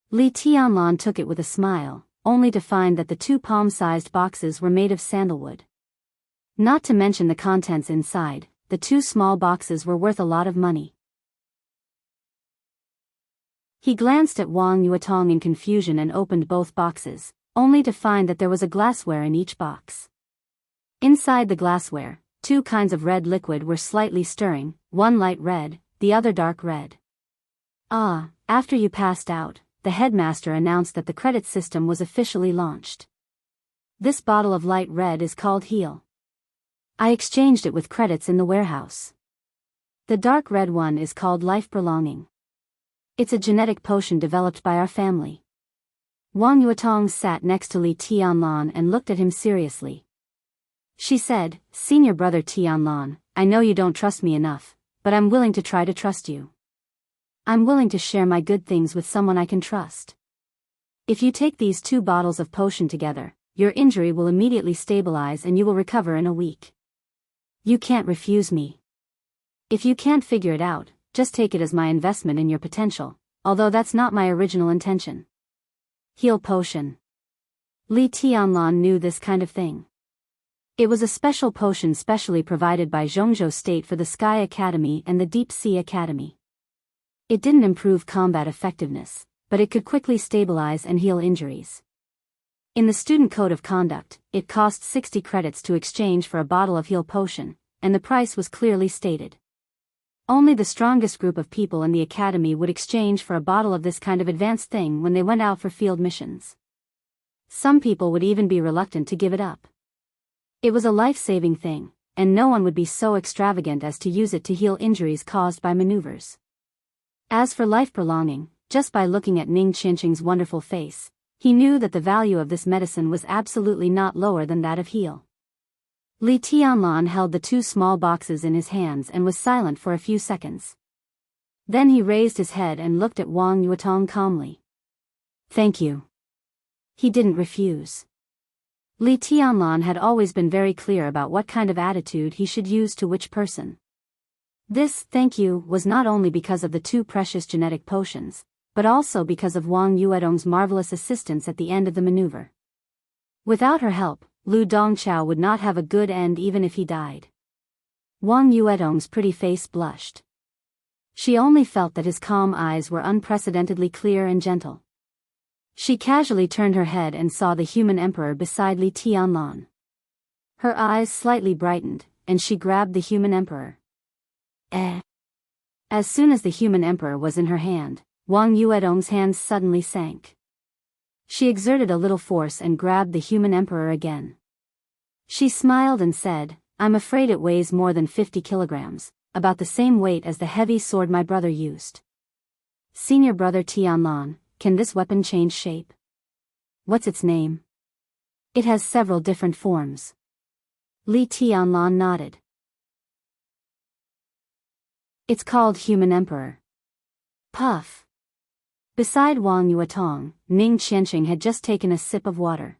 Speaker 1: Li Tianlan took it with a smile, only to find that the 2 palm-sized boxes were made of sandalwood. Not to mention the contents inside, the 2 small boxes were worth a lot of money. He glanced at Wang Yuetong in confusion and opened both boxes, only to find that there was a glassware in each box. Inside the glassware, 2 kinds of red liquid were slightly stirring, one light red, the other dark red. Ah, after you passed out, the headmaster announced that the credit system was officially launched. This bottle of light red is called Heal. I exchanged it with credits in the warehouse. The dark red one is called Life Prolonging. It's a genetic potion developed by our family. Wang Yuetong sat next to Li Tianlan and looked at him seriously. She said, Senior brother Tianlan, I know you don't trust me enough, but I'm willing to try to trust you. I'm willing to share my good things with someone I can trust. If you take these 2 bottles of potion together, your injury will immediately stabilize and you will recover in a week. You can't refuse me. If you can't figure it out, just take it as my investment in your potential, although that's not my original intention. Heal potion. Li Tianlan knew this kind of thing. It was a special potion specially provided by Jianghu State for the Sky Academy and the Deep Sea Academy. It didn't improve combat effectiveness, but it could quickly stabilize and heal injuries. In the student code of conduct, it cost 60 credits to exchange for a bottle of heal potion, and the price was clearly stated. Only the strongest group of people in the academy would exchange for a bottle of this kind of advanced thing when they went out for field missions. Some people would even be reluctant to give it up. It was a life-saving thing, and no one would be so extravagant as to use it to heal injuries caused by maneuvers. As for life-prolonging, just by looking at Ning Qianxing's wonderful face, he knew that the value of this medicine was absolutely not lower than that of heal. Li Tianlan held the 2 small boxes in his hands and was silent for a few seconds. Then he raised his head and looked at Wang Yuetong calmly. Thank you. He didn't refuse. Li Tianlan had always been very clear about what kind of attitude he should use to which person. This thank you was not only because of the 2 precious genetic potions, but also because of Wang Yuetong's marvelous assistance at the end of the maneuver. Without her help, Lu Dongqiao would not have a good end even if he died. Wang Yuetong's pretty face blushed. She only felt that his calm eyes were unprecedentedly clear and gentle. She casually turned her head and saw the human emperor beside Li Tianlan. Her eyes slightly brightened, and she grabbed the human emperor. As soon as the human emperor was in her hand, Wang Yuetong's hands suddenly sank. She exerted a little force and grabbed the human emperor again. She smiled and said, I'm afraid it weighs more than 50 kilograms, about the same weight as the heavy sword my brother used. Senior brother Tianlan, can this weapon change shape? What's its name? It has several different forms. Li Tianlan nodded. It's called Human Emperor. Puff. Beside Wang Yuetong, Ning Qianxing had just taken a sip of water.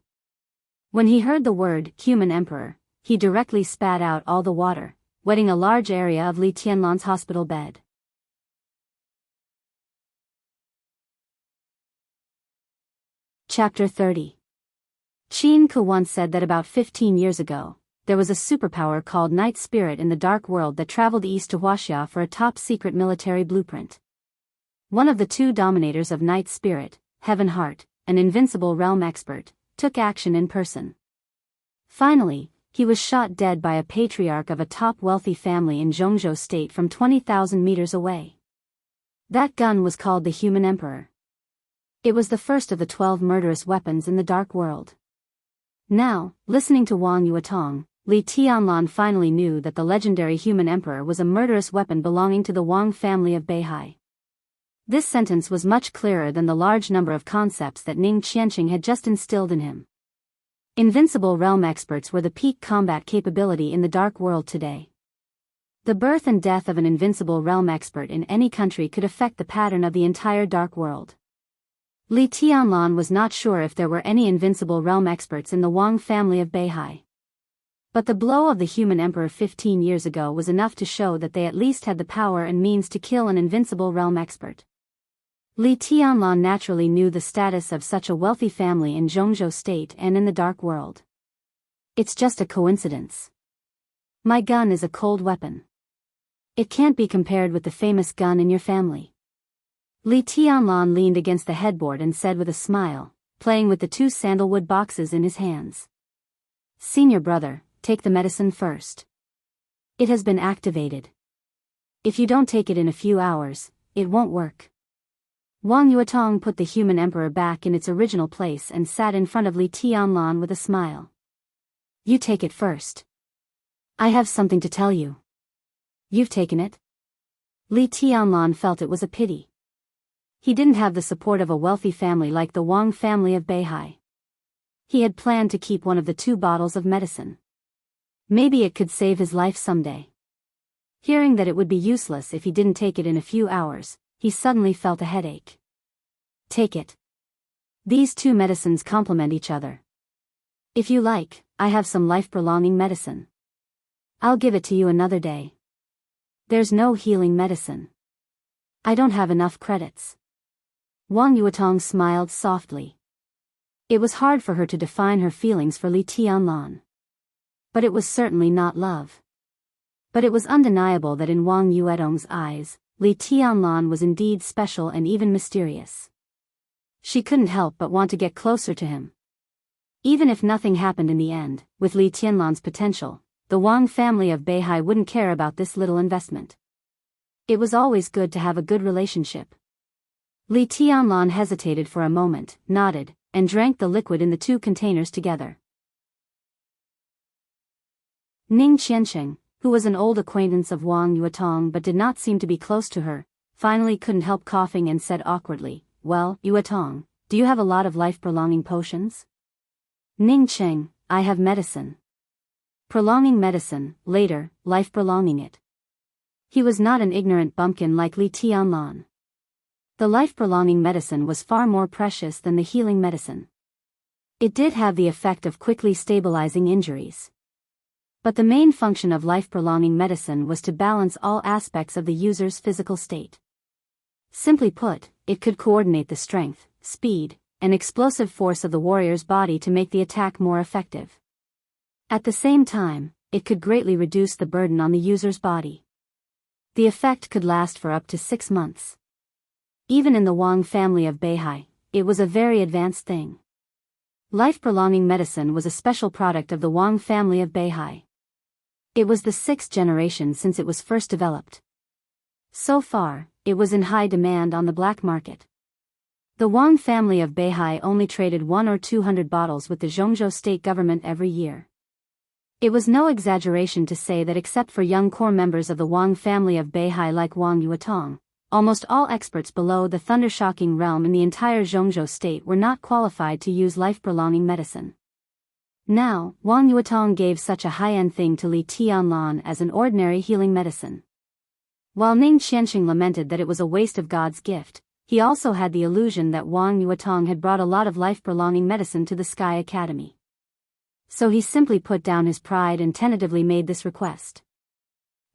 Speaker 1: When he heard the word Human Emperor, he directly spat out all the water, wetting a large area of Li Tianlan's hospital bed. Chapter 30. Qin Ke once said that about 15 years ago, there was a superpower called Night Spirit in the Dark World that traveled east to Wuxia for a top-secret military blueprint. One of the 2 dominators of Night Spirit, Heaven Heart, an invincible realm expert, took action in person. Finally, he was shot dead by a patriarch of a top wealthy family in Jianghu State from 20,000 meters away. That gun was called the Human Emperor. It was the first of the 12 murderous weapons in the Dark World. Now, listening to Wang Yuetong, Li Tianlan finally knew that the legendary Human Emperor was a murderous weapon belonging to the Wang family of Beihai. This sentence was much clearer than the large number of concepts that Ning Qianxing had just instilled in him. Invincible realm experts were the peak combat capability in the Dark World today. The birth and death of an invincible realm expert in any country could affect the pattern of the entire Dark World. Li Tianlan was not sure if there were any invincible realm experts in the Wang family of Beihai. But the blow of the Human Emperor 15 years ago was enough to show that they at least had the power and means to kill an invincible realm expert. Li Tianlan naturally knew the status of such a wealthy family in Jianghu State and in the Dark World. It's just a coincidence. My gun is a cold weapon. It can't be compared with the famous gun in your family. Li Tianlan leaned against the headboard and said with a smile, playing with the 2 sandalwood boxes in his hands. Senior brother, take the medicine first. It has been activated. If you don't take it in a few hours, it won't work. Wang Yuetong put the Human Emperor back in its original place and sat in front of Li Tianlan with a smile. You take it first. I have something to tell you. You've taken it? Li Tianlan felt it was a pity. He didn't have the support of a wealthy family like the Wang family of Beihai. He had planned to keep one of the 2 bottles of medicine. Maybe it could save his life someday. Hearing that it would be useless if he didn't take it in a few hours, he suddenly felt a headache. Take it. These two medicines complement each other. If you like, I have some life-prolonging medicine. I'll give it to you another day. There's no healing medicine. I don't have enough credits. Wang Yuetong smiled softly. It was hard for her to define her feelings for Li Tianlan. But it was certainly not love. But it was undeniable that in Wang Yuetong's eyes, Li Tianlan was indeed special and even mysterious. She couldn't help but want to get closer to him. Even if nothing happened in the end, with Li Tianlan's potential, the Wang family of Beihai wouldn't care about this little investment. It was always good to have a good relationship. Li Tianlan hesitated for a moment, nodded, and drank the liquid in the two containers together. Ning Qiansheng, who was an old acquaintance of Wang Yuetong but did not seem to be close to her, finally couldn't help coughing and said awkwardly, "Well, Yuetong, do you have a lot of life-prolonging potions?" "Ning Cheng, I have medicine. Prolonging medicine, later, life-prolonging it." He was not an ignorant bumpkin like Li Tianlan. The life-prolonging medicine was far more precious than the healing medicine. It did have the effect of quickly stabilizing injuries. But the main function of life-prolonging medicine was to balance all aspects of the user's physical state. Simply put, it could coordinate the strength, speed, and explosive force of the warrior's body to make the attack more effective. At the same time, it could greatly reduce the burden on the user's body. The effect could last for up to 6 months. Even in the Wang family of Beihai, it was a very advanced thing. Life-prolonging medicine was a special product of the Wang family of Beihai. It was the 6th generation since it was first developed. So far, it was in high demand on the black market. The Wang family of Beihai only traded 100 or 200 bottles with the Jianghu state government every year. It was no exaggeration to say that except for young core members of the Wang family of Beihai like Wang Yuetong, almost all experts below the thundershocking realm in the entire Jianghu state were not qualified to use life-prolonging medicine. Now, Wang Yuetong gave such a high-end thing to Li Tianlan as an ordinary healing medicine. While Ning Qiansheng lamented that it was a waste of God's gift, he also had the illusion that Wang Yuetong had brought a lot of life-prolonging medicine to the Sky Academy. So he simply put down his pride and tentatively made this request.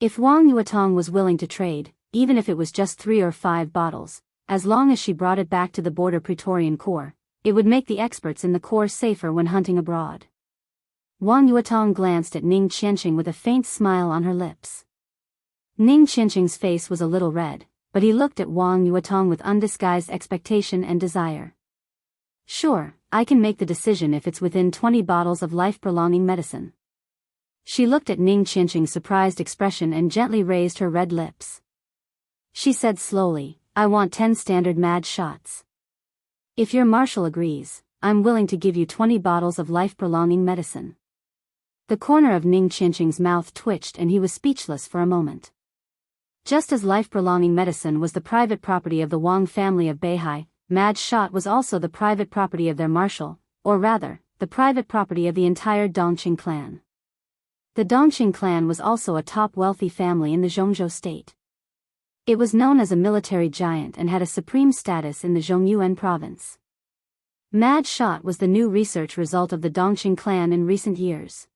Speaker 1: If Wang Yuetong was willing to trade, even if it was just 3 or 5 bottles, as long as she brought it back to the border Praetorian Corps, it would make the experts in the Corps safer when hunting abroad. Wang Yuetong glanced at Ning Qiansheng with a faint smile on her lips. Ning Qiansheng's face was a little red, but he looked at Wang Yuetong with undisguised expectation and desire. "Sure, I can make the decision if it's within 20 bottles of life-prolonging medicine." She looked at Ning Qiansheng's surprised expression and gently raised her red lips. She said slowly, "I want 10 standard mad shots. If your marshal agrees, I'm willing to give you 20 bottles of life-prolonging medicine." The corner of Ning Qiansheng's mouth twitched and he was speechless for a moment. Just as life-prolonging medicine was the private property of the Wang family of Beihai, mad shot was also the private property of their marshal, or rather, the private property of the entire Dongqing clan. The Dongqing clan was also a top wealthy family in the Jianghu state. It was known as a military giant and had a supreme status in the Zhongyuan province. Mad shot was the new research result of the Dongqing clan in recent years.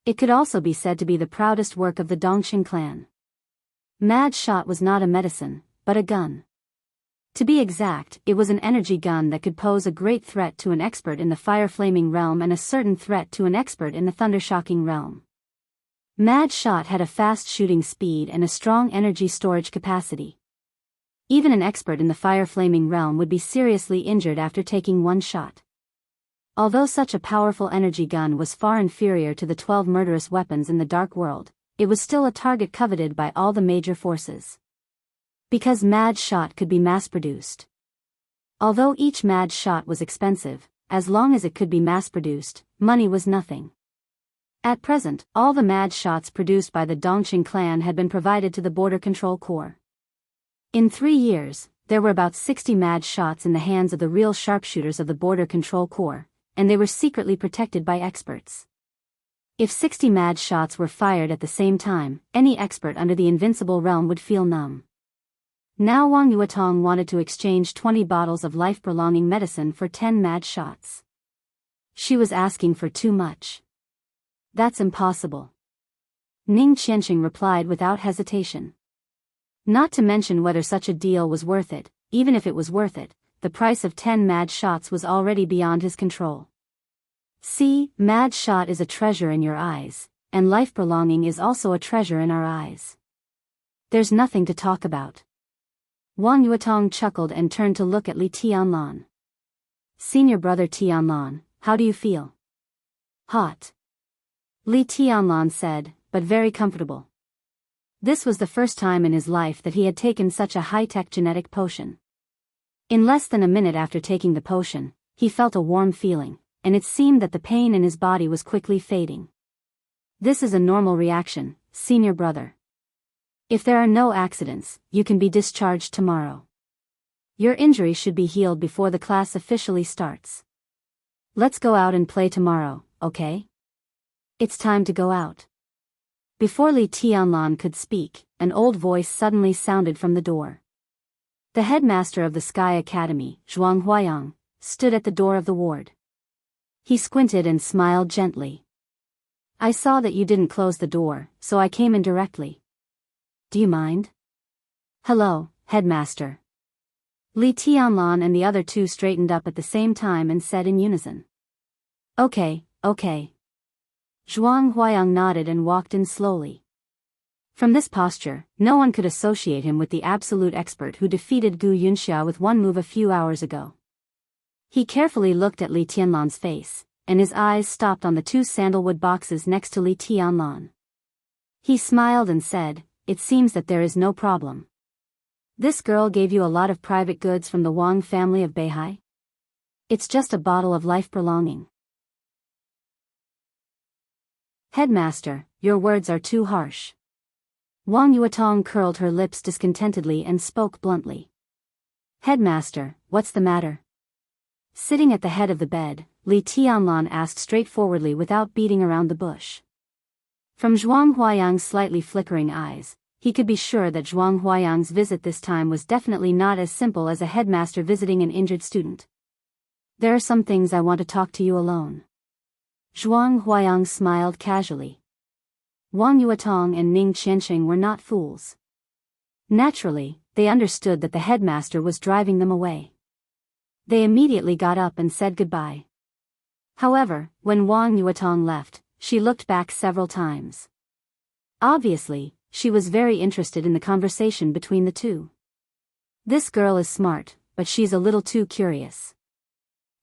Speaker 1: It could also be said to be the proudest work of the Dongqing clan. Mad shot was not a medicine, but a gun. To be exact, it was an energy gun that could pose a great threat to an expert in the fire-flaming realm and a certain threat to an expert in the thunder-shocking realm. Mad shot had a fast shooting speed and a strong energy storage capacity. Even an expert in the fire-flaming realm would be seriously injured after taking one shot. Although such a powerful energy gun was far inferior to the 12 murderous weapons in the Dark World, it was still a target coveted by all the major forces. Because mad shot could be mass-produced. Although each mad shot was expensive, as long as it could be mass-produced, money was nothing. At present, all the mad shots produced by the Dongqing clan had been provided to the Border Control Corps. In 3 years, there were about 60 mad shots in the hands of the real sharpshooters of the Border Control Corps, and they were secretly protected by experts. If 60 mad shots were fired at the same time, any expert under the invincible realm would feel numb. Now Wang Yuetong wanted to exchange 20 bottles of life-prolonging medicine for 10 mad shots. She was asking for too much. That's impossible. Ning Qianxing replied without hesitation. Not to mention whether such a deal was worth it. Even if it was worth it, the price of 10 mad shots was already beyond his control. See, mad shot is a treasure in your eyes, and life prolonging is also a treasure in our eyes. There's nothing to talk about. Wang Yuetong chuckled and turned to look at Li Tianlan. Senior brother Tianlan, how do you feel? Hot. Li Tianlan said, but very comfortable. This was the first time in his life that he had taken such a high-tech genetic potion. In less than a minute after taking the potion, he felt a warm feeling, and it seemed that the pain in his body was quickly fading. This is a normal reaction, senior brother. If there are no accidents, you can be discharged tomorrow. Your injury should be healed before the class officially starts. Let's go out and play tomorrow, okay? It's time to go out. Before Li Tianlan could speak, an old voice suddenly sounded from the door. The headmaster of the Sky Academy, Zhuang Huayang, stood at the door of the ward. He squinted and smiled gently. I saw that you didn't close the door, so I came in directly. Do you mind? Hello, headmaster. Li Tianlan and the other two straightened up at the same time and said in unison. Okay. Zhuang Huayang nodded and walked in slowly. From this posture, no one could associate him with the absolute expert who defeated Gu Yunxia with one move a few hours ago. He carefully looked at Li Tianlan's face, and his eyes stopped on the two sandalwood boxes next to Li Tianlan. He smiled and said, it seems that there is no problem. This girl gave you a lot of private goods from the Wang family of Beihai? It's just a bottle of life prolonging. Headmaster, your words are too harsh. Wang Yuetong curled her lips discontentedly and spoke bluntly. Headmaster, what's the matter? Sitting at the head of the bed, Li Tianlan asked straightforwardly without beating around the bush. From Zhuang Huayang's slightly flickering eyes, he could be sure that Zhuang Huayang's visit this time was definitely not as simple as a headmaster visiting an injured student. There are some things I want to talk to you alone. Zhuang Huayang smiled casually. Wang Yuetong and Ning Qianxing were not fools. Naturally, they understood that the headmaster was driving them away. They immediately got up and said goodbye. However, when Wang Yuetong left, she looked back several times. Obviously, she was very interested in the conversation between the two. This girl is smart, but she's a little too curious.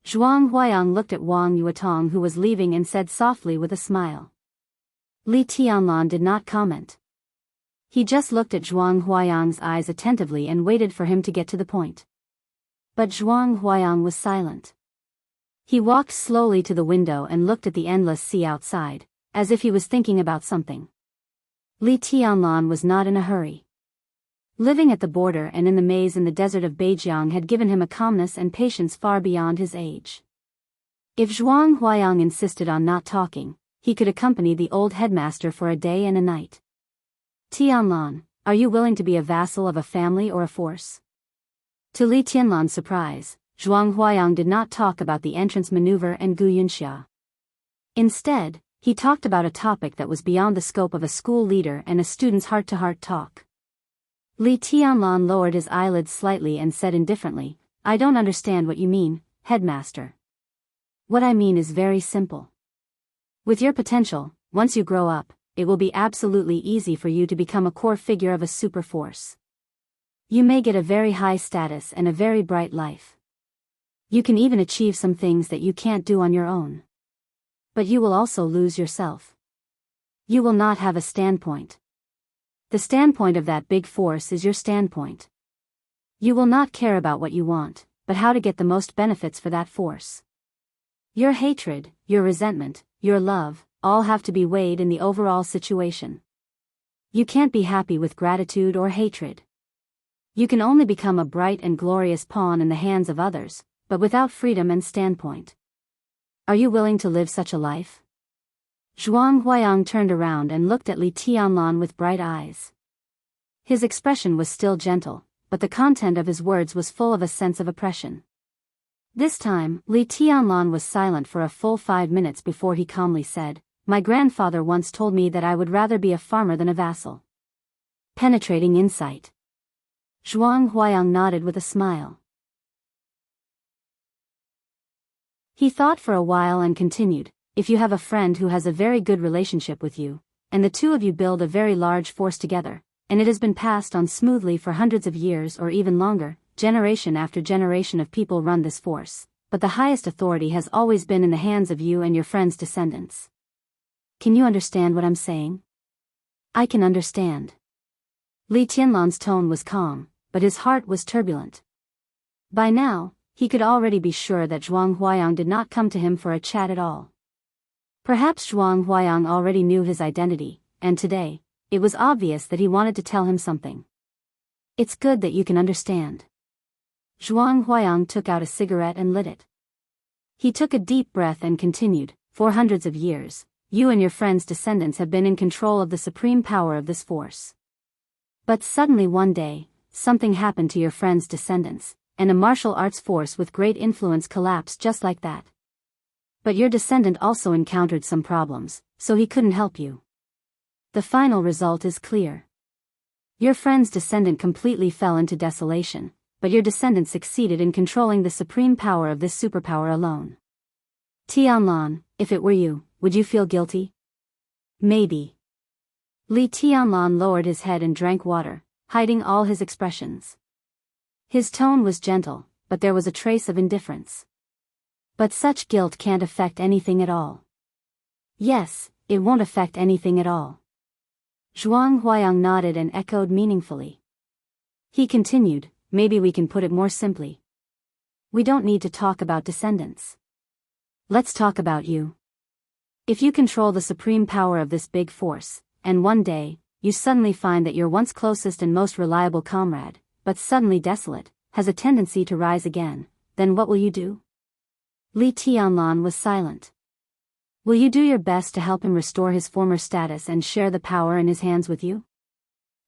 Speaker 1: Zhuang Huayang looked at Wang Yuetong who was leaving and said softly with a smile. Li Tianlan did not comment. He just looked at Zhuang Huayang's eyes attentively and waited for him to get to the point. But Zhuang Huayang was silent. He walked slowly to the window and looked at the endless sea outside, as if he was thinking about something. Li Tianlan was not in a hurry. Living at the border and in the maze in the desert of Beijiang had given him a calmness and patience far beyond his age. If Zhuang Huayang insisted on not talking, he could accompany the old headmaster for a day and a night. Tianlan, are you willing to be a vassal of a family or a force? To Li Tianlan's surprise, Zhuang Huayang did not talk about the entrance maneuver and Gu Yunxia. Instead, he talked about a topic that was beyond the scope of a school leader and a student's heart-to-heart talk. Li Tianlan lowered his eyelids slightly and said indifferently, I don't understand what you mean, headmaster. What I mean is very simple. With your potential, once you grow up, it will be absolutely easy for you to become a core figure of a super force. You may get a very high status and a very bright life. You can even achieve some things that you can't do on your own. But you will also lose yourself. You will not have a standpoint. The standpoint of that big force is your standpoint. You will not care about what you want, but how to get the most benefits for that force. Your hatred, your resentment, your love, all have to be weighed in the overall situation. You can't be happy with gratitude or hatred. You can only become a bright and glorious pawn in the hands of others, but without freedom and standpoint. Are you willing to live such a life? Zhuang Huayang turned around and looked at Li Tianlan with bright eyes. His expression was still gentle, but the content of his words was full of a sense of oppression. This time, Li Tianlan was silent for a full 5 minutes before he calmly said, "My grandfather once told me that I would rather be a farmer than a vassal." Penetrating insight. Zhuang Huayang nodded with a smile. He thought for a while and continued, "If you have a friend who has a very good relationship with you, and the two of you build a very large force together, and it has been passed on smoothly for hundreds of years or even longer, generation after generation of people run this force, but the highest authority has always been in the hands of you and your friend's descendants. Can you understand what I'm saying?" "I can understand." Li Tianlan's tone was calm, but his heart was turbulent. By now, he could already be sure that Zhuang Huayang did not come to him for a chat at all. Perhaps Zhuang Huayang already knew his identity, and today, it was obvious that he wanted to tell him something. "It's good that you can understand." Zhuang Huayang took out a cigarette and lit it. He took a deep breath and continued, "For hundreds of years, you and your friend's descendants have been in control of the supreme power of this force. But suddenly one day, something happened to your friend's descendants, and a martial arts force with great influence collapsed just like that. But your descendant also encountered some problems, so he couldn't help you. The final result is clear. Your friend's descendant completely fell into desolation, but your descendant succeeded in controlling the supreme power of this superpower alone. Tianlan, if it were you, would you feel guilty?" "Maybe." Li Tianlan lowered his head and drank water, hiding all his expressions. His tone was gentle, but there was a trace of indifference. "But such guilt can't affect anything at all." "Yes, it won't affect anything at all." Zhuang Huayang nodded and echoed meaningfully. He continued, "Maybe we can put it more simply. We don't need to talk about descendants. Let's talk about you. If you control the supreme power of this big force, and one day, you suddenly find that your once closest and most reliable comrade, but suddenly desolate, has a tendency to rise again, then what will you do?" Li Tianlan was silent. "Will you do your best to help him restore his former status and share the power in his hands with you?"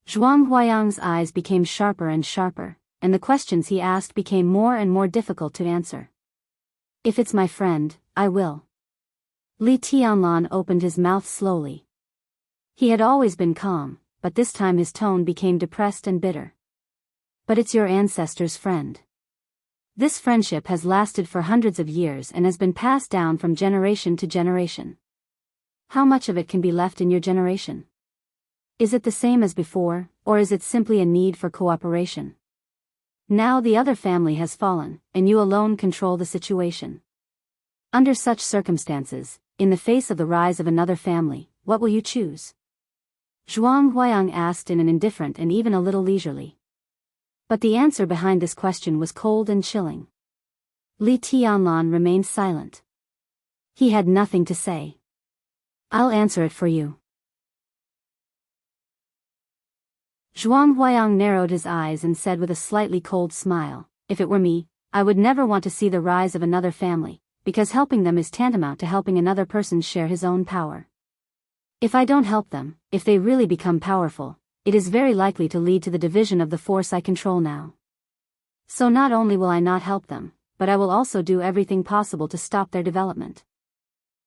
Speaker 1: Zhuang Huayang's eyes became sharper and sharper, and the questions he asked became more and more difficult to answer. "If it's my friend, I will." Li Tianlan opened his mouth slowly. He had always been calm, but this time his tone became depressed and bitter. "But it's your ancestor's friend. This friendship has lasted for hundreds of years and has been passed down from generation to generation. How much of it can be left in your generation? Is it the same as before, or is it simply a need for cooperation? Now the other family has fallen, and you alone control the situation. Under such circumstances, in the face of the rise of another family, what will you choose?" Zhuang Huayang asked in an indifferent and even a little leisurely. But the answer behind this question was cold and chilling. Li Tianlan remained silent. He had nothing to say. "I'll answer it for you." Zhuang Huayang narrowed his eyes and said with a slightly cold smile, "If it were me, I would never want to see the rise of another family, because helping them is tantamount to helping another person share his own power. If I don't help them, if they really become powerful, it is very likely to lead to the division of the force I control now. So not only will I not help them, but I will also do everything possible to stop their development.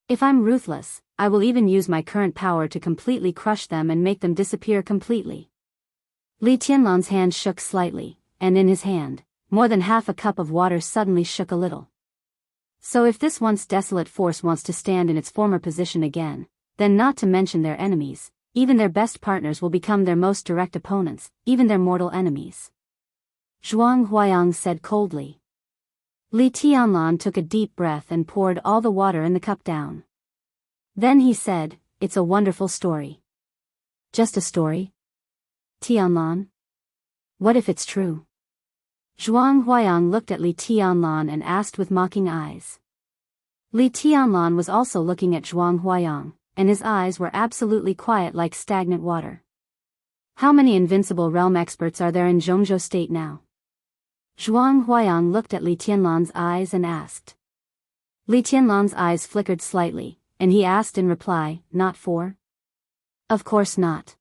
Speaker 1: If I'm ruthless, I will even use my current power to completely crush them and make them disappear completely." Li Tianlan's hand shook slightly, and in his hand, more than half a cup of water suddenly shook a little. "So if this once desolate force wants to stand in its former position again, then not to mention their enemies, even their best partners will become their most direct opponents, even their mortal enemies," Zhuang Huayang said coldly. Li Tianlan took a deep breath and poured all the water in the cup down. Then he said, "It's a wonderful story." "Just a story? Tianlan? What if it's true?" Zhuang Huayang looked at Li Tianlan and asked with mocking eyes. Li Tianlan was also looking at Zhuang Huayang, and his eyes were absolutely quiet like stagnant water. "How many invincible realm experts are there in Zhongzhou state now?" Zhuang Huayang looked at Li Tianlan's eyes and asked. Li Tianlan's eyes flickered slightly, and he asked in reply, "Not 4? "Of course not."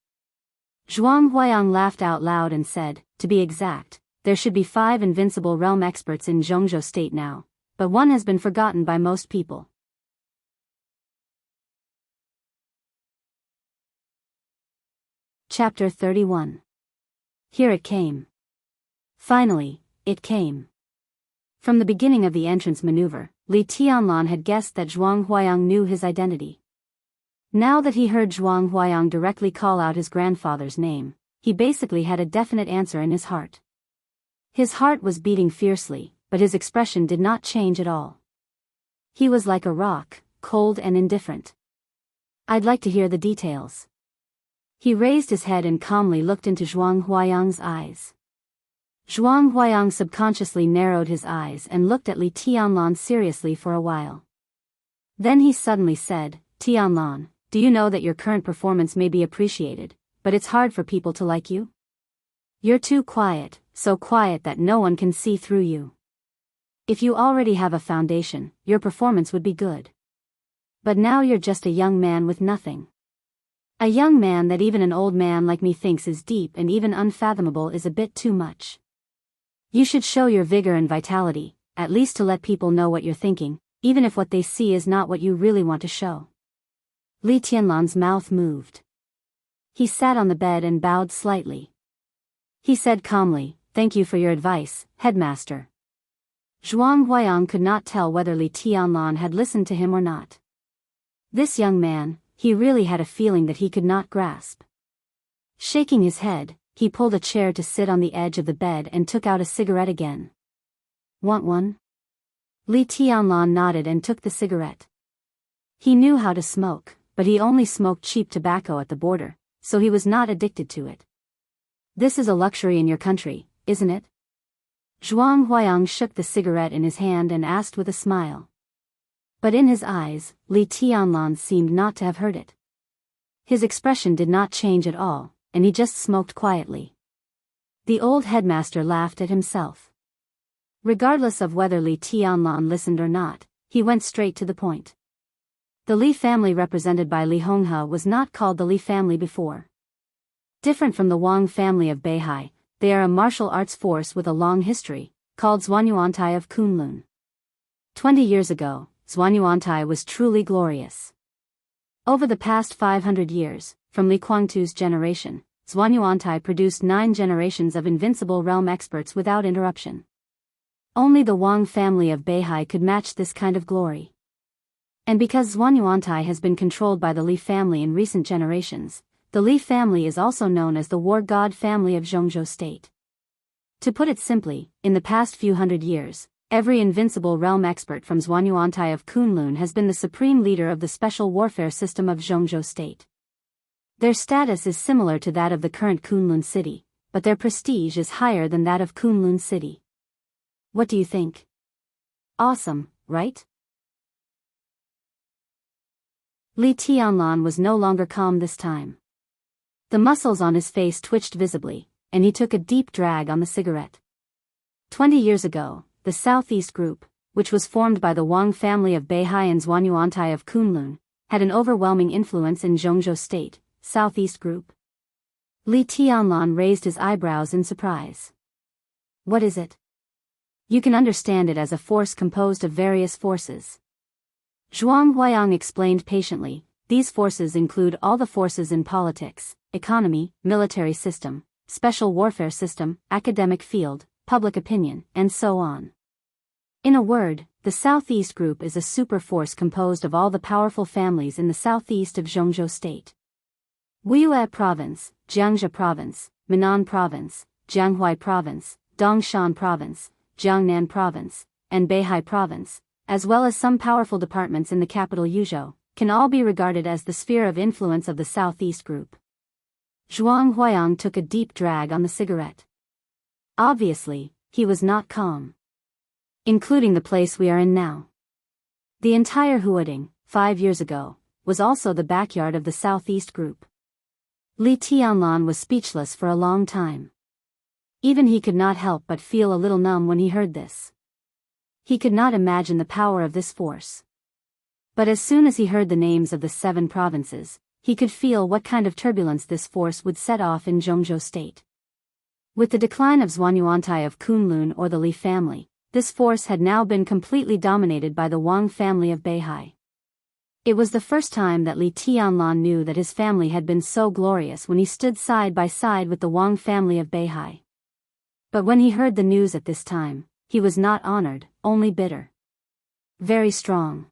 Speaker 1: Zhuang Huayang laughed out loud and said, "To be exact, there should be 5 invincible realm experts in Jianghu state now, but one has been forgotten by most people. Chapter 31. Here it came. Finally, it came. From the beginning of the entrance maneuver, Li Tianlan had guessed that Zhuang Huayang knew his identity. Now that he heard Zhuang Huayang directly call out his grandfather's name, he basically had a definite answer in his heart. His heart was beating fiercely, but his expression did not change at all. He was like a rock, cold and indifferent. I'd like to hear the details. He raised his head and calmly looked into Zhuang Huayang's eyes. Zhuang Huayang subconsciously narrowed his eyes and looked at Li Tianlan seriously for a while. Then he suddenly said, "Tianlan, do you know that your current performance may be appreciated, but it's hard for people to like you? You're too quiet, so quiet that no one can see through you. If you already have a foundation, your performance would be good. But now you're just a young man with nothing. A young man that even an old man like me thinks is deep and even unfathomable is a bit too much. You should show your vigor and vitality, at least to let people know what you're thinking, even if what they see is not what you really want to show." Li Tianlan's mouth moved. He sat on the bed and bowed slightly. He said calmly, "Thank you for your advice, headmaster." Zhuang Huayang could not tell whether Li Tianlan had listened to him or not. This young man, he really had a feeling that he could not grasp. Shaking his head, he pulled a chair to sit on the edge of the bed and took out a cigarette again. "Want one?" Li Tianlan nodded and took the cigarette. He knew how to smoke, but he only smoked cheap tobacco at the border, so he was not addicted to it. "This is a luxury in your country, isn't it?" Zhuang Huayang shook the cigarette in his hand and asked with a smile. But in his eyes, Li Tianlan seemed not to have heard it. His expression did not change at all, and he just smoked quietly. The old headmaster laughed at himself. Regardless of whether Li Tianlan listened or not, he went straight to the point. The Li family represented by Li Honghe was not called the Li family before. Different from the Wang family of Beihai, they are a martial arts force with a long history, called Zhuanyuantai of Kunlun. 20 years ago, Zhuanyuantai was truly glorious. Over the past 500 years, from Li Kuangtu's generation, Zhuanyuantai produced 9 generations of invincible realm experts without interruption. Only the Wang family of Beihai could match this kind of glory. And because Zhuanyuantai has been controlled by the Li family in recent generations, the Li family is also known as the war god family of Jianghu state. To put it simply, in the past few hundred years, every invincible realm expert from Zhuanyuantai of Kunlun has been the supreme leader of the special warfare system of Jianghu state. Their status is similar to that of the current Kunlun city, but their prestige is higher than that of Kunlun city. What do you think? Awesome, right? Li Tianlan was no longer calm this time. The muscles on his face twitched visibly, and he took a deep drag on the cigarette. 20 years ago, the Southeast Group, which was formed by the Wang family of Beihai and Zhuanyuantai of Kunlun, had an overwhelming influence in Jianghu state. Southeast Group. Li Tianlan raised his eyebrows in surprise. What is it? You can understand it as a force composed of various forces. Zhuang Huayang explained patiently, these forces include all the forces in politics, economy, military system, special warfare system, academic field, public opinion, and so on. In a word, the Southeast Group is a super force composed of all the powerful families in the southeast of Jianghu state. Wuxia Province, Jianghu Province, Minnan Province, Jianghu Province, Dongshan Province, Jiangnan Province, and Beihai Province, as well as some powerful departments in the capital Yuzhou, can all be regarded as the sphere of influence of the Southeast Group. Zhuang Huayang took a deep drag on the cigarette. Obviously, he was not calm. Including the place we are in now. The entire Huading, 5 years ago, was also the backyard of the Southeast Group. Li Tianlan was speechless for a long time. Even he could not help but feel a little numb when he heard this. He could not imagine the power of this force. But as soon as he heard the names of the 7 provinces, he could feel what kind of turbulence this force would set off in Jianghu state. With the decline of Zhuanyuantai of Kunlun or the Li family, this force had now been completely dominated by the Wang family of Beihai. It was the first time that Li Tianlan knew that his family had been so glorious when he stood side by side with the Wang family of Beihai. But when he heard the news at this time, he was not honored, only bitter. Very strong.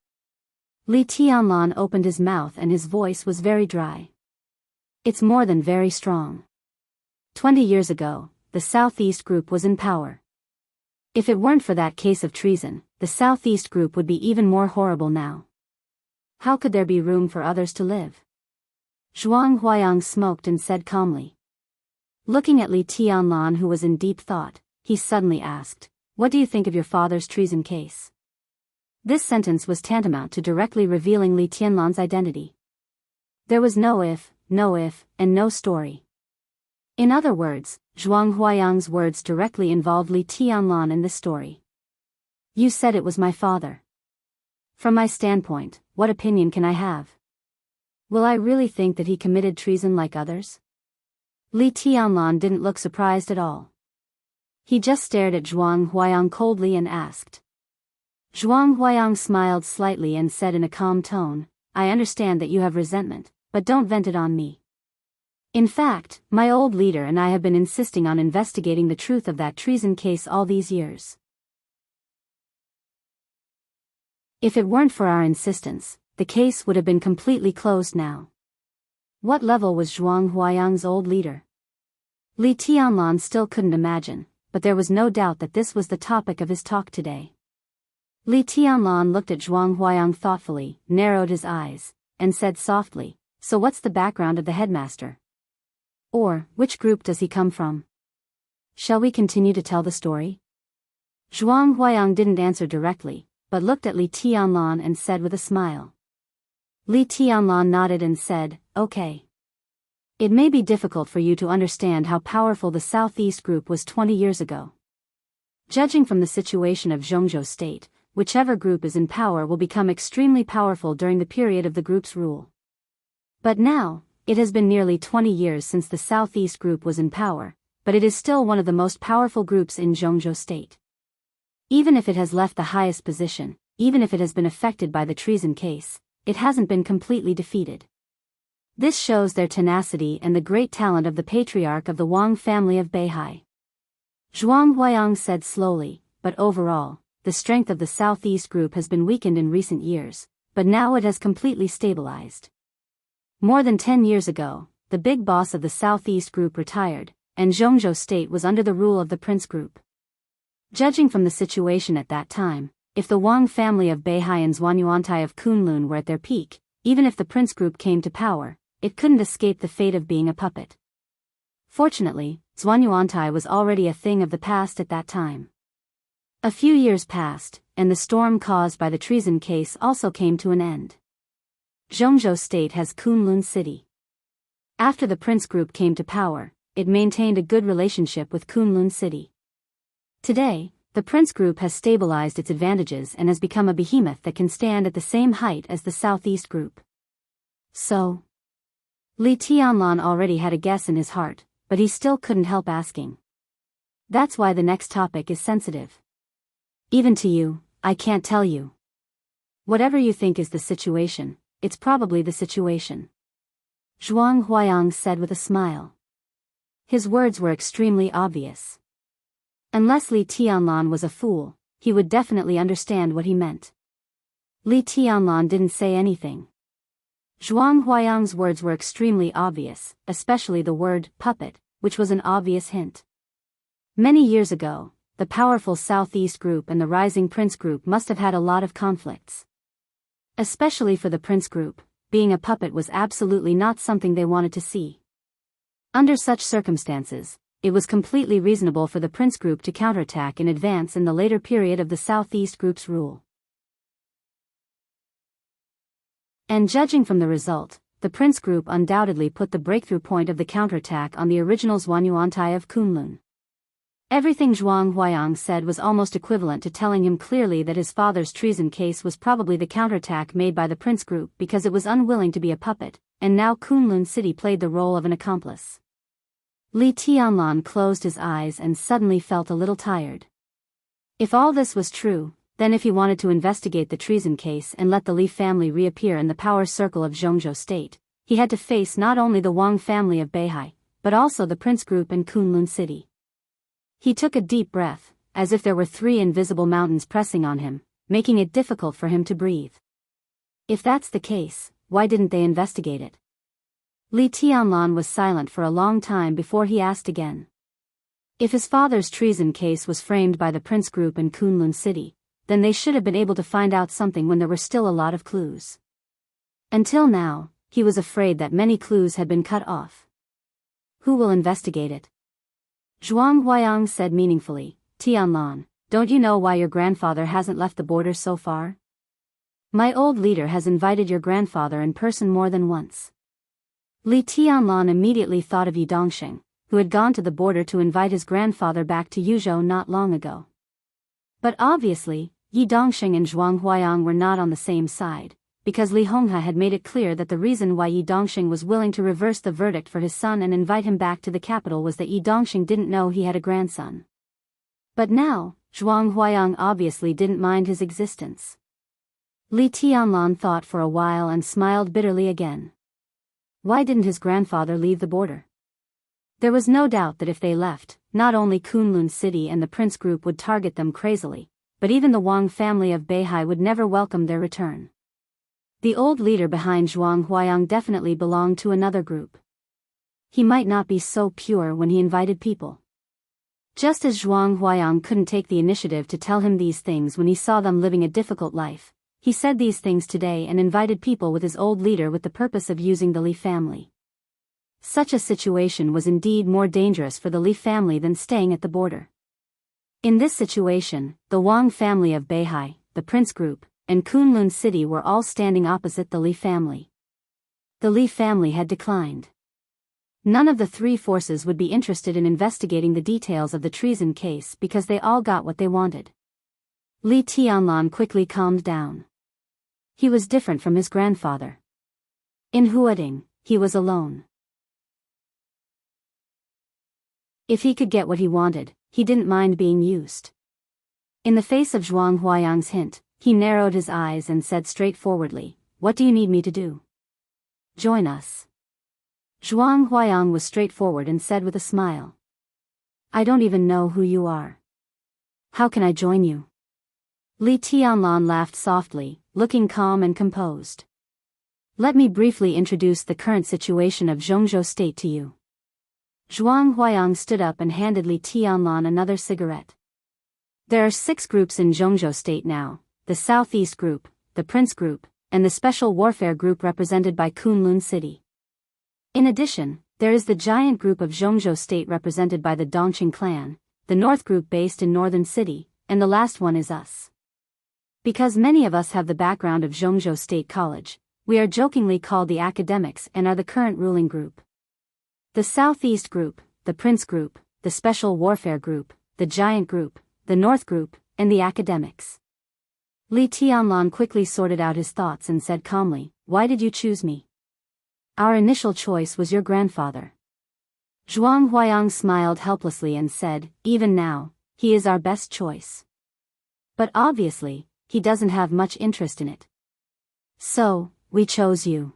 Speaker 1: Li Tianlan opened his mouth and his voice was very dry. It's more than very strong. 20 years ago, the Southeast Group was in power. If it weren't for that case of treason, the Southeast Group would be even more horrible now. How could there be room for others to live? Zhuang Huayang smoked and said calmly. Looking at Li Tianlan, who was in deep thought, he suddenly asked, "What do you think of your father's treason case?" This sentence was tantamount to directly revealing Li Tianlan's identity. There was no if, and no story. In other words, Zhuang Huayang's words directly involved Li Tianlan in this story. You said it was my father. From my standpoint, what opinion can I have? Will I really think that he committed treason like others? Li Tianlan didn't look surprised at all. He just stared at Zhuang Huayang coldly and asked. Zhuang Huayang smiled slightly and said in a calm tone, I understand that you have resentment, but don't vent it on me. In fact, my old leader and I have been insisting on investigating the truth of that treason case all these years. If it weren't for our insistence, the case would have been completely closed now. What level was Zhuang Huayang's old leader? Li Tianlan still couldn't imagine, but there was no doubt that this was the topic of his talk today. Li Tianlan looked at Zhuang Huayang thoughtfully, narrowed his eyes, and said softly, So what's the background of the headmaster? Or, which group does he come from? Shall we continue to tell the story? Zhuang Huayang didn't answer directly, but looked at Li Tianlan and said with a smile. Li Tianlan nodded and said, Okay. It may be difficult for you to understand how powerful the Southeast Group was 20 years ago. Judging from the situation of Jianghu State, whichever group is in power will become extremely powerful during the period of the group's rule. But now, it has been nearly 20 years since the Southeast Group was in power, but it is still one of the most powerful groups in Jianghu State. Even if it has left the highest position, even if it has been affected by the treason case, it hasn't been completely defeated. This shows their tenacity and the great talent of the patriarch of the Wang family of Beihai. Zhuang Huayang said slowly, but overall, the strength of the Southeast Group has been weakened in recent years, but now it has completely stabilized. More than 10 years ago, the big boss of the Southeast Group retired, and Jianghu State was under the rule of the Prince Group. Judging from the situation at that time, if the Wang family of Beihai and Zhuanyuantai of Kunlun were at their peak, even if the Prince Group came to power, it couldn't escape the fate of being a puppet. Fortunately, Zhuanyuantai was already a thing of the past at that time. A few years passed, and the storm caused by the treason case also came to an end. Jianghu State has Kunlun City. After the Prince Group came to power, it maintained a good relationship with Kunlun City. Today, the Prince Group has stabilized its advantages and has become a behemoth that can stand at the same height as the Southeast Group. So? Li Tianlan already had a guess in his heart, but he still couldn't help asking. That's why the next topic is sensitive. Even to you, I can't tell you. Whatever you think is the situation, it's probably the situation. Zhuang Huayang said with a smile. His words were extremely obvious. Unless Li Tianlan was a fool, he would definitely understand what he meant. Li Tianlan didn't say anything. Zhuang Huayang's words were extremely obvious, especially the word puppet, which was an obvious hint. Many years ago, the powerful Southeast Group and the rising Prince Group must have had a lot of conflicts. Especially for the Prince Group, being a puppet was absolutely not something they wanted to see. Under such circumstances, it was completely reasonable for the Prince Group to counterattack in advance in the later period of the Southeast Group's rule. And judging from the result, the Prince Group undoubtedly put the breakthrough point of the counterattack on the original Zhuanyuantai of Kunlun. Everything Zhuang Huayang said was almost equivalent to telling him clearly that his father's treason case was probably the counterattack made by the Prince Group because it was unwilling to be a puppet, and now Kunlun City played the role of an accomplice. Li Tianlan closed his eyes and suddenly felt a little tired. If all this was true, then if he wanted to investigate the treason case and let the Li family reappear in the power circle of Jianghu state, he had to face not only the Wang family of Beihai, but also the Prince Group and Kunlun City. He took a deep breath, as if there were 3 invisible mountains pressing on him, making it difficult for him to breathe. If that's the case, why didn't they investigate it? Li Tianlan was silent for a long time before he asked again. If his father's treason case was framed by the Prince Group and Kunlun City, then they should have been able to find out something when there were still a lot of clues. Until now, he was afraid that many clues had been cut off. Who will investigate it? Zhuang Huayang said meaningfully, Tianlan, don't you know why your grandfather hasn't left the border so far? My old leader has invited your grandfather in person more than once. Li Tianlan immediately thought of Yi Dongxing, who had gone to the border to invite his grandfather back to Yuzhou not long ago. But obviously, Yi Dongxing and Zhuang Huayang were not on the same side, because Li Honghe had made it clear that the reason why Yi Dongxing was willing to reverse the verdict for his son and invite him back to the capital was that Yi Dongxing didn't know he had a grandson. But now, Zhuang Huayang obviously didn't mind his existence. Li Tianlan thought for a while and smiled bitterly again. Why didn't his grandfather leave the border? There was no doubt that if they left, not only Kunlun City and the Prince Group would target them crazily, but even the Wang family of Beihai would never welcome their return. The old leader behind Zhuang Huayang definitely belonged to another group. He might not be so pure when he invited people. Just as Zhuang Huayang couldn't take the initiative to tell him these things when he saw them living a difficult life, he said these things today and invited people with his old leader with the purpose of using the Li family. Such a situation was indeed more dangerous for the Li family than staying at the border. In this situation, the Wang family of Beihai, the Prince Group, and Kunlun City were all standing opposite the Li family. The Li family had declined. None of the 3 forces would be interested in investigating the details of the treason case because they all got what they wanted. Li Tianlan quickly calmed down. He was different from his grandfather. In Huading, he was alone. If he could get what he wanted, he didn't mind being used. In the face of Zhuang Huayang's hint, he narrowed his eyes and said straightforwardly, "What do you need me to do?" "Join us." Zhuang Huayang was straightforward and said with a smile, "I don't even know who you are. How can I join you?" Li Tianlan laughed softly, looking calm and composed. "Let me briefly introduce the current situation of Jianghu state to you." Zhuang Huayang stood up and handed Li Tianlan another cigarette. There are 6 groups in Jianghu state now, the Southeast Group, the Prince Group, and the Special Warfare Group represented by Kunlun City. In addition, there is the giant group of Jianghu state represented by the Dongqing clan, the North Group based in Northern City, and the last one is us. Because many of us have the background of Jianghu State College, we are jokingly called the academics and are the current ruling group. The Southeast Group, the Prince Group, the Special Warfare Group, the Giant Group, the North Group, and the academics. Li Tianlan quickly sorted out his thoughts and said calmly, "Why did you choose me?" "Our initial choice was your grandfather." Zhuang Huayang smiled helplessly and said, "Even now, he is our best choice. But obviously, he doesn't have much interest in it. So, we chose you.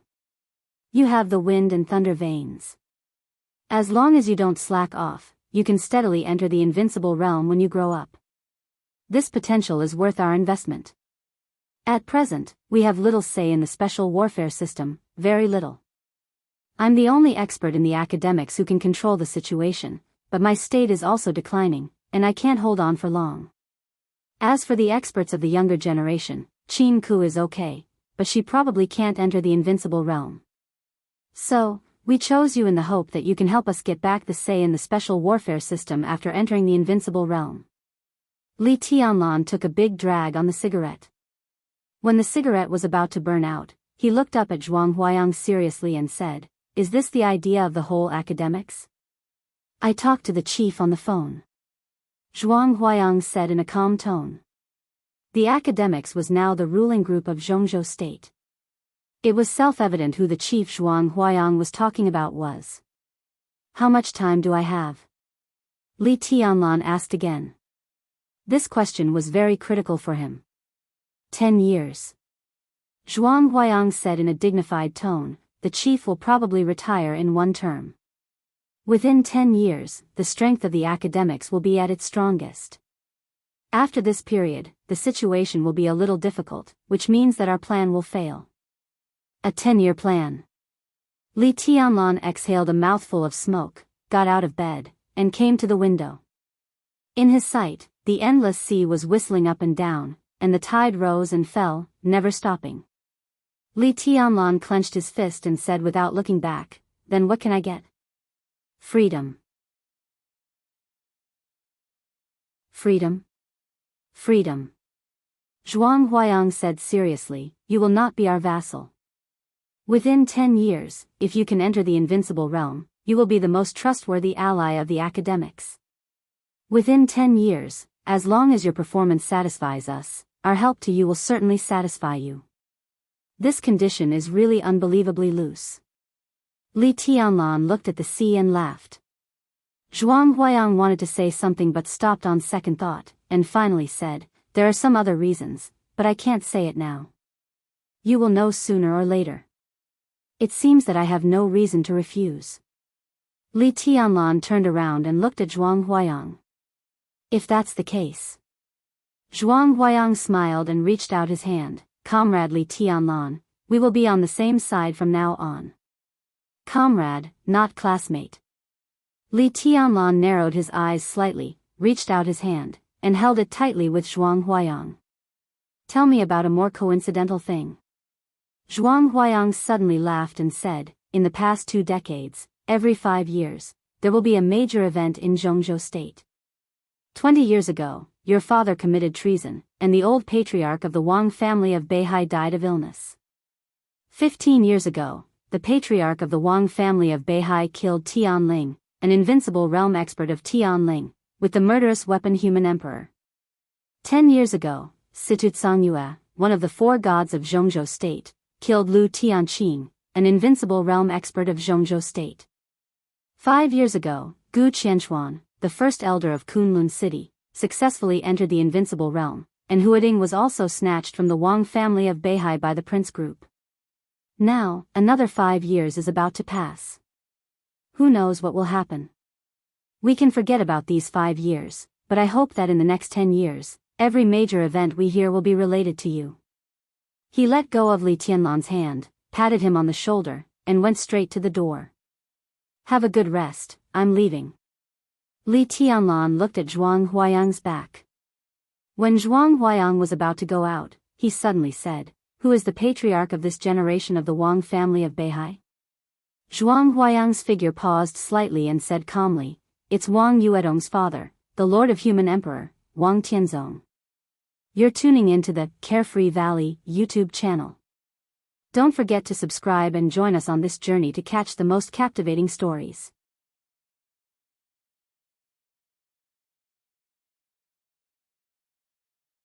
Speaker 1: You have the wind and thunder veins. As long as you don't slack off, you can steadily enter the invincible realm when you grow up. This potential is worth our investment. At present, we have little say in the special warfare system, very little. I'm the only expert in the academics who can control the situation, but my state is also declining, and I can't hold on for long. As for the experts of the younger generation, Qin Ku is okay, but she probably can't enter the invincible realm. So, we chose you in the hope that you can help us get back the say in the special warfare system after entering the invincible realm." Li Tianlan took a big drag on the cigarette. When the cigarette was about to burn out, he looked up at Zhuang Huayang seriously and said, "Is this the idea of the whole academics?" "I talked to the chief on the phone," Zhuang Huayang said in a calm tone. The academics was now the ruling group of Jianghu state. It was self-evident who the chief Zhuang Huayang was talking about was. How much time do I have? Li Tianlan asked again. This question was very critical for him. 10 years. Zhuang Huayang said in a dignified tone, the chief will probably retire in one term. Within 10 years, the strength of the academics will be at its strongest. After this period, the situation will be a little difficult, which means that our plan will fail. A 10-year plan. Li Tianlan exhaled a mouthful of smoke, got out of bed, and came to the window. In his sight, the endless sea was whistling up and down, and the tide rose and fell, never stopping. Li Tianlan clenched his fist and said without looking back, then what can I get? Freedom. Freedom. Freedom. Zhuang Huayang said seriously, you will not be our vassal. Within 10 years, if you can enter the invincible realm, you will be the most trustworthy ally of the academics. Within 10 years, as long as your performance satisfies us, our help to you will certainly satisfy you. This condition is really unbelievably loose. Li Tianlan looked at the sea and laughed. Zhuang Huayang wanted to say something but stopped on second thought, and finally said, there are some other reasons, but I can't say it now. You will know sooner or later. It seems that I have no reason to refuse. Li Tianlan turned around and looked at Zhuang Huayang. If that's the case. Zhuang Huayang smiled and reached out his hand. Comrade Li Tianlan, we will be on the same side from now on. Comrade, not classmate. Li Tianlan narrowed his eyes slightly, reached out his hand, and held it tightly with Zhuang Huayang. Tell me about a more coincidental thing. Zhuang Huayang suddenly laughed and said, in the past 2 decades, every 5 years, there will be a major event in Jianghu state. 20 years ago, your father committed treason, and the old patriarch of the Wang family of Beihai died of illness. 15 years ago, the patriarch of the Wang family of Beihai killed Tianling, an invincible realm expert of Tianling, with the murderous weapon human emperor. 10 years ago, Situtsang one of the 4 gods of Zhongzhou state, killed Lu Tianqing, an invincible realm expert of Zhongzhou state. 5 years ago, Gu Qianchuan, the first elder of Kunlun city, successfully entered the invincible realm, and Huading was also snatched from the Wang family of Beihai by the prince group. Now, another 5 years is about to pass. Who knows what will happen? We can forget about these 5 years, but I hope that in the next 10 years, every major event we hear will be related to you. He let go of Li Tianlan's hand, patted him on the shoulder, and went straight to the door. Have a good rest, I'm leaving. Li Tianlan looked at Zhuang Huayang's back. When Zhuang Huayang was about to go out, he suddenly said, who is the patriarch of this generation of the Wang family of Beihai? Zhuang Huayang's figure paused slightly and said calmly, it's Wang Yuedong's father, the Lord of Human Emperor, Wang Tianzong. You're tuning into the Carefree Valley YouTube channel. Don't forget to subscribe and join us on this journey to catch the most captivating stories.